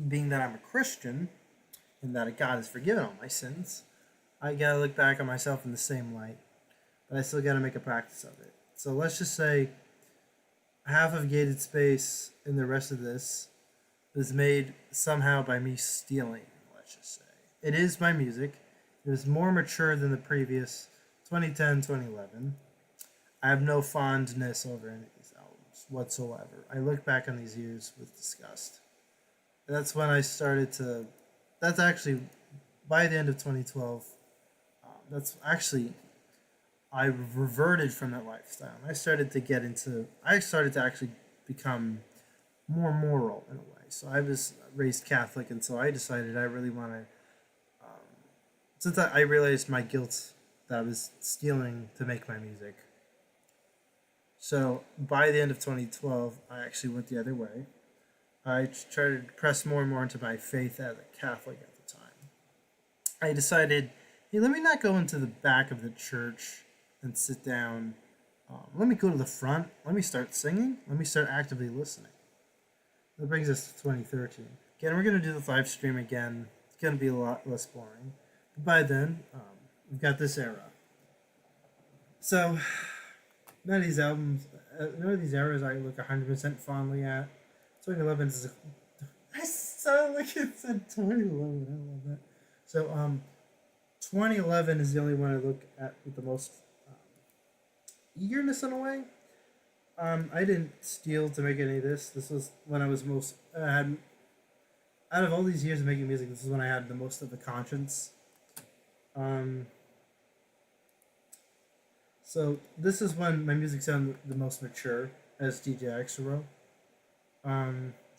being that I'm a Christian and that God has forgiven all my sins. I gotta look back on myself in the same light, but I still gotta make a practice of it. So let's just say half of Gated Space and the rest of this was made somehow by me stealing, let's just say. It is my music. It was more mature than the previous 2010, 2011. I have no fondness over any of these albums whatsoever. I look back on these years with disgust. That's when I started to... That's actually, by the end of 2012, I reverted from that lifestyle. I started to actually become more moral in a way. So I was raised Catholic, and so I decided I really want to, since I realized my guilt that I was stealing to make my music. So by the end of 2012, I actually went the other way. I tried to press more and more into my faith as a Catholic at the time. I decided, hey, let me not go into the back of the church and sit down. Let me go to the front. Let me start singing. Let me start actively listening. That brings us to 2013. Again, we're going to do the live stream again. It's going to be a lot less boring. But by then, we've got this era. So, none of these eras I look 100% fondly at. 2011 is I sound like it said 2011. I love that. So, 2011 is the only one I look at with the most eagerness in a way. I didn't steal to make any of this. This was when I was most out of all these years of making music. This is when I had the most of the conscience. So this is when my music sounded the most mature as DJ EXERO.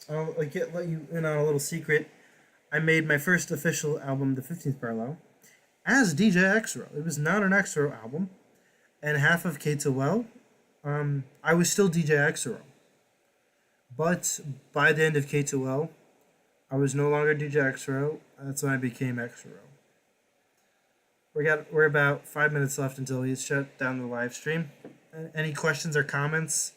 I'll let you in on a little secret. I made my first official album, The 15th Parallel, as DJ EXERO. It was not an EXERO album, and half of K2L, I was still DJ EXERO. But by the end of K2L, I was no longer DJ EXERO. That's when I became EXERO. We're about 5 minutes left until we shut down the live stream. Any questions or comments?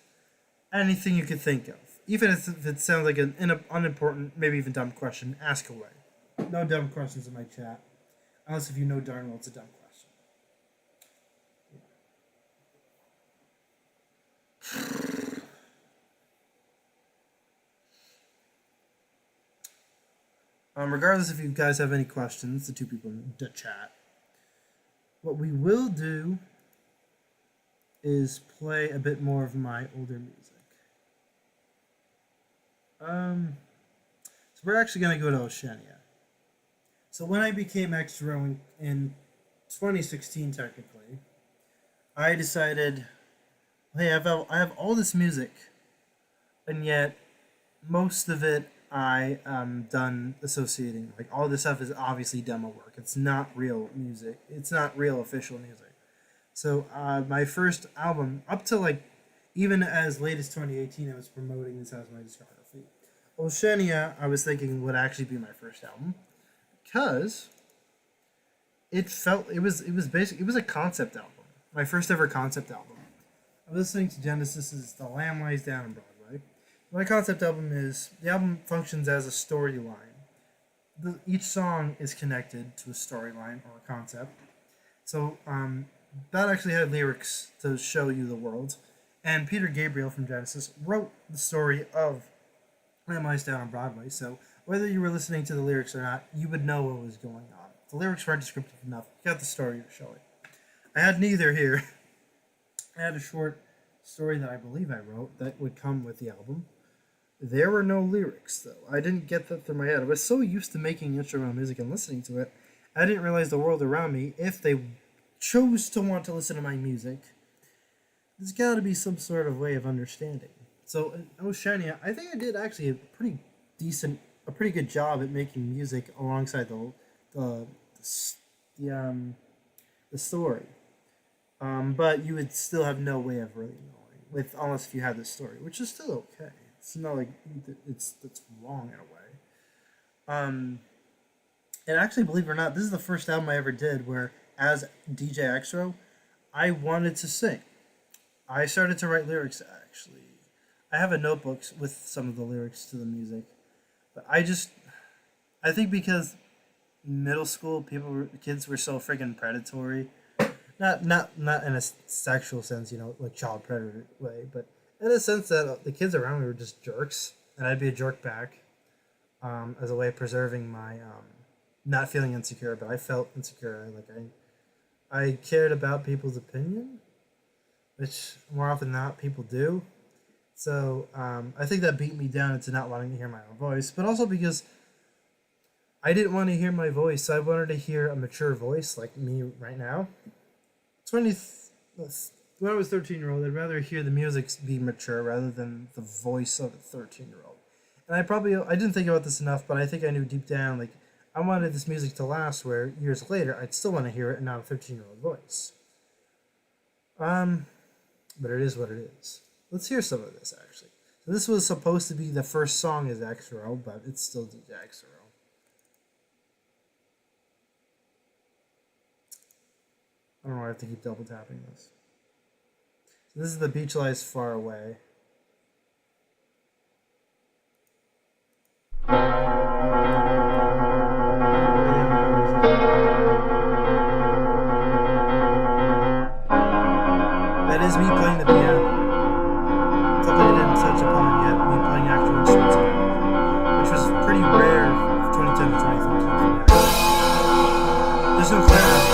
Anything you could think of. Even if it sounds like an unimportant, maybe even dumb question, ask away. No dumb questions in my chat. Unless if you know darn well it's a dumb question. Regardless if you guys have any questions, the two people in the chat, what we will do is play a bit more of my older music. So we're actually going to go to Oceania. So when I became EXERO in 2016, technically, I decided, hey, I have all this music, and yet most of it I done associating. Like, all this stuff is obviously demo work. It's not real music. It's not real official music. So my first album, up to like even as late as 2018, I was promoting this as my discography. Oceania, I was thinking would actually be my first album because it was a concept album. My first ever concept album. I was listening to Genesis's "The Lamb Lies Down" on Broadway. My concept album is the album functions as a storyline. Each song is connected to a storyline or a concept. So that actually had lyrics to show you the world. And Peter Gabriel from Genesis wrote the story of Lamb Lies Down on Broadway. So whether you were listening to the lyrics or not, you would know what was going on. The lyrics weren't descriptive enough. You got the story to show it. I had neither here. I had a short story that I believe I wrote that would come with the album. There were no lyrics, though. I didn't get that through my head. I was so used to making instrumental music and listening to it, I didn't realize the world around me, if they chose to want to listen to my music, there's got to be some sort of way of understanding. So in Oceania, I think I did actually a pretty good job at making music alongside the story. But you would still have no way of really knowing, unless if you had the story, which is still okay. It's not like it's wrong in a way. And actually, believe it or not, this is the first album I ever did where, as DJ EXERO, I wanted to sing. I started to write lyrics, actually. I have a notebook with some of the lyrics to the music. But I think because middle school kids were so friggin' predatory. Not in a sexual sense, like child predator way, but in a sense that the kids around me were just jerks, and I'd be a jerk back, as a way of preserving my not feeling insecure. But I felt insecure. I cared about people's opinion, which more often than not people do. So I think that beat me down into not wanting to hear my own voice, but also because I didn't want to hear my voice. So I wanted to hear a mature voice like me right now. When I was 13-year-old, I'd rather hear the music be mature rather than the voice of a 13-year-old. And I didn't think about this enough, but I think I knew deep down, I wanted this music to last where years later I'd still want to hear it and not a 13-year-old voice. But it is what it is. Let's hear some of this, actually. So this was supposed to be the first song as EXERO, but it's still DJ EXERO. I don't know why I have to keep double tapping this. So this is The Beach Lies Far Away. That is me playing the piano. Something I didn't touch upon yet, me playing actual instruments, which was pretty rare from 2010 to 2013. There's no clarinet.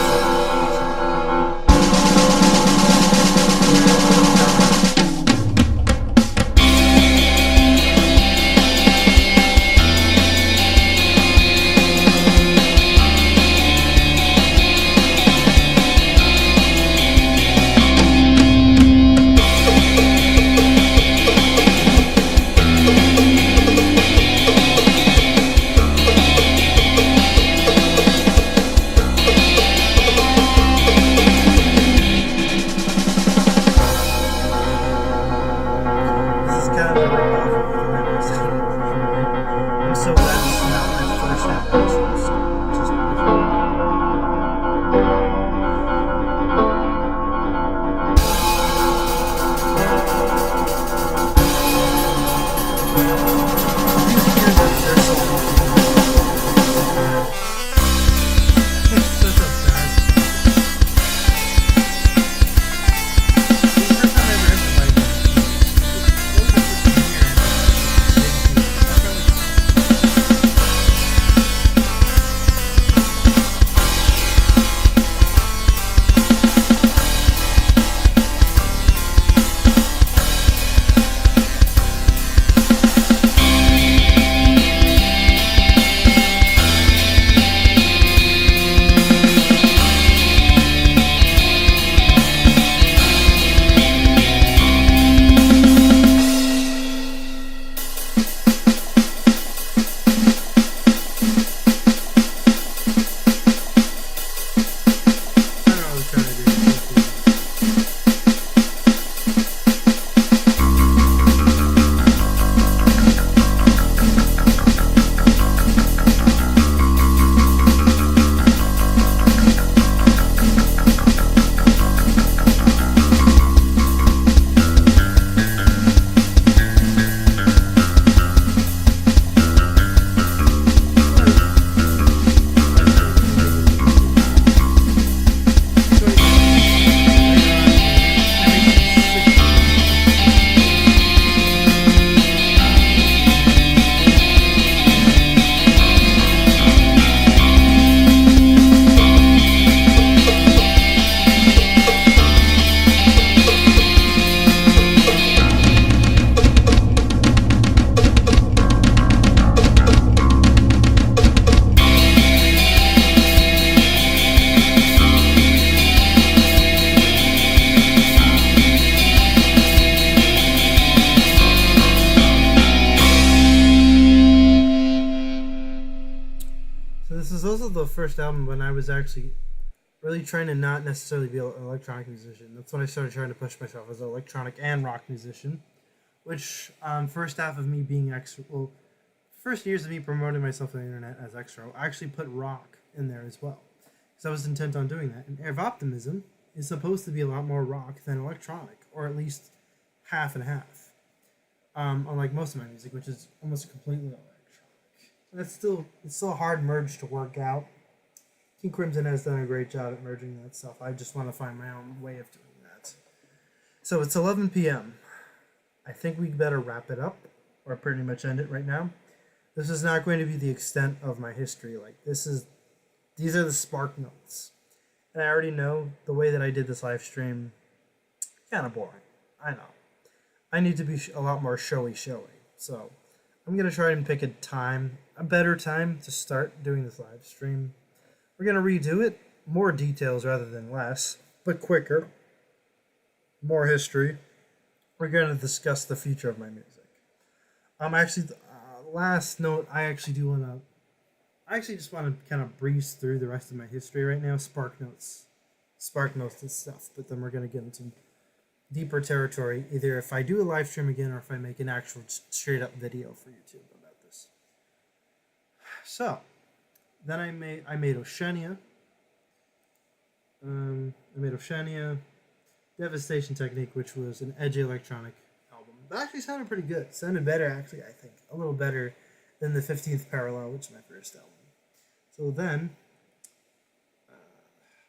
the first album when I was actually really trying to not necessarily be an electronic musician. That's when I started trying to push myself as an electronic and rock musician. Which first half of me being first years of me promoting myself on the internet as extro, I actually put rock in there as well, because I was intent on doing that. And Air of Optimism is supposed to be a lot more rock than electronic, or at least half and half. Unlike most of my music, which is almost completely electronic. It's still a hard merge to work out. King Crimson has done a great job at merging that stuff. I just want to find my own way of doing that. So it's 11 p.m. I think we better wrap it up, or pretty much end it right now. This is not going to be the extent of my history. These are the spark notes. And I already know the way that I did this live stream, kind of boring. I know. I need to be a lot more showy. So I'm going to try and pick a better time to start doing this live stream. We're going to redo it, more details rather than less, but quicker. More history. We're going to discuss the future of my music. Last note, I actually just want to kind of breeze through the rest of my history right now. Spark notes and stuff. But then we're going to get into deeper territory, either if I do a live stream again or if I make an actual straight up video for YouTube about this. So, then I made Oceania. Devastation Technique, which was an edgy electronic album. That actually sounded pretty good. It sounded better, actually, I think. A little better than the 15th Parallel, which is my first album. So then,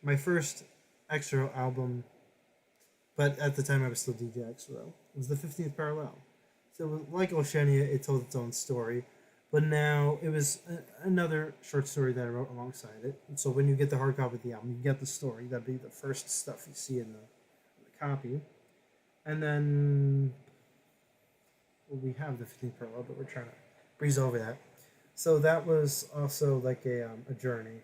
my first EXERO album, but at the time I was still DJ EXERO, was the 15th Parallel. So like Oceania, it told its own story, but now it was another short story that I wrote alongside it. And so when you get the hard copy of the album, you get the story. That'd be the first stuff you see in the copy. And then we have the 15th Parallel, but we're trying to breeze over that. So that was also like a journey.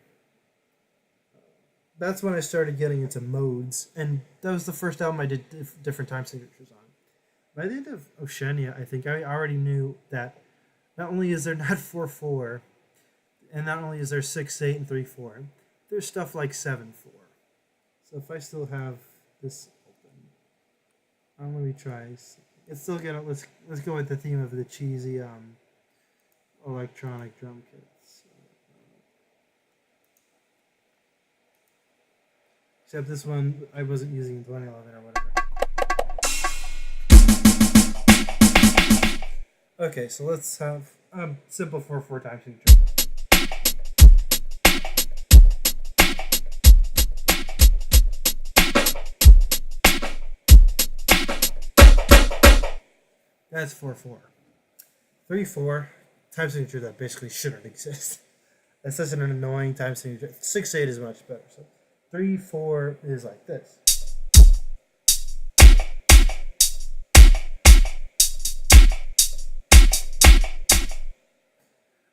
That's when I started getting into modes, and that was the first album I did different time signatures on. By the end of Oceania, I think I already knew that not only is there not 4/4, and not only is there 6/8 and 3/4, there's stuff like 7/4. So if I still have this open, let me try. It's still gonna let's go with the theme of the cheesy electronic drum kits. Except this one I wasn't using in 2011 or whatever. Okay, so let's have a simple 4/4 time signature. That's 4/4. 3/4 time signature that basically shouldn't exist. That's such an annoying time signature. 6/8 is much better. So 3/4 is like this.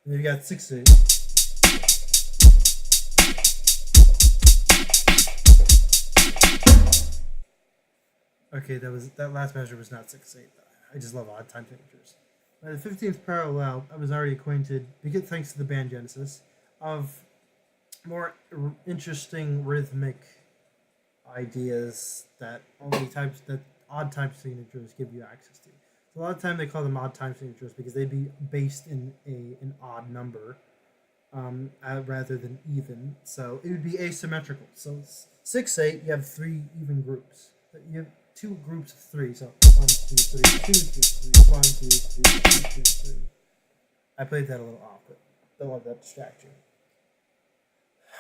And then you got 6/8. Okay, that last measure was not 6/8. I just love odd time signatures. By the 15th Parallel, I was already acquainted, because thanks to the band Genesis, of more interesting rhythmic ideas that odd time signatures give you access to. So a lot of time they call them odd time signatures because they'd be based in an odd number rather than even. So it would be asymmetrical. So 6/8, you have 3 even groups. You have 2 groups of 3. So 1, 2, 3, 2, 2, 3, 1, 2, 3, 2, 2, 3. I played that a little off, but don't let that distract you.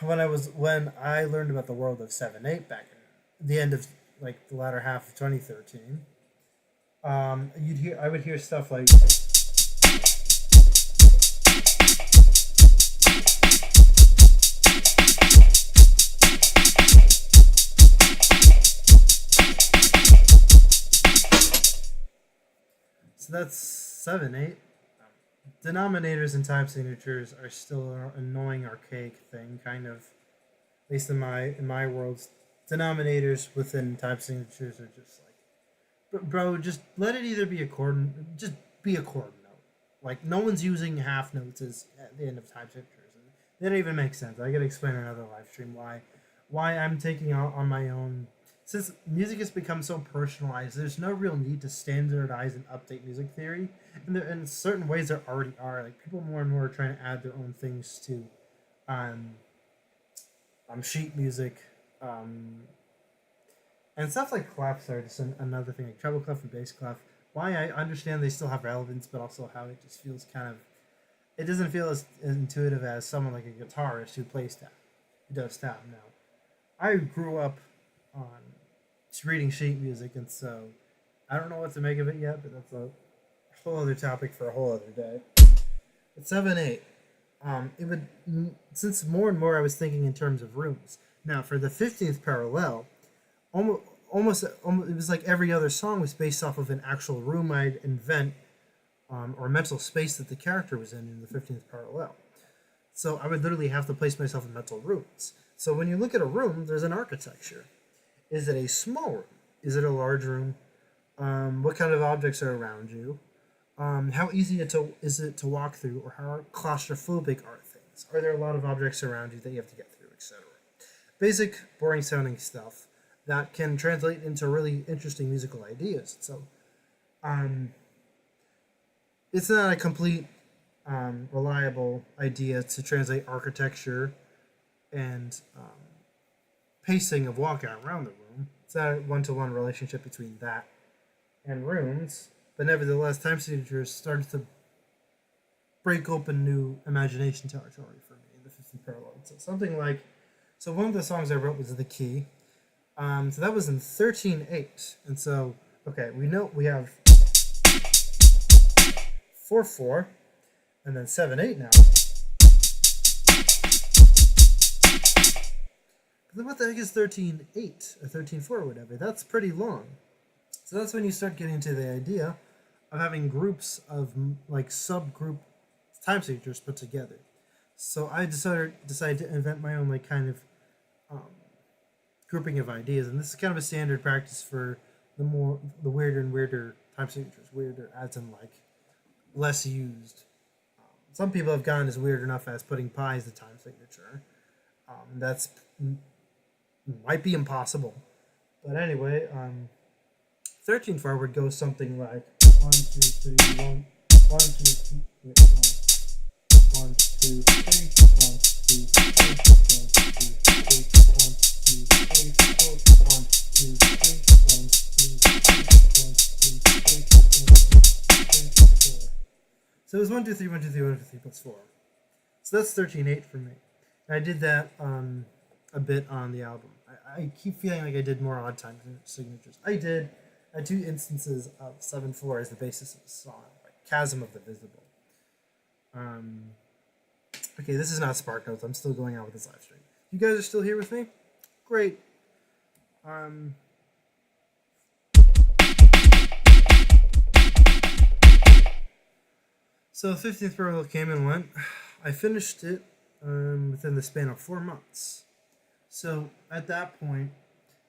When I learned about the world of 7/8 back in the end of like the latter half of 2013, I would hear stuff like so that's 7/8. Denominators and time signatures are still an annoying archaic thing, kind of. At least in my world, denominators within time signatures are just like, bro, just let it either be a chord, just be a chord note. Like no one's using half notes as at the end of time signatures. And They don't even make sense. I gotta explain another live stream why I'm taking on my own. Since music has become so personalized, there's no real need to standardize and update music theory. And there, in certain ways, there already are. Like people more and more are trying to add their own things to, um, sheet music, um, and stuff like clefs are just another thing, like treble clef and bass clef. Why I understand they still have relevance, but also how it just feels kind of. It doesn't feel as intuitive as someone like a guitarist who plays tap, who does tap now. I grew up on reading sheet music, and so I don't know what to make of it yet, but that's a whole other topic for a whole other day. But 7/8, it would since more and more I was thinking in terms of rooms. Now for the 15th parallel, almost it was like every other song was based off of an actual room I'd invent, or mental space that the character was in the 15th parallel. So I would literally have to place myself in mental rooms. So when you look at a room, there's an architecture. Is it a small room? Is it a large room? What kind of objects are around you? How easy is it to walk through, or how claustrophobic are things? Are there a lot of objects around you that you have to get through, etc.? Basic, boring sounding stuff that can translate into really interesting musical ideas. So, it's not a complete, reliable idea to translate architecture and pacing of walking around the room. It's not a one-to-one relationship between that and rooms, but nevertheless, time signatures started to break open new imagination territory for me in the 15th parallel. So something like, so one of the songs I wrote was The Key. So that was in 13/8, and so okay, we know we have 4/4, and then 7/8 now. But then what the heck is 13/8 or 13/4 or whatever? That's pretty long. So that's when you start getting into the idea of having groups of like subgroup time signatures put together. So I decided to invent my own like kind of grouping of ideas, and this is kind of a standard practice for the weirder and weirder time signatures. Weirder as in like less used. Some people have gone as weird enough as putting pi as the time signature. That's might be impossible, but anyway, 13 forward goes something like 1, 2, 3, 1, 1, 2, 3, 1, 2, 3, 1, 2, 3, 1, 2, 3, 1, 2, 3, 4, 1, 2, 3, 1, 2, 3, 4. So it was 1, 2, 3, 1, 2, 3, 1, 2, 3 plus 4. So that's 13/8 for me. And I did that a bit on the album. I keep feeling like I did more odd time signatures. I did. I had 2 instances of 7/4 as the basis of the song, like Chasm of the Visible. Okay, this is not Spark Notes. I'm still going on with this live stream. You guys are still here with me? Great. So 15th parallel came and went. I finished it within the span of 4 months. So at that point,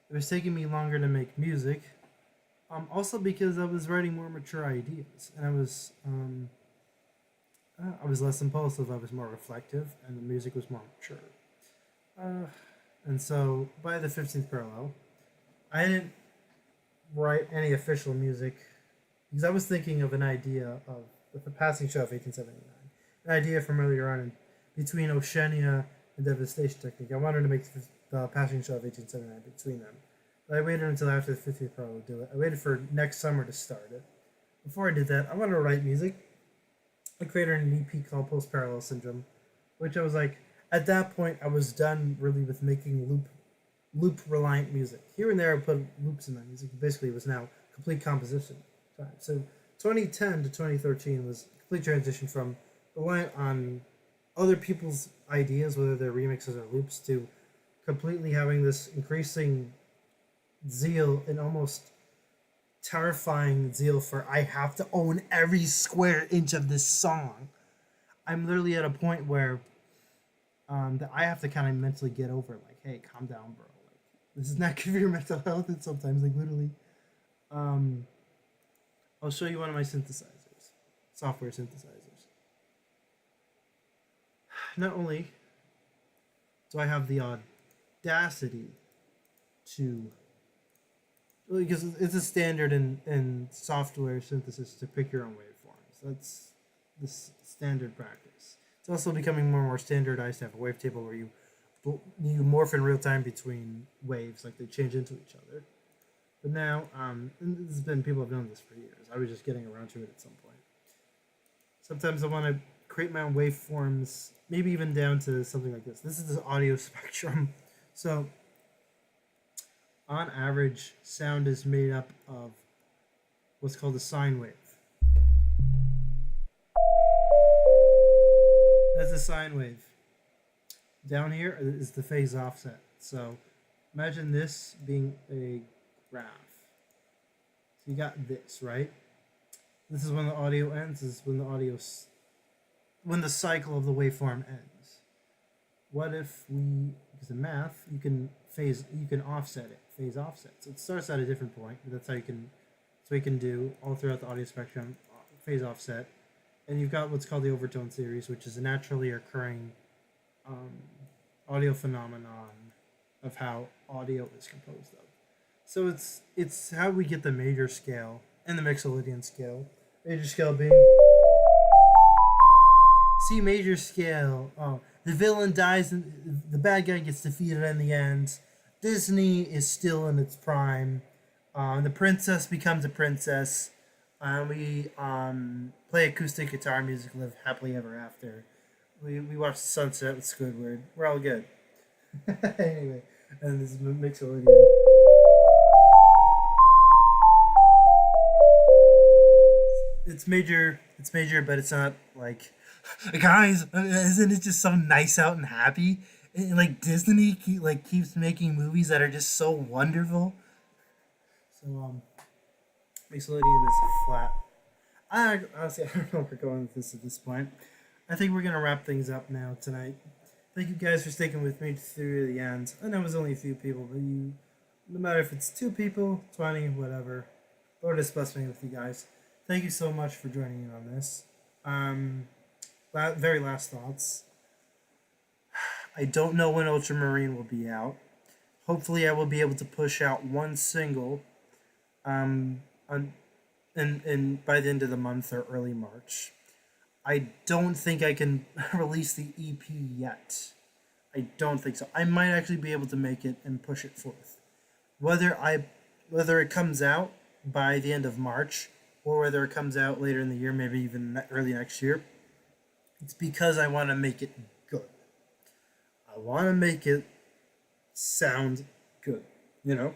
it was taking me longer to make music. Also because I was writing more mature ideas, and I was less impulsive. I was more reflective, and the music was more mature. And so by the 15th parallel, I didn't write any official music because I was thinking of an idea of the passing show of 1879, an idea from earlier on between Oceania and Devastation Technique. I wanted to make the passing show of 1879 between them. But I waited until after the 50th parallel to do it. I waited for next summer to start it. Before I did that, I wanted to write music. I created an EP called Post Parallel Syndrome, which I was like, at that point, I was done really with making loop reliant music. Here and there, I put loops in my music. Basically, it was now complete composition time. So 2010 to 2013 was a complete transition from reliant on other people's ideas, whether they're remixes or loops, to completely having this increasing zeal and almost terrifying zeal for I have to own every square inch of this song. I'm literally at a point where that I have to kind of mentally get over, like, hey, calm down, bro. Like, this is not good for your mental health. And sometimes, like, literally, I'll show you one of my synthesizers, software synthesizers. Not only do I have the audacity to, because it's a standard in software synthesis to pick your own waveforms. That's the standard practice. It's also becoming more and more standardized to have a wavetable where you morph in real time between waves, like they change into each other. But now, and this has been, people have known this for years. I was just getting around to it at some point. Sometimes I want to create my own waveforms, maybe even down to something like this. This is the audio spectrum. So, on average, sound is made up of what's called a sine wave. That's a sine wave. Down here is the phase offset. So imagine this being a graph. So you got this, right? This is when the audio ends. This is when when the cycle of the waveform ends. What if we, because in math, you can offset it, phase offset. So it starts at a different point. That's how you can do all throughout the audio spectrum, phase offset. And you've got what's called the overtone series, which is a naturally occurring audio phenomenon of how audio is composed of. So it's how we get the major scale and the Mixolydian scale. Major scale being C major scale. Oh, the villain dies and the bad guy gets defeated in the end. Disney is still in its prime. The princess becomes a princess. We play acoustic guitar music, live happily ever after. We watch the sunset with Squidward. We're all good. Anyway, and this is Mixolydian. It's major, but it's not like, guys, isn't it just so nice out and happy? And, like, Disney keeps making movies that are just so wonderful. So Mixolydian is flat. Honestly, I don't know where we're going with this at this point. I think we're gonna wrap things up now tonight. Thank you guys for sticking with me through the end. I know it was only a few people, but no matter if it's 2 people, 20, whatever, Lord has blessed me with you guys. Thank you so much for joining in on this. Very last thoughts. I don't know when Ultramarine will be out. Hopefully, I will be able to push out 1 single, by the end of the month or early March. I don't think I can release the EP yet. I don't think so. I might actually be able to make it and push it forth. Whether it comes out by the end of March or whether it comes out later in the year, maybe even early next year, it's because I want to make it good. I want to make it sound good, you know?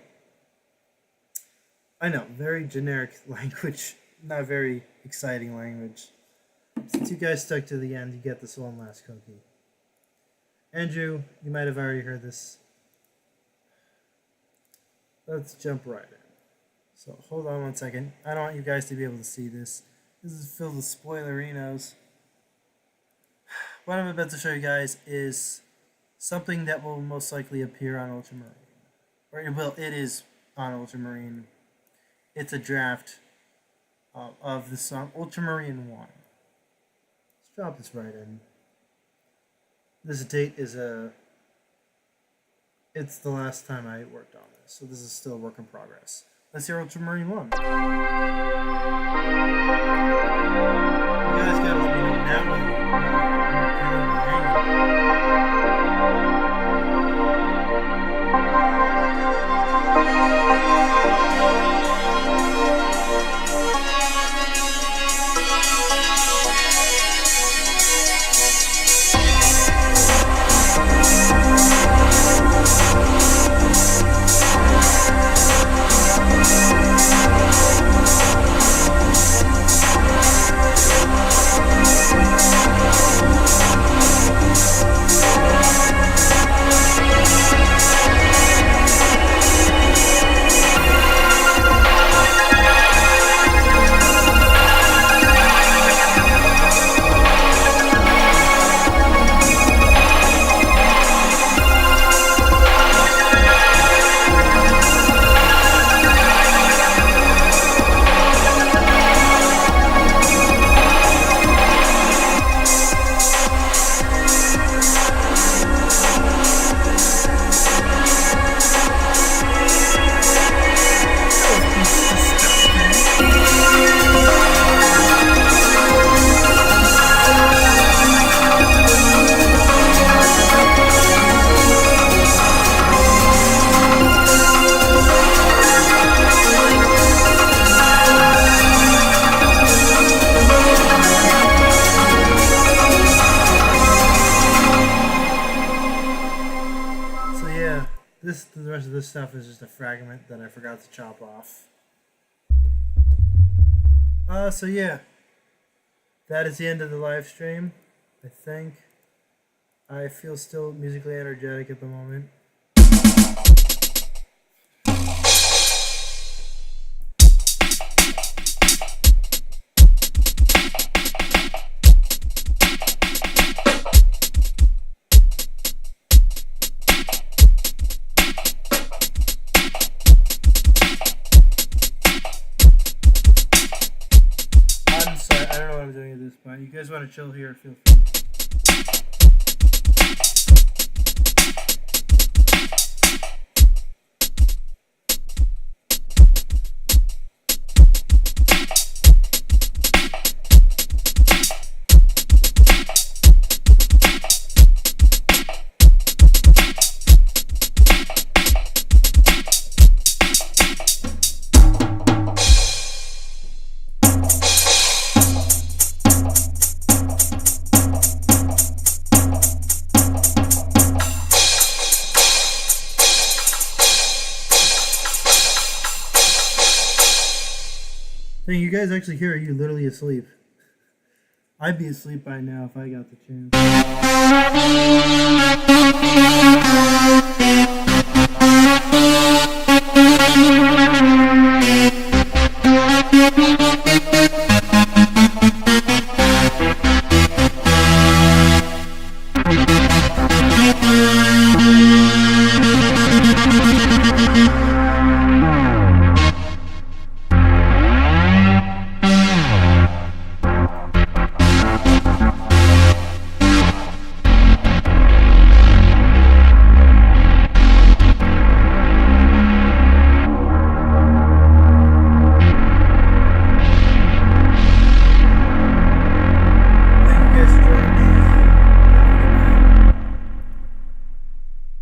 I know, very generic language, not very exciting language. Since you guys stuck to the end, you get this one last cookie. Andrew, you might have already heard this. Let's jump right in. So hold on 1 second. I don't want you guys to be able to see this. This is filled with spoilerinos. What I'm about to show you guys is something that will most likely appear on Ultramarine. Or it is on Ultramarine. It's a draft of the song Ultramarine 1. Let's drop this right in. This date is it's the last time I worked on this, so this is still a work in progress. Let's hear Ultramarine 1. You guys gotta let me know now when the rest of this stuff is just a fragment that I forgot to chop off. So yeah, that is the end of the live stream, I think. I feel still musically energetic at the moment. I'm sorry, I don't know what I'm doing at this point. You guys want to chill here, feel free. Thing you guys actually hear, are you literally asleep? I'd be asleep by now if I got the chance.